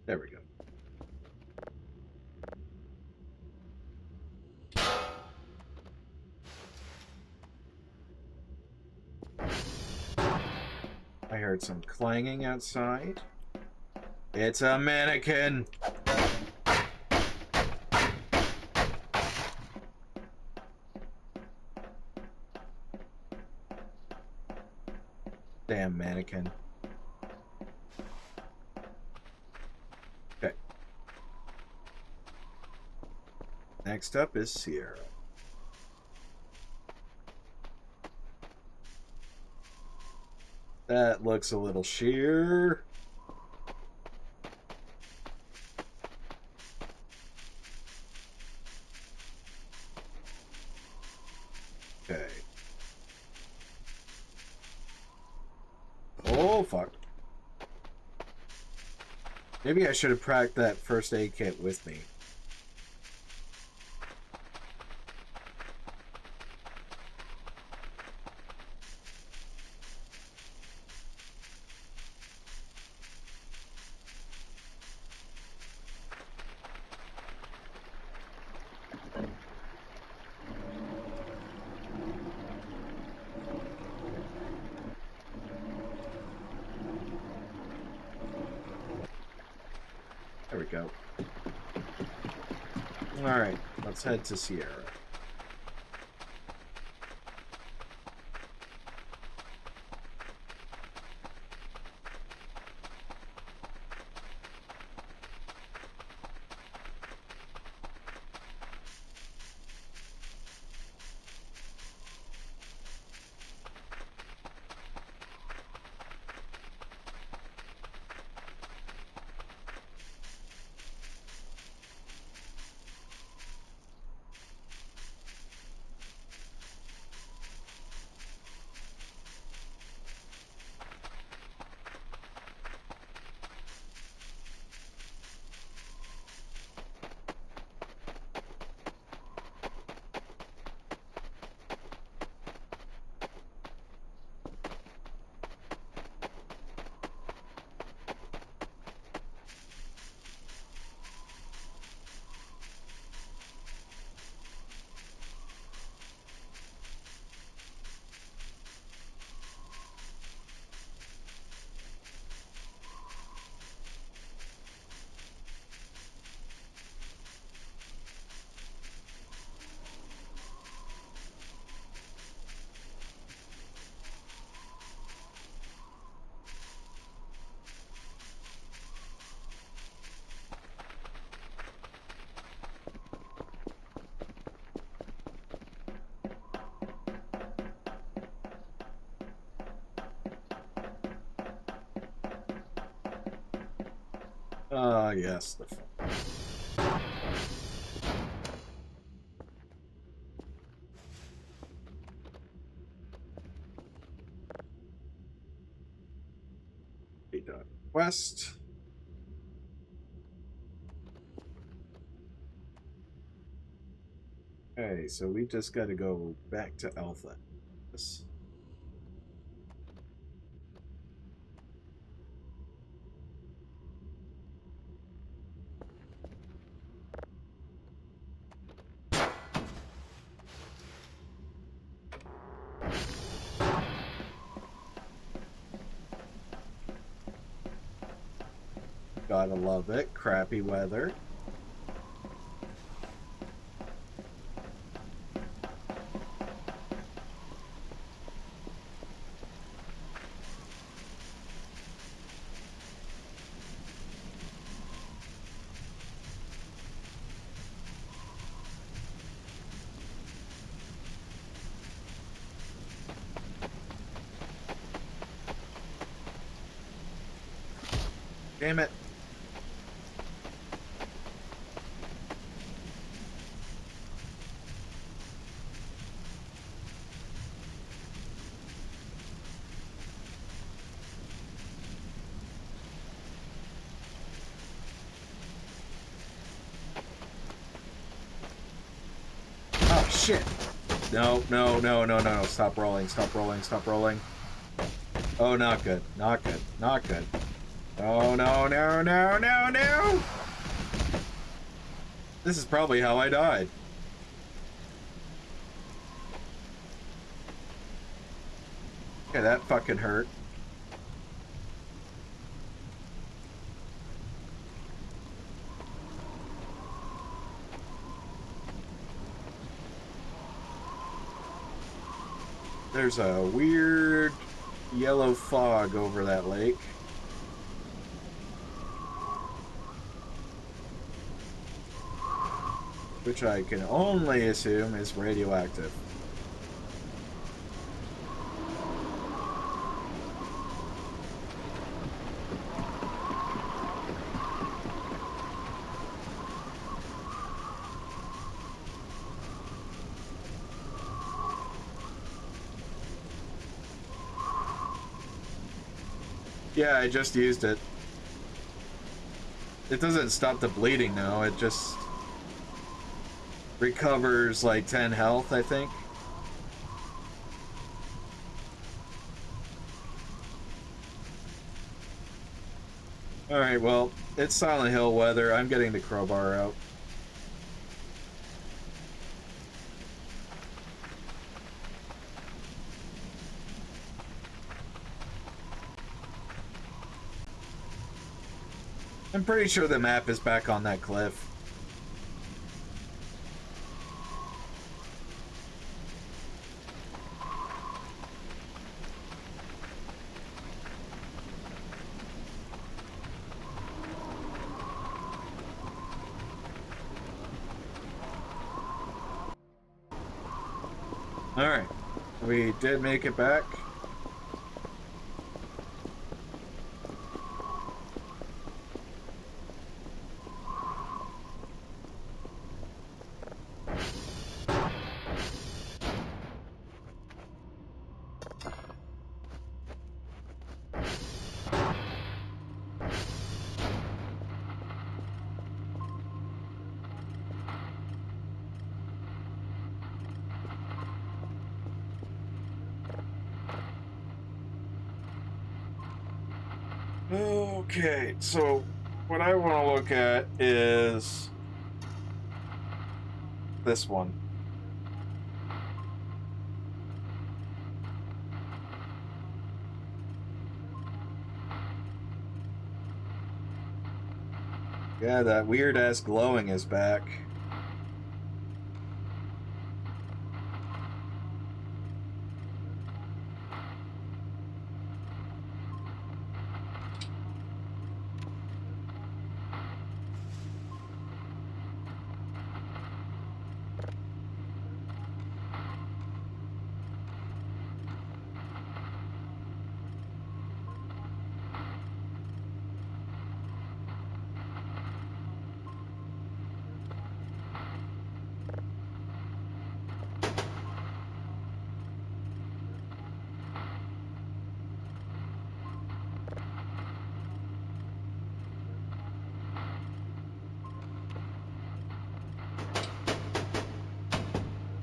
There we go. I heard some clanging outside. It's a mannequin! Damn mannequin. Okay. Next up is Sierra. That looks a little sheer. Okay. Oh, fuck. Maybe I should have packed that first aid kit with me. There we go. Alright, let's head to Sierra. Yes, the West. Okay, so we just got to go back to Alpha. Yes. Gotta love it. Crappy weather. Damn it. shit! No, no, no, no, no, no. Stop rolling, stop rolling, stop rolling. Oh, not good. Not good. Not good. Oh, no, no, no, no, no! This is probably how I died. Okay, that fucking hurt. There's a weird yellow fog over that lake. Which I can only assume is radioactive. Yeah, I just used it. It doesn't stop the bleeding, though. It just recovers like 10 health, I think. Alright, well, it's Silent Hill weather. I'm getting the crowbar out. I'm pretty sure the map is back on that cliff. Alright, we did make it back. Okay, so what I want to look at is this one. Yeah, that weird ass glowing is back.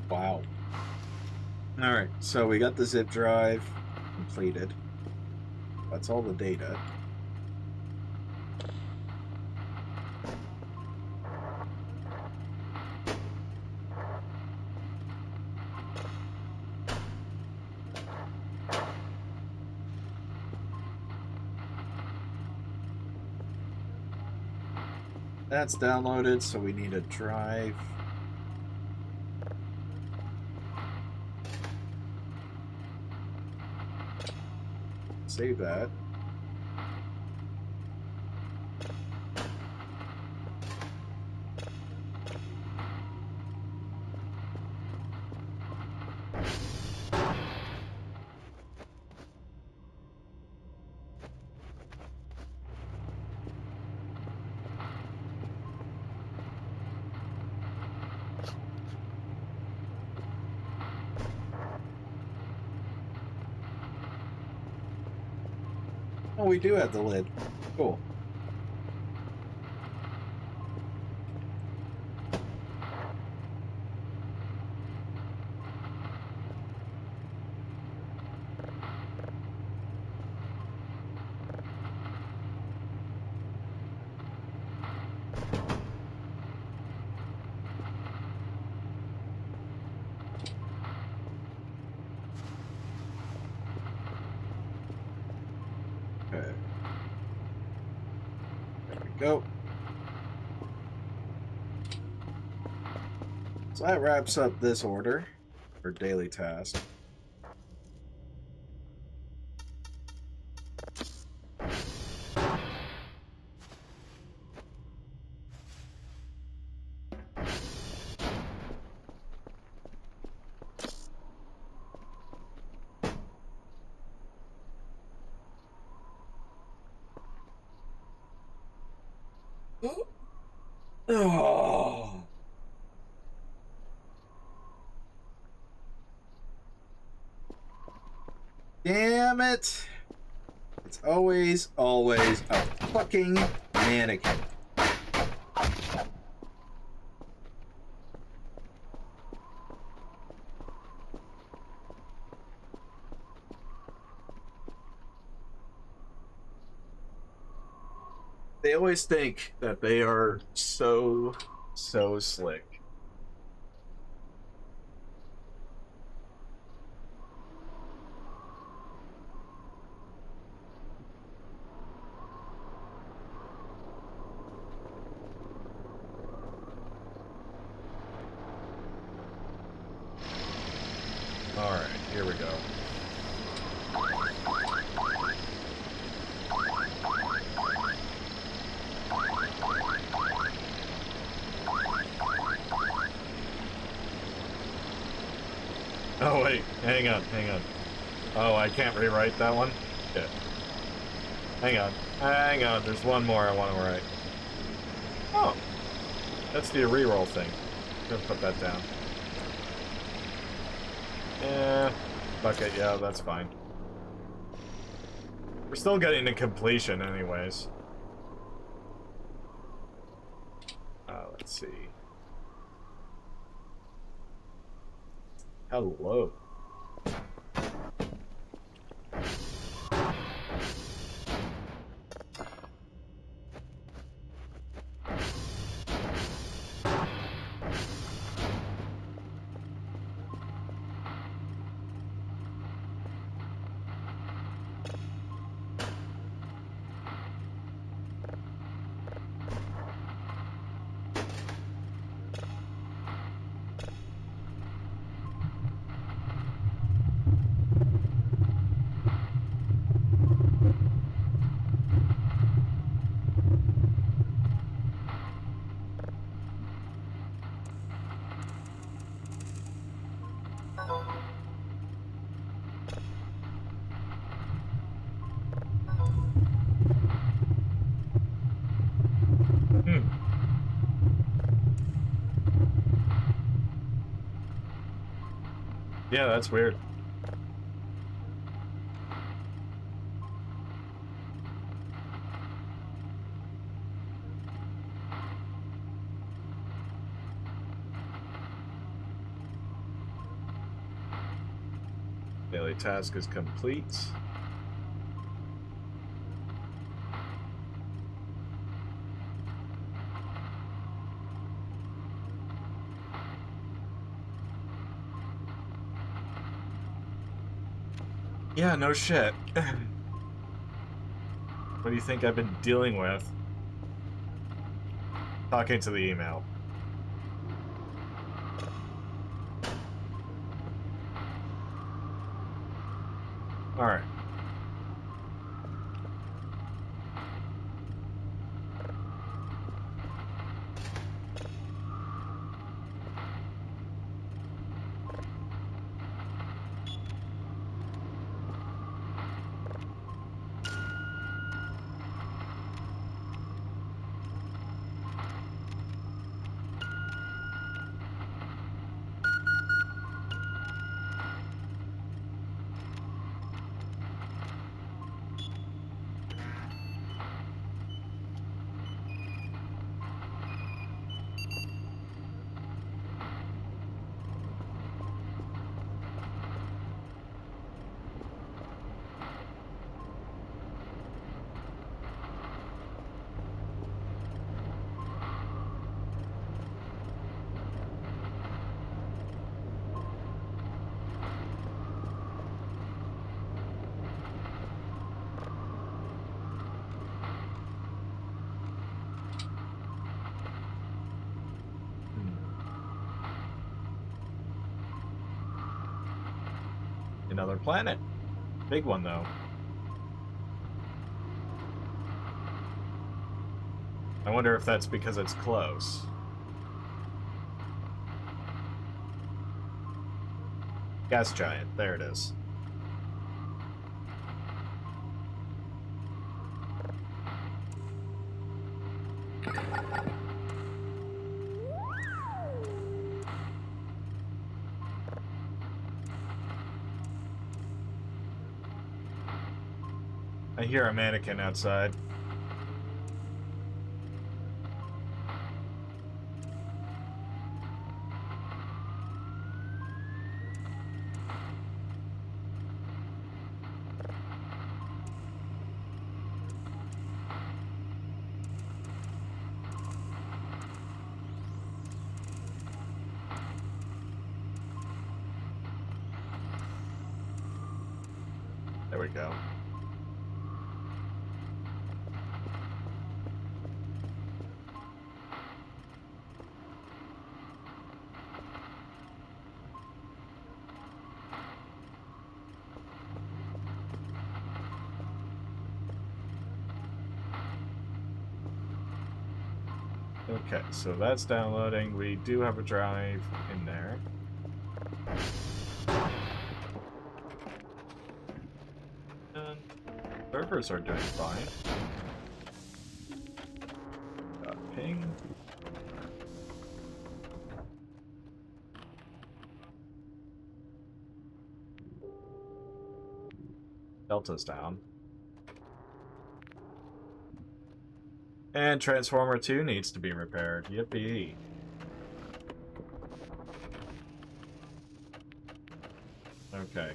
Wow. Alright, so we got the zip drive completed. That's all the data. That's downloaded, so we need a drive. Save that. Oh, we do have the lid. Cool. Go. So that wraps up this order, or daily task. Oh. Damn it. It's always a fucking mannequin. They always think that they are so slick. Alright, here we go. Oh wait, hang on. Oh, I can't rewrite that one? Yeah. Hang on, there's one more I want to write. Oh, that's the reroll thing. I'm gonna put that down. Yeah, fuck it, yeah, that's fine. We're still getting to completion anyways. Let's see. Hello. Yeah, that's weird. Daily task is complete. Yeah, no shit. What do you think I've been dealing with? Talking to the email. Alright. Another planet. Big one, though. I wonder if that's because it's close. Gas giant. There it is. I hear a mannequin outside. There we go. Okay, so that's downloading. We do have a drive in there. And servers are doing fine. Got ping. Delta's down. And Transformer 2 needs to be repaired. Yippee. Okay.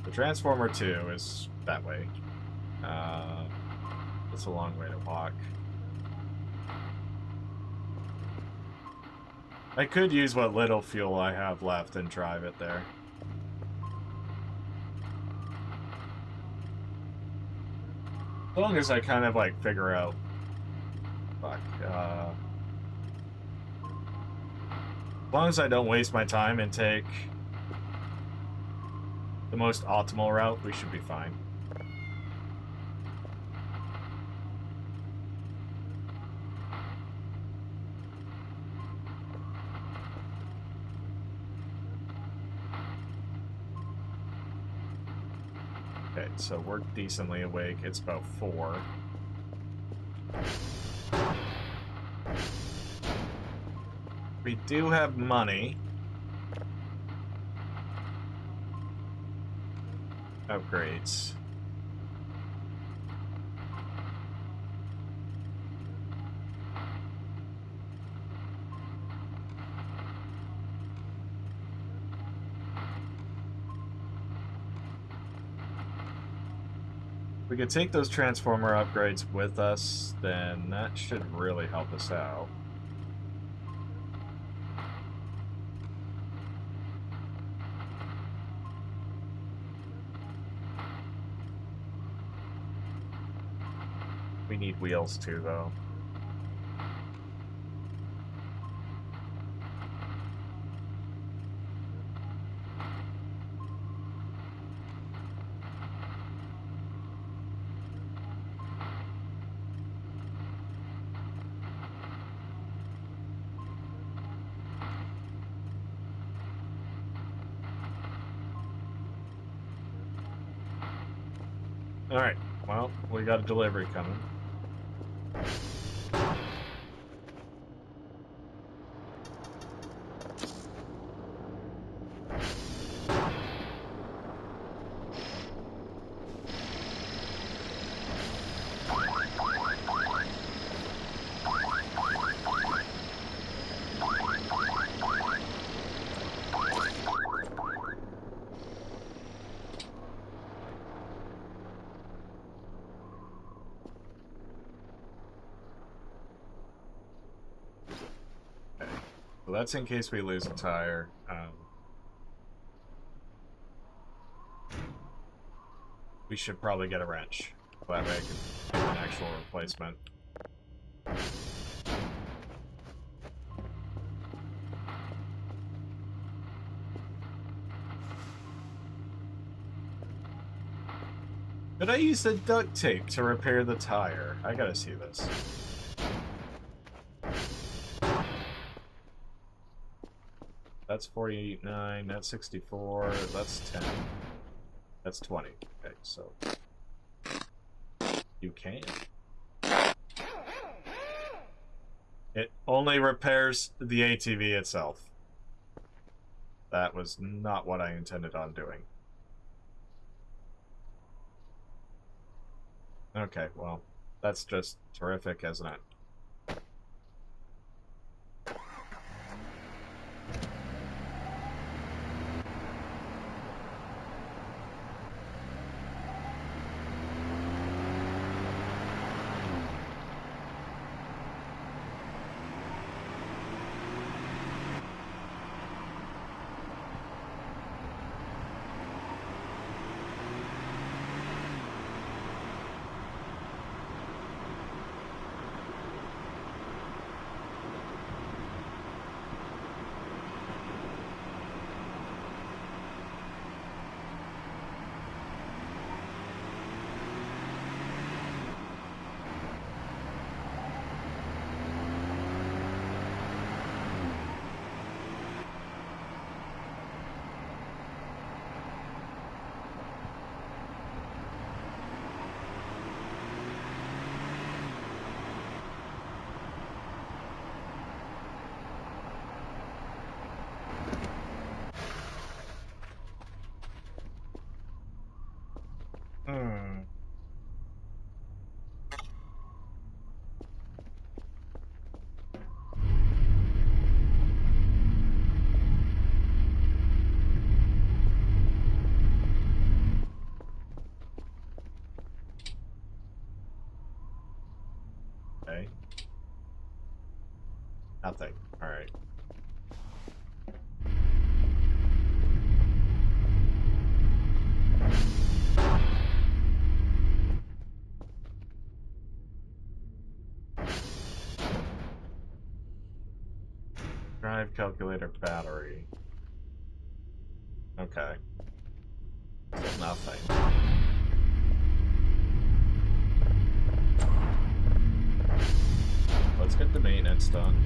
The Transformer 2 is that way. It's a long way to walk. I could use what little fuel I have left and drive it there. As long as I kind of like figure out... Fuck. As long as I don't waste my time and take the most optimal route, we should be fine. Okay, so we're decently awake. It's about 4. We do have money. Upgrades. If we could take those transformer upgrades with us, then that should really help us out. We need wheels too, though. Alright, well, we got a delivery coming. Well, that's in case we lose a tire. we should probably get a wrench. That way I can do an actual replacement. Did I use the duct tape to repair the tire? I gotta see this. That's 49, that's 64, that's 10. That's 20. Okay, so... You can. It only repairs the ATV itself. That was not what I intended on doing. Okay, well, that's just terrific, isn't it? Hmm. Okay. Nothing. Alright. Drive calculator battery. Okay. Still nothing. Let's get the maintenance done.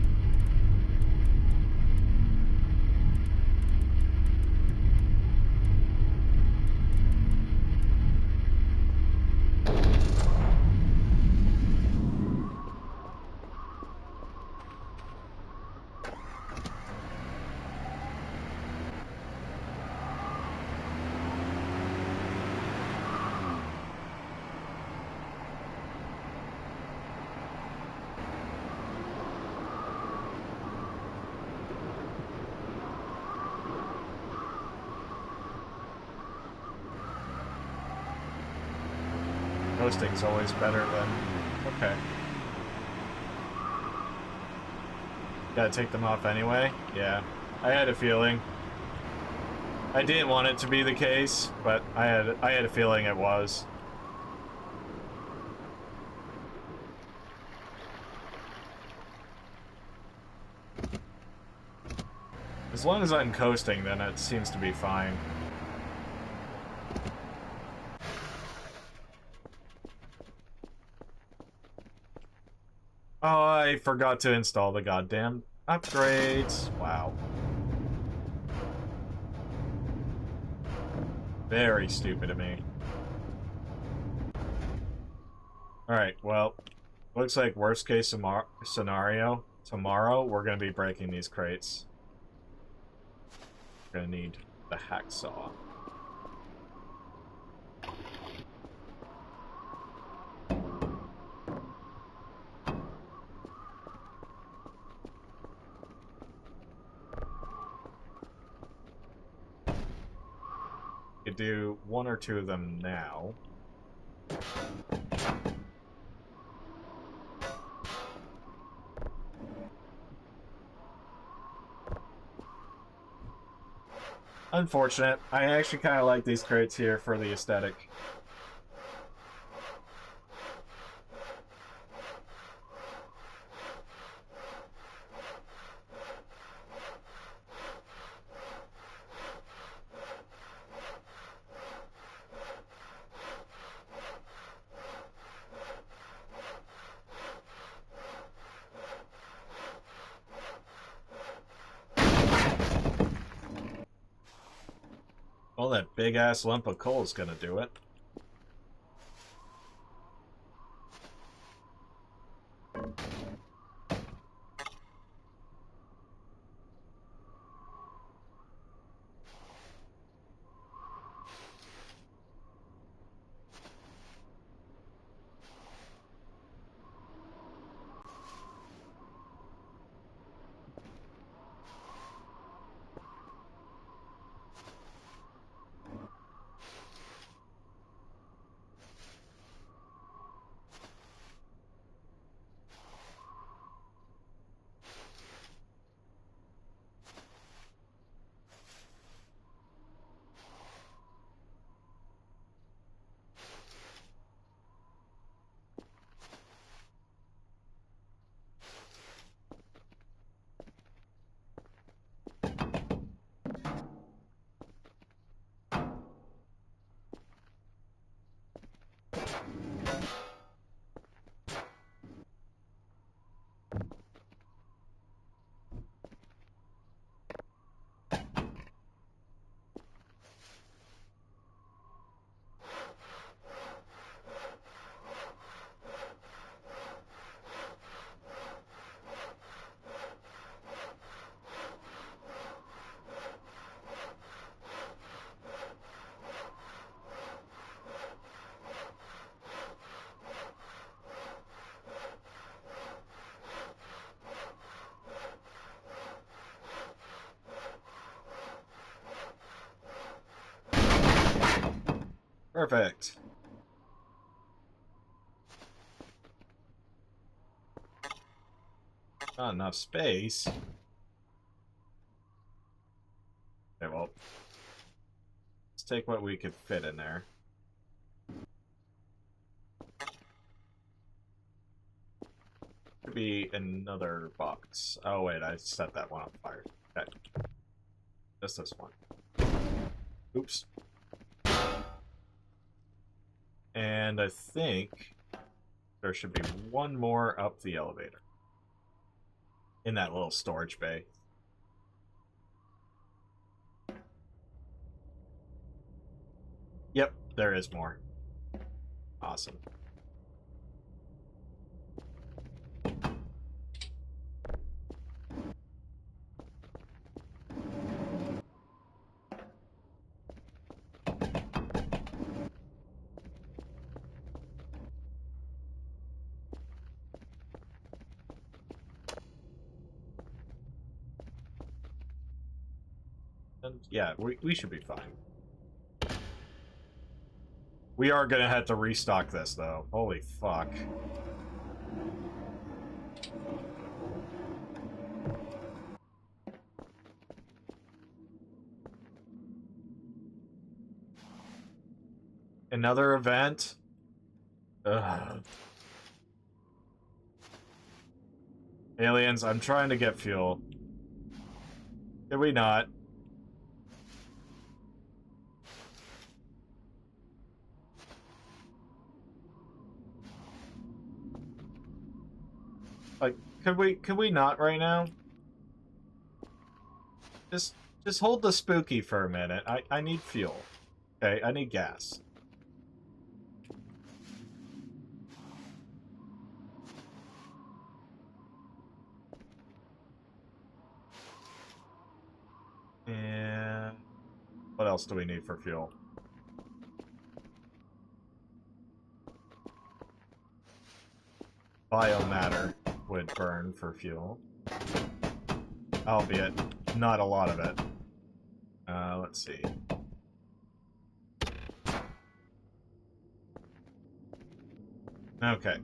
Coasting's always better than... Okay. Gotta take them off anyway? Yeah. I had a feeling. I didn't want it to be the case, but I had a feeling it was. As long as I'm coasting, then it seems to be fine. Oh, I forgot to install the goddamn upgrades. Wow. Very stupid of me. Alright, well, looks like worst case scenario, tomorrow we're going to be breaking these crates. We're going to need the hacksaw. Could do one or two of them now. Unfortunate. I actually kind of like these crates here for the aesthetic. Well, that big ass lump of coal is gonna do it. Perfect. Not enough space. Okay, well, let's take what we could fit in there. Could be another box. Oh wait, I set that one on fire. Okay. Just this one. Oops. And I think there should be one more up the elevator. In that little storage bay. Yep, there is more. Awesome. And yeah, we should be fine. We are gonna have to restock this, though. Holy fuck. Another event? Ugh. Aliens, I'm trying to get fuel. Did we not? Like, could we not right now? Just hold the spooky for a minute. I need fuel. Okay, I need gas. And what else do we need for fuel? Biomatter would burn for fuel. Albeit, not a lot of it. Let's see. Okay.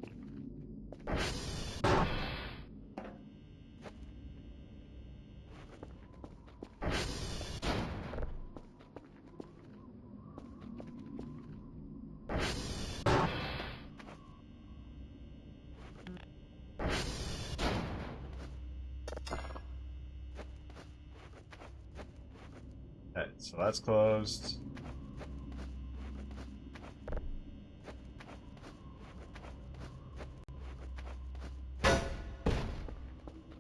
Okay, so that's closed.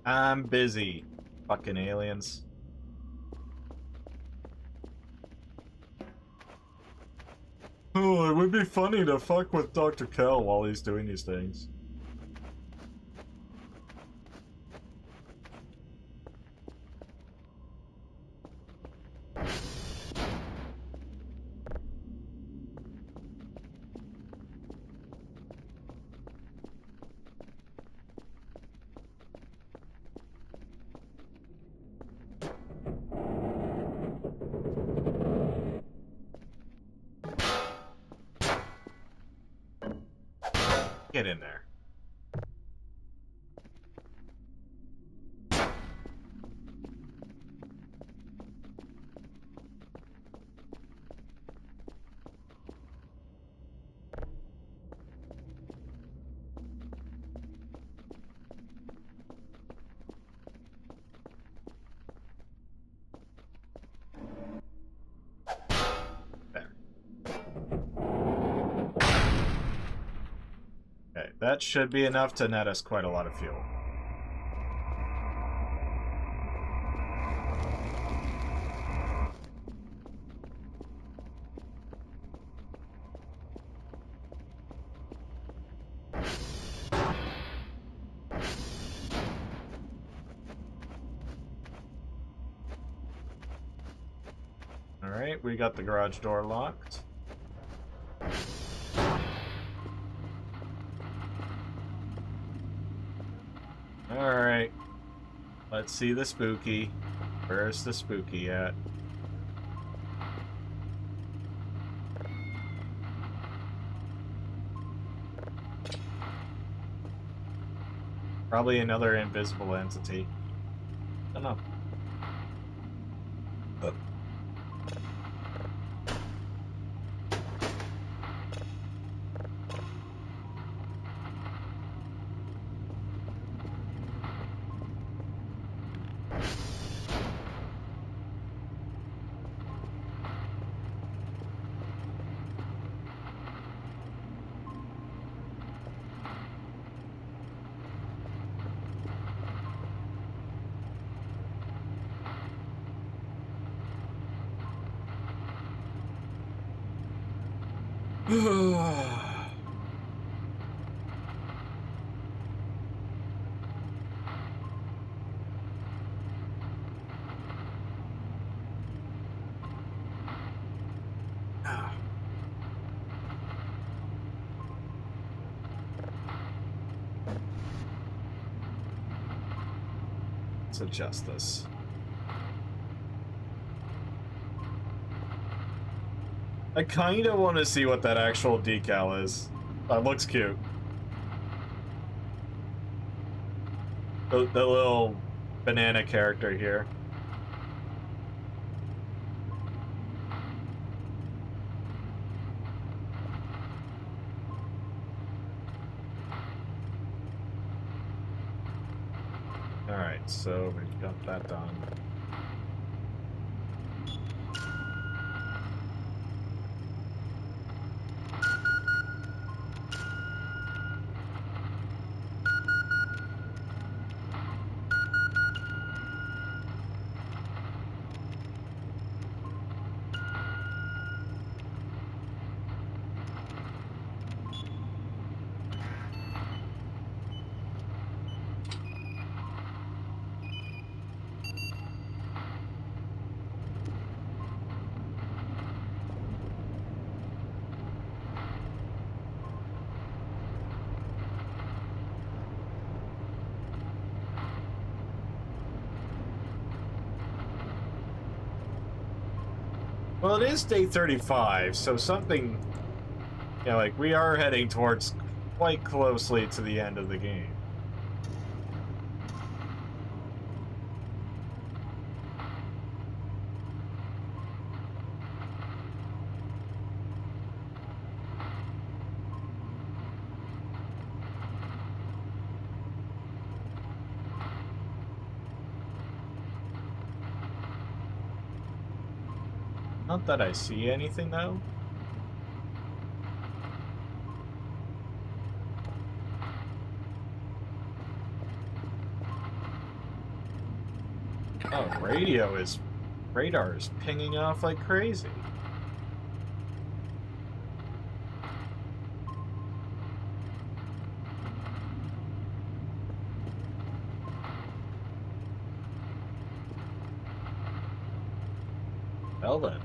I'm busy. Fucking aliens. would be funny to fuck with Dr. Kell while he's doing these things. Get in there. Okay, that should be enough to net us quite a lot of fuel. Alright, we got the garage door locked. Alright. Let's see the spooky. Where's the spooky at? Probably another invisible entity. I don't know. Let's adjust this. I kind of want to see what that actual decal is. That looks cute. The little banana character here. Alright, so we've got that done. Well, it is day 35, so something, you know, like, we are heading towards quite closely to the end of the game. Not that I see anything, though. Oh, radar is pinging off like crazy. Well then.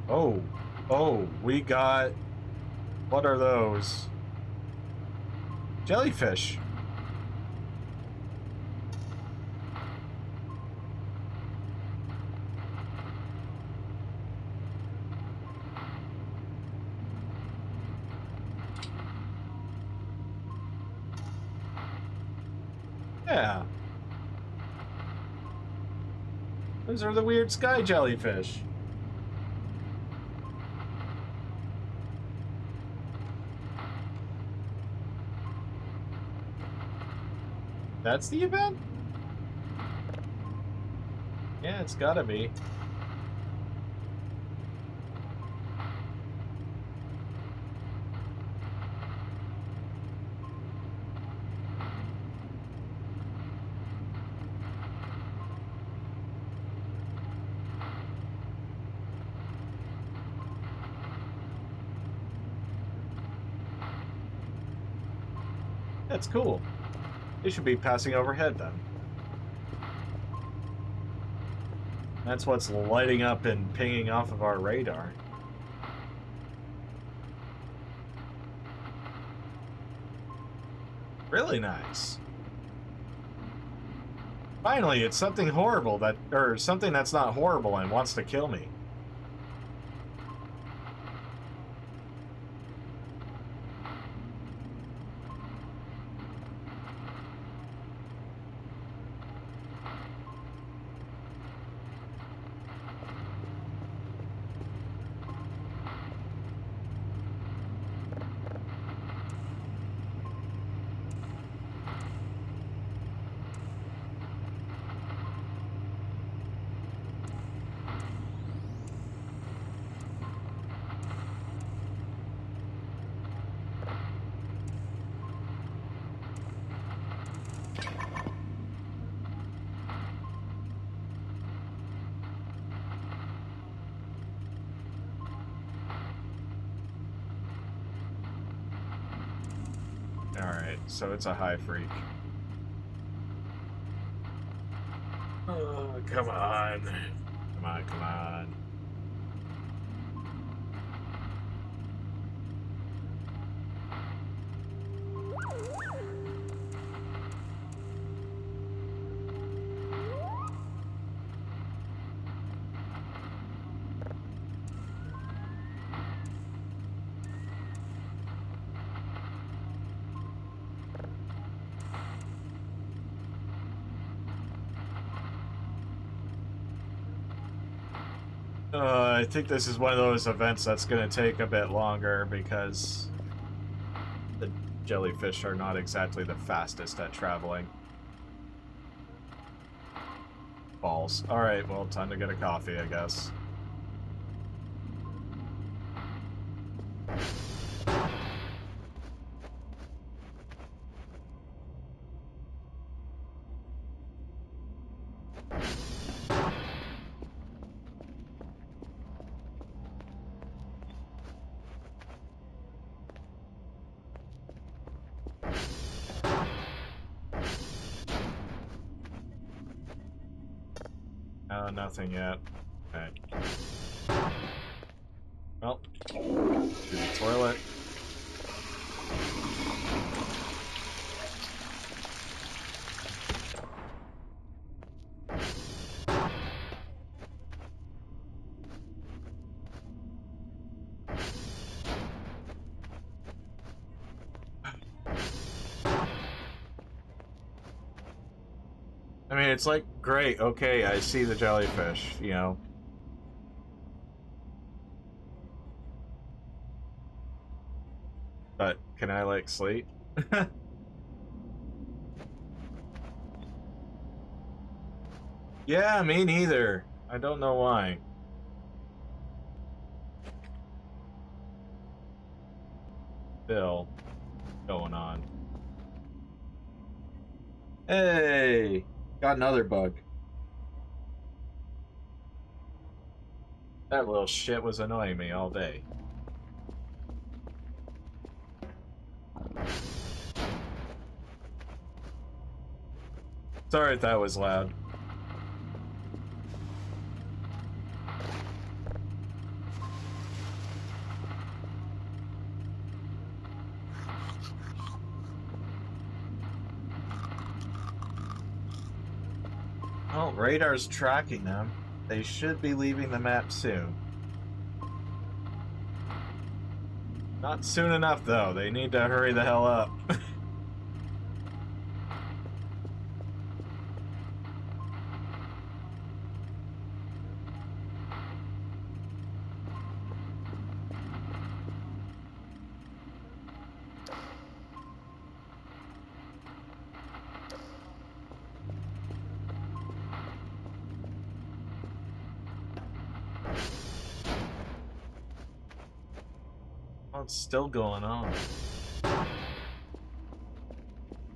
Oh, oh, we got... What are those? Jellyfish. Yeah. Those are the weird sky jellyfish. That's the event? Yeah, it's gotta be. That's cool. They should be passing overhead then. That's what's lighting up and pinging off of our radar. Really nice. Finally, it's something horrible that, or something that's not horrible and wants to kill me. Alright, so it's a high freak. Oh, come on. Come on, come on. I think this is one of those events that's going to take a bit longer because the jellyfish are not exactly the fastest at traveling. Balls. Alright, well, time to get a coffee, I guess. Nothing yet. Okay. Well, to the toilet. I mean, it's like, great, okay, I see the jellyfish, you know. But, can I, like, sleep? Yeah, me neither. I don't know why. Still going on. Hey! Got another bug. That little shit was annoying me all day. Sorry if that was loud. Oh, radar's tracking them. They should be leaving the map soon. Not soon enough, though. They need to hurry the hell up. Oh, it's still going on.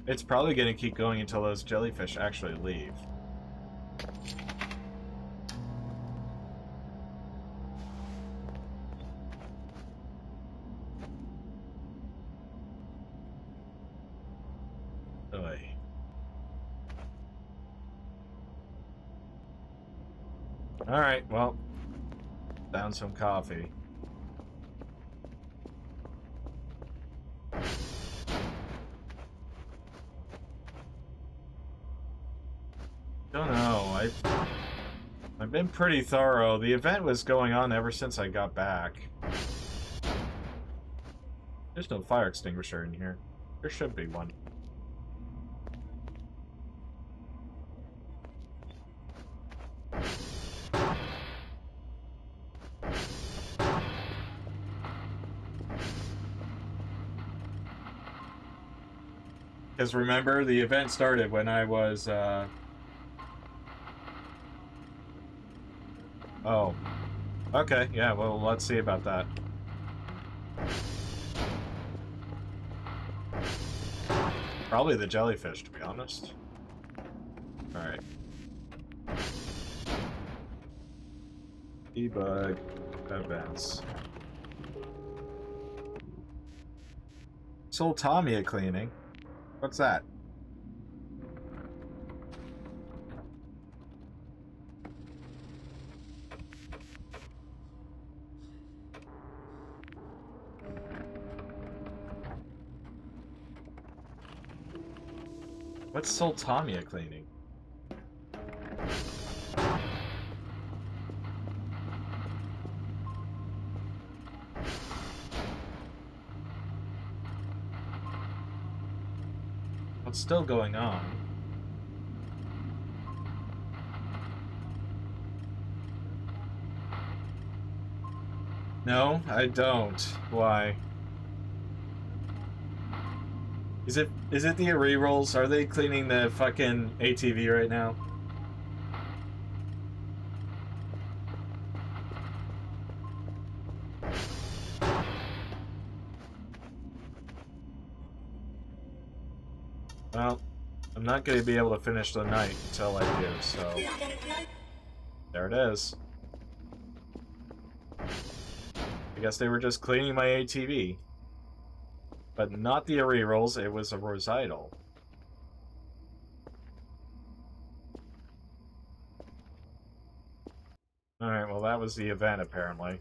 It's probably going to keep going until those jellyfish actually leave. Oy. Alright, well, down some coffee. Don't know, I've been pretty thorough. The event was going on ever since I got back. There's no fire extinguisher in here. There should be one. Because remember, the event started when I was, Oh. Okay, yeah, well, let's see about that. Probably the jellyfish, to be honest. Alright. Debug events. Sultamia cleaning. What's that? What's Sultamia cleaning? What's still going on? No, I don't. Why? Is it the rerolls? Are they cleaning the fucking ATV right now? Well, I'm not going to be able to finish the night until I do, so... There it is. I guess they were just cleaning my ATV. But not the rerolls, it was a recital. Alright, well that was the event, apparently.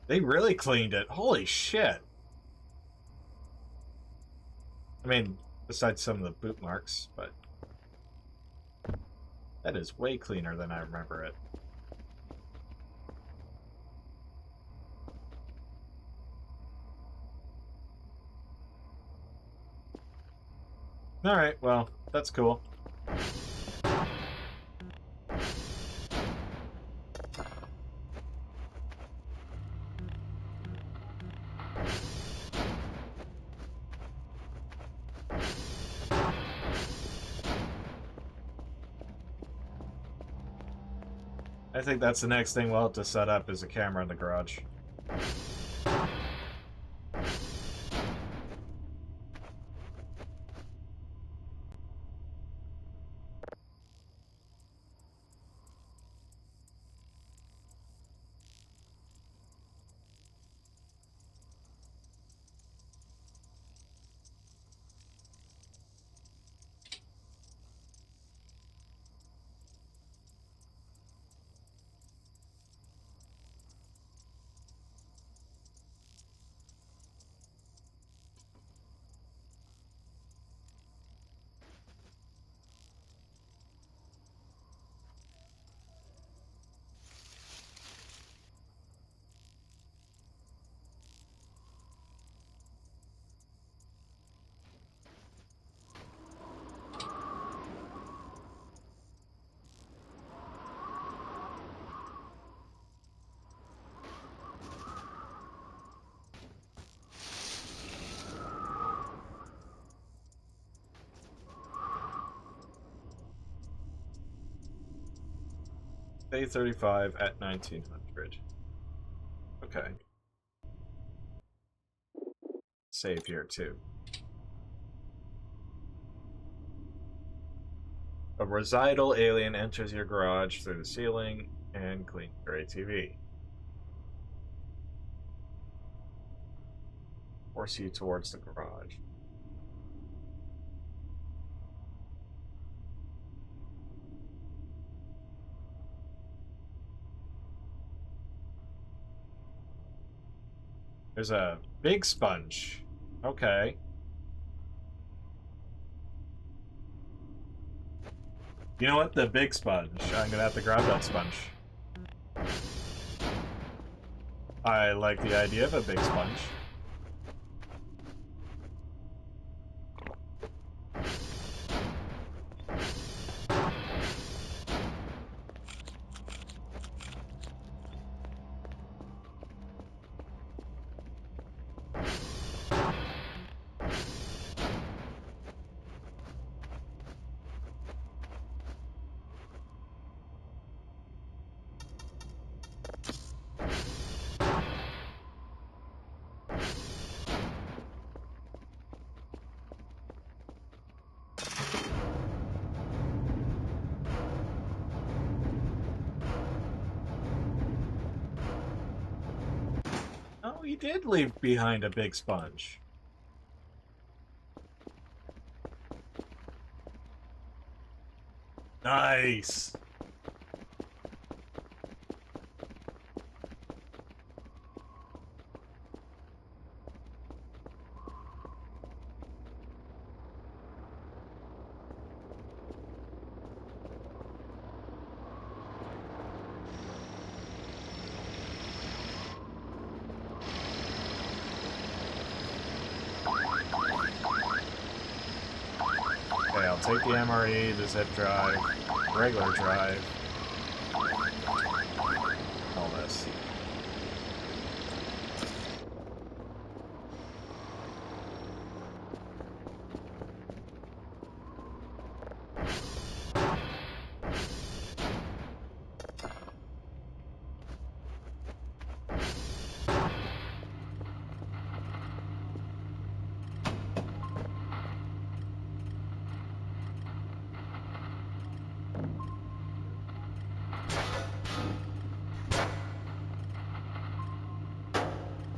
They really cleaned it. Holy shit. I mean, besides some of the boot marks, but... That is way cleaner than I remember it. Alright, well, that's cool. I think that's the next thing we'll have to set up is a camera in the garage. Day 35 at 1900. Okay. Save here too. A residual alien enters your garage through the ceiling and cleans your ATV. Force you towards the garage. There's a big sponge. Okay. You know what? The big sponge. I'm gonna have to grab that sponge. I like the idea of a big sponge. Oh, he did leave behind a big sponge. Nice. Okay, I'll take the MRE, the zip drive, regular drive, all this.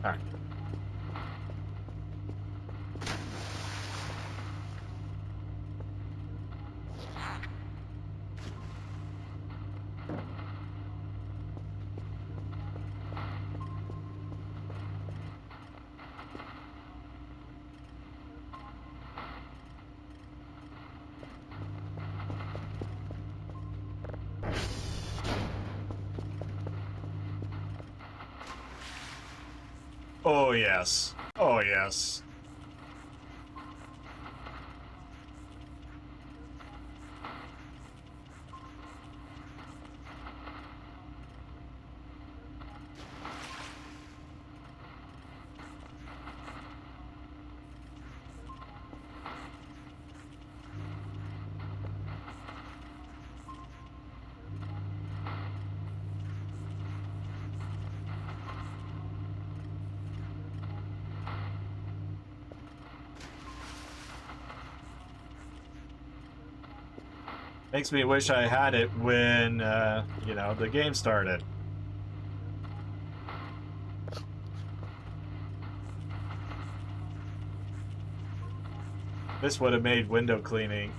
Alright. Oh yes. Oh yes. Makes me wish I had it when, you know, the game started. This would have made window cleaning,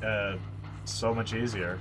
so much easier.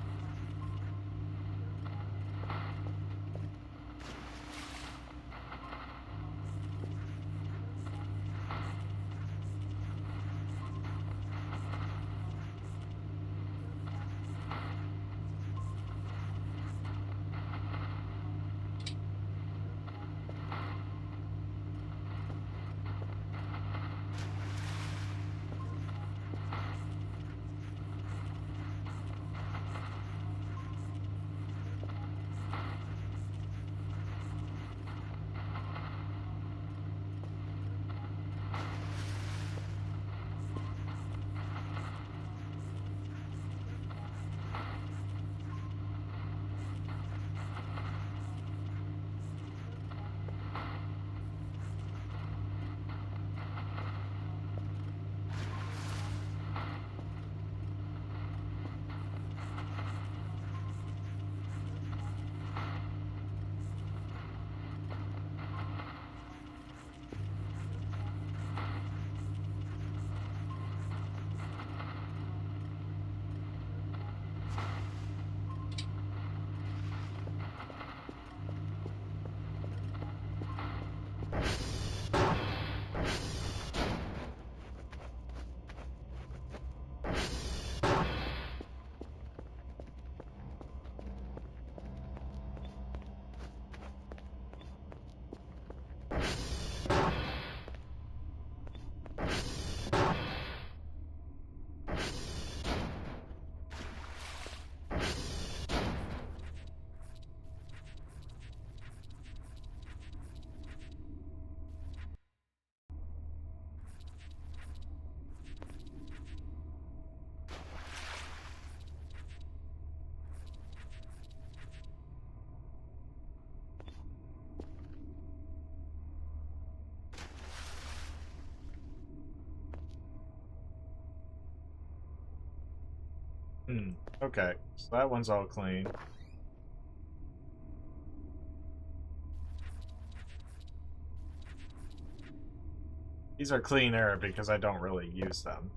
Okay, so that one's all clean. These are clean air because I don't really use them.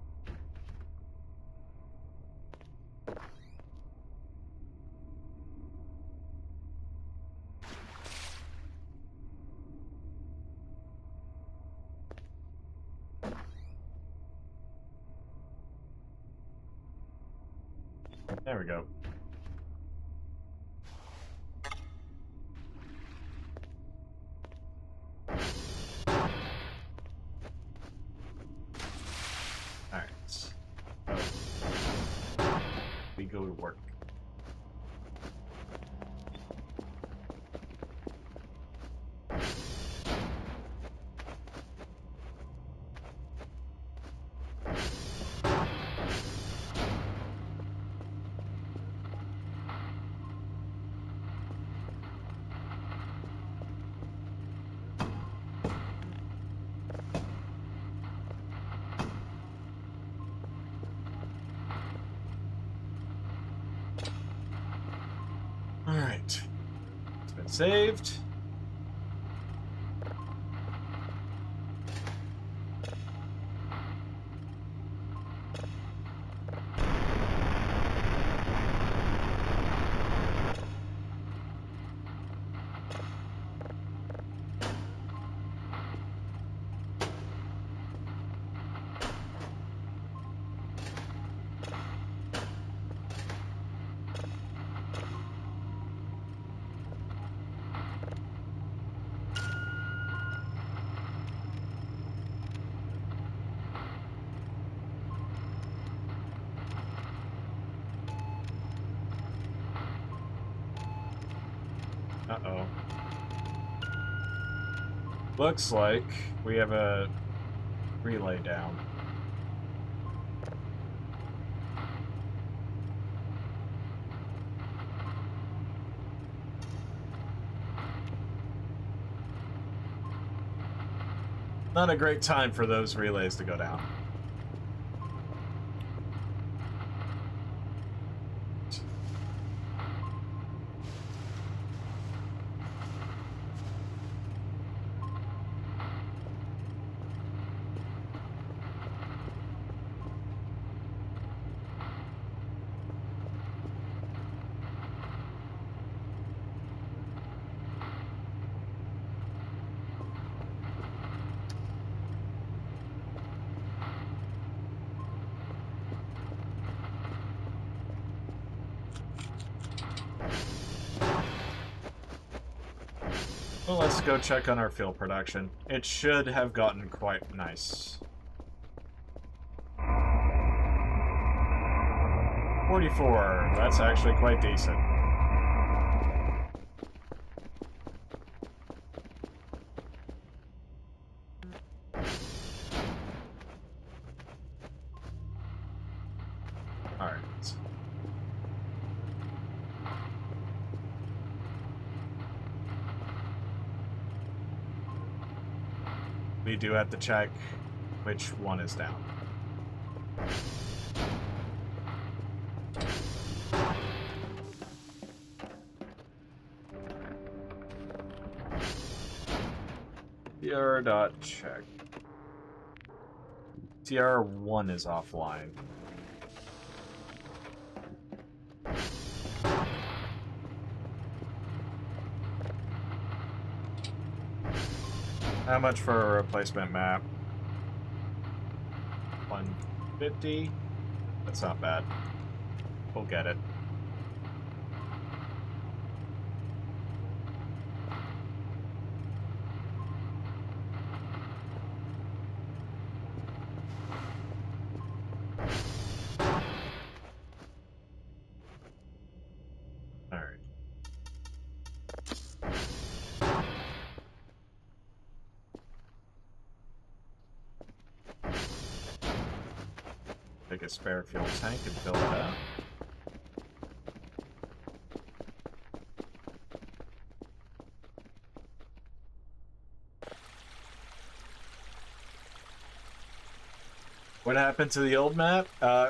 There we go. Alright. We go to work. Alright. It's been saved. Uh-oh. Looks like we have a relay down. Not a great time for those relays to go down. Well, let's go check on our fuel production. It should have gotten quite nice. 44. That's actually quite decent. Alright. We do have to check which one is down. TR.check. TR1 is offline. How much for a replacement map? 150? That's not bad. We'll get it. Alright. Take a spare fuel tank and fill it up. What happened to the old map?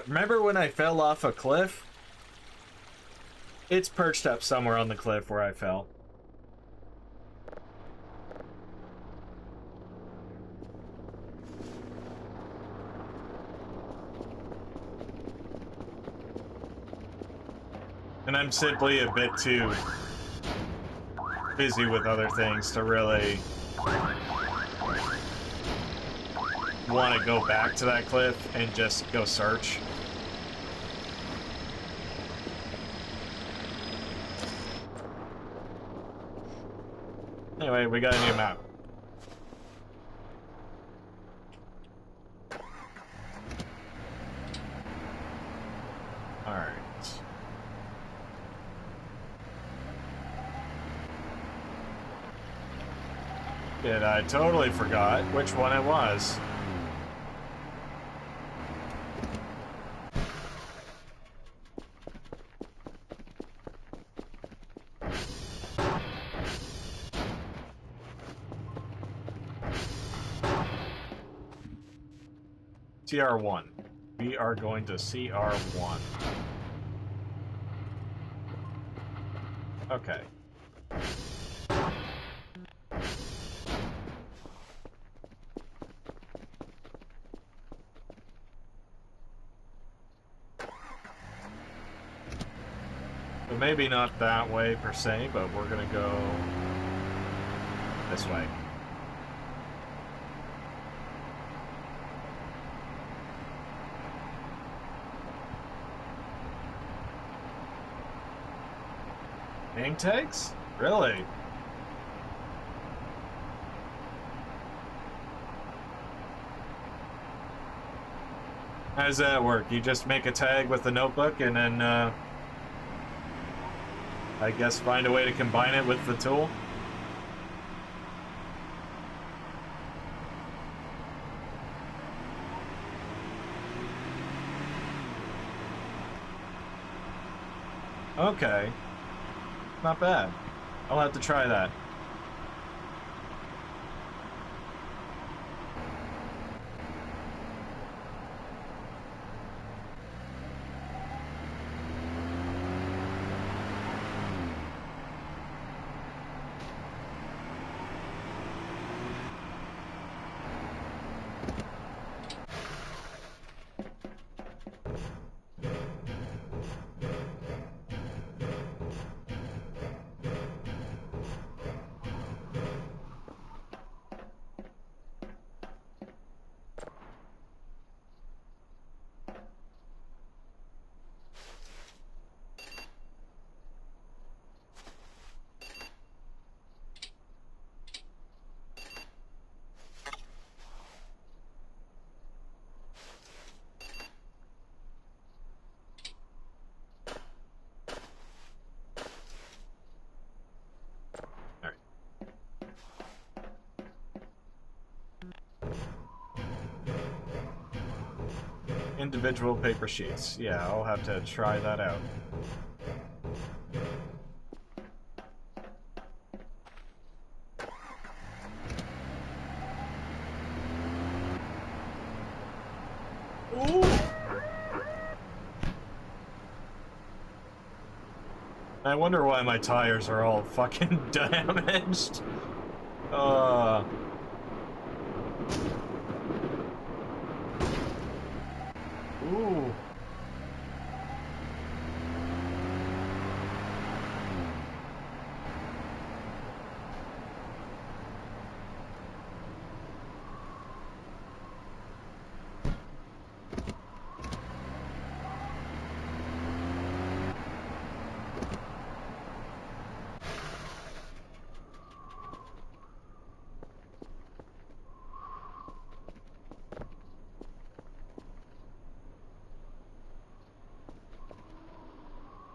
Remember when I fell off a cliff? It's perched up somewhere on the cliff where I fell. And I'm simply a bit too busy with other things to really want to go back to that cliff and just go search. Anyway, we got a new map. Alright. Shit, I totally forgot which one it was. CR1. We are going to CR1. Okay. So maybe not that way per se, but we're gonna go this way. Name tags? Really? How does that work? You just make a tag with the notebook and then, I guess find a way to combine it with the tool? Okay. Not bad. I'll have to try that. Individual paper sheets. Yeah, I'll have to try that out. Ooh. I wonder why my tires are all fucking damaged. Ooh.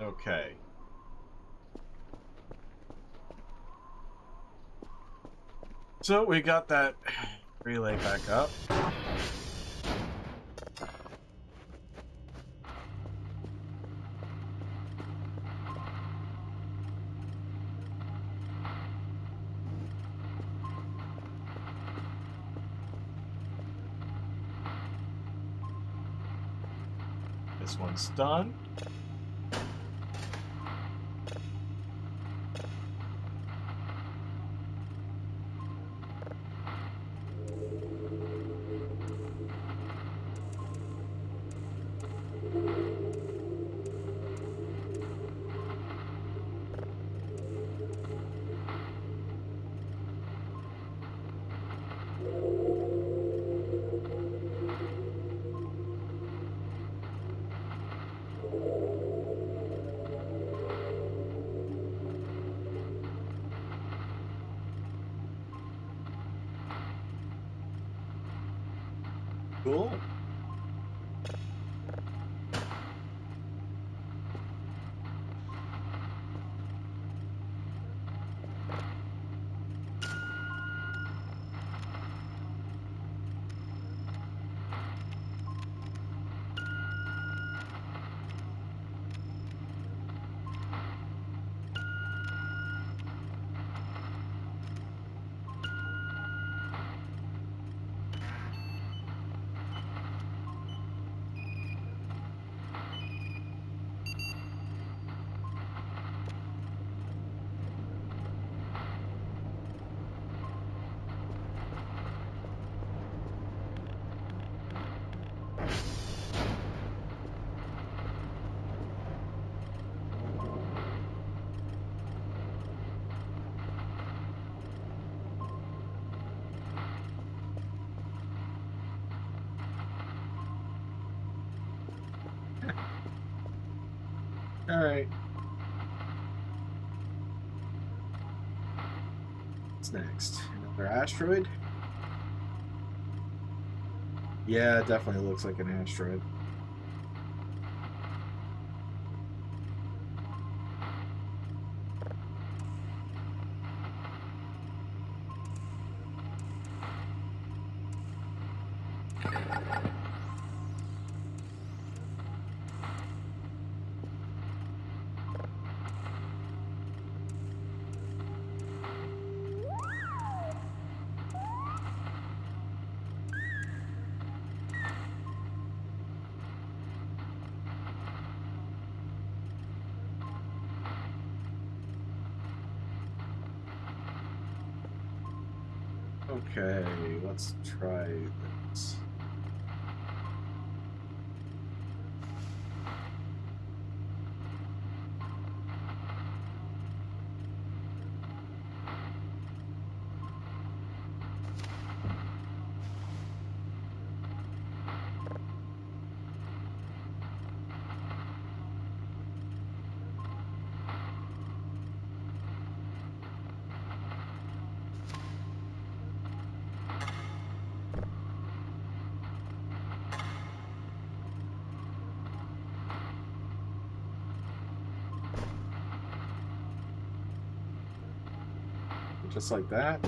Okay. So we got that relay back up. This one's done. Cool. All right. What's next? Another asteroid? Yeah, it definitely looks like an asteroid. Okay, let's try this. Just like that.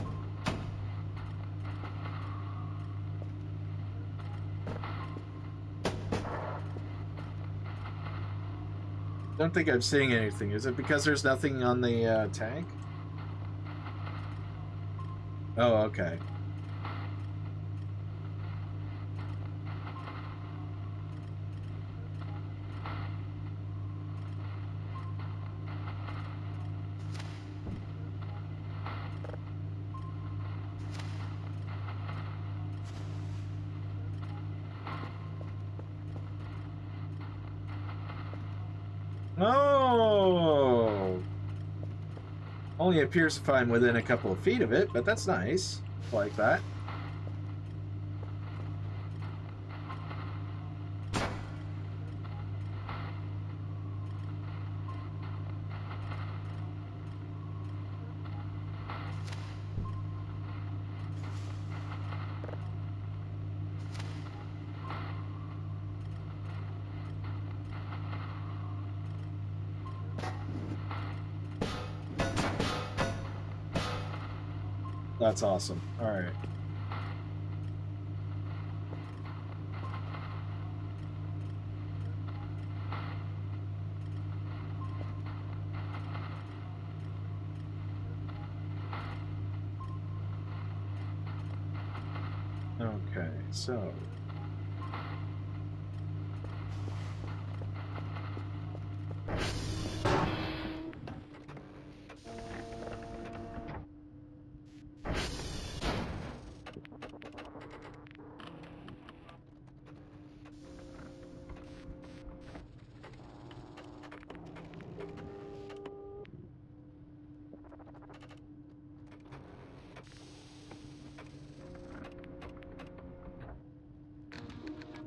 Don't think I'm seeing anything. Is it because there's nothing on the tank? Oh, okay. Oh! Only appears to find within a couple of feet of it, but that's nice. I like that. That's awesome. All right. Okay, so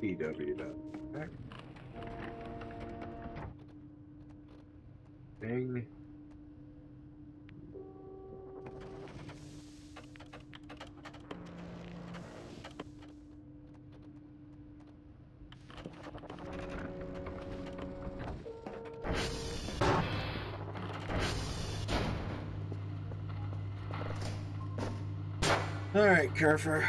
PW. Okay. Ding. Alright, Kerfer.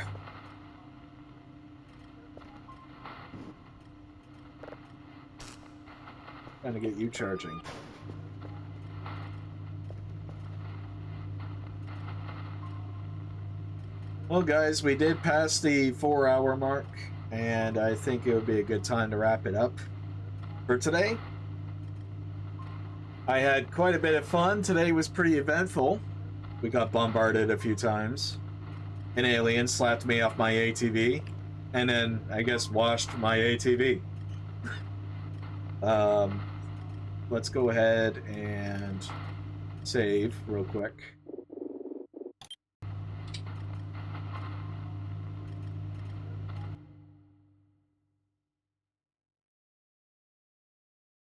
Trying to get you charging. Well, guys, we did pass the 4-hour mark, and I think it would be a good time to wrap it up for today. I had quite a bit of fun. Today was pretty eventful. We got bombarded a few times. An alien slapped me off my ATV, and then, I guess, washed my ATV. Let's go ahead and save real quick.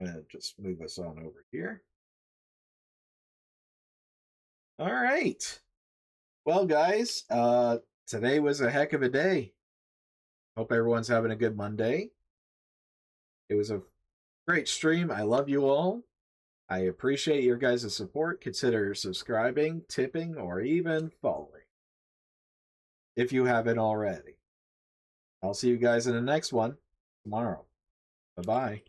And just move us on over here. All right. Well, guys, today was a heck of a day. Hope everyone's having a good Monday. It was a great stream. I love you all. I appreciate your guys' support. Consider subscribing, tipping, or even following if you haven't already. I'll see you guys in the next one tomorrow. Bye-bye.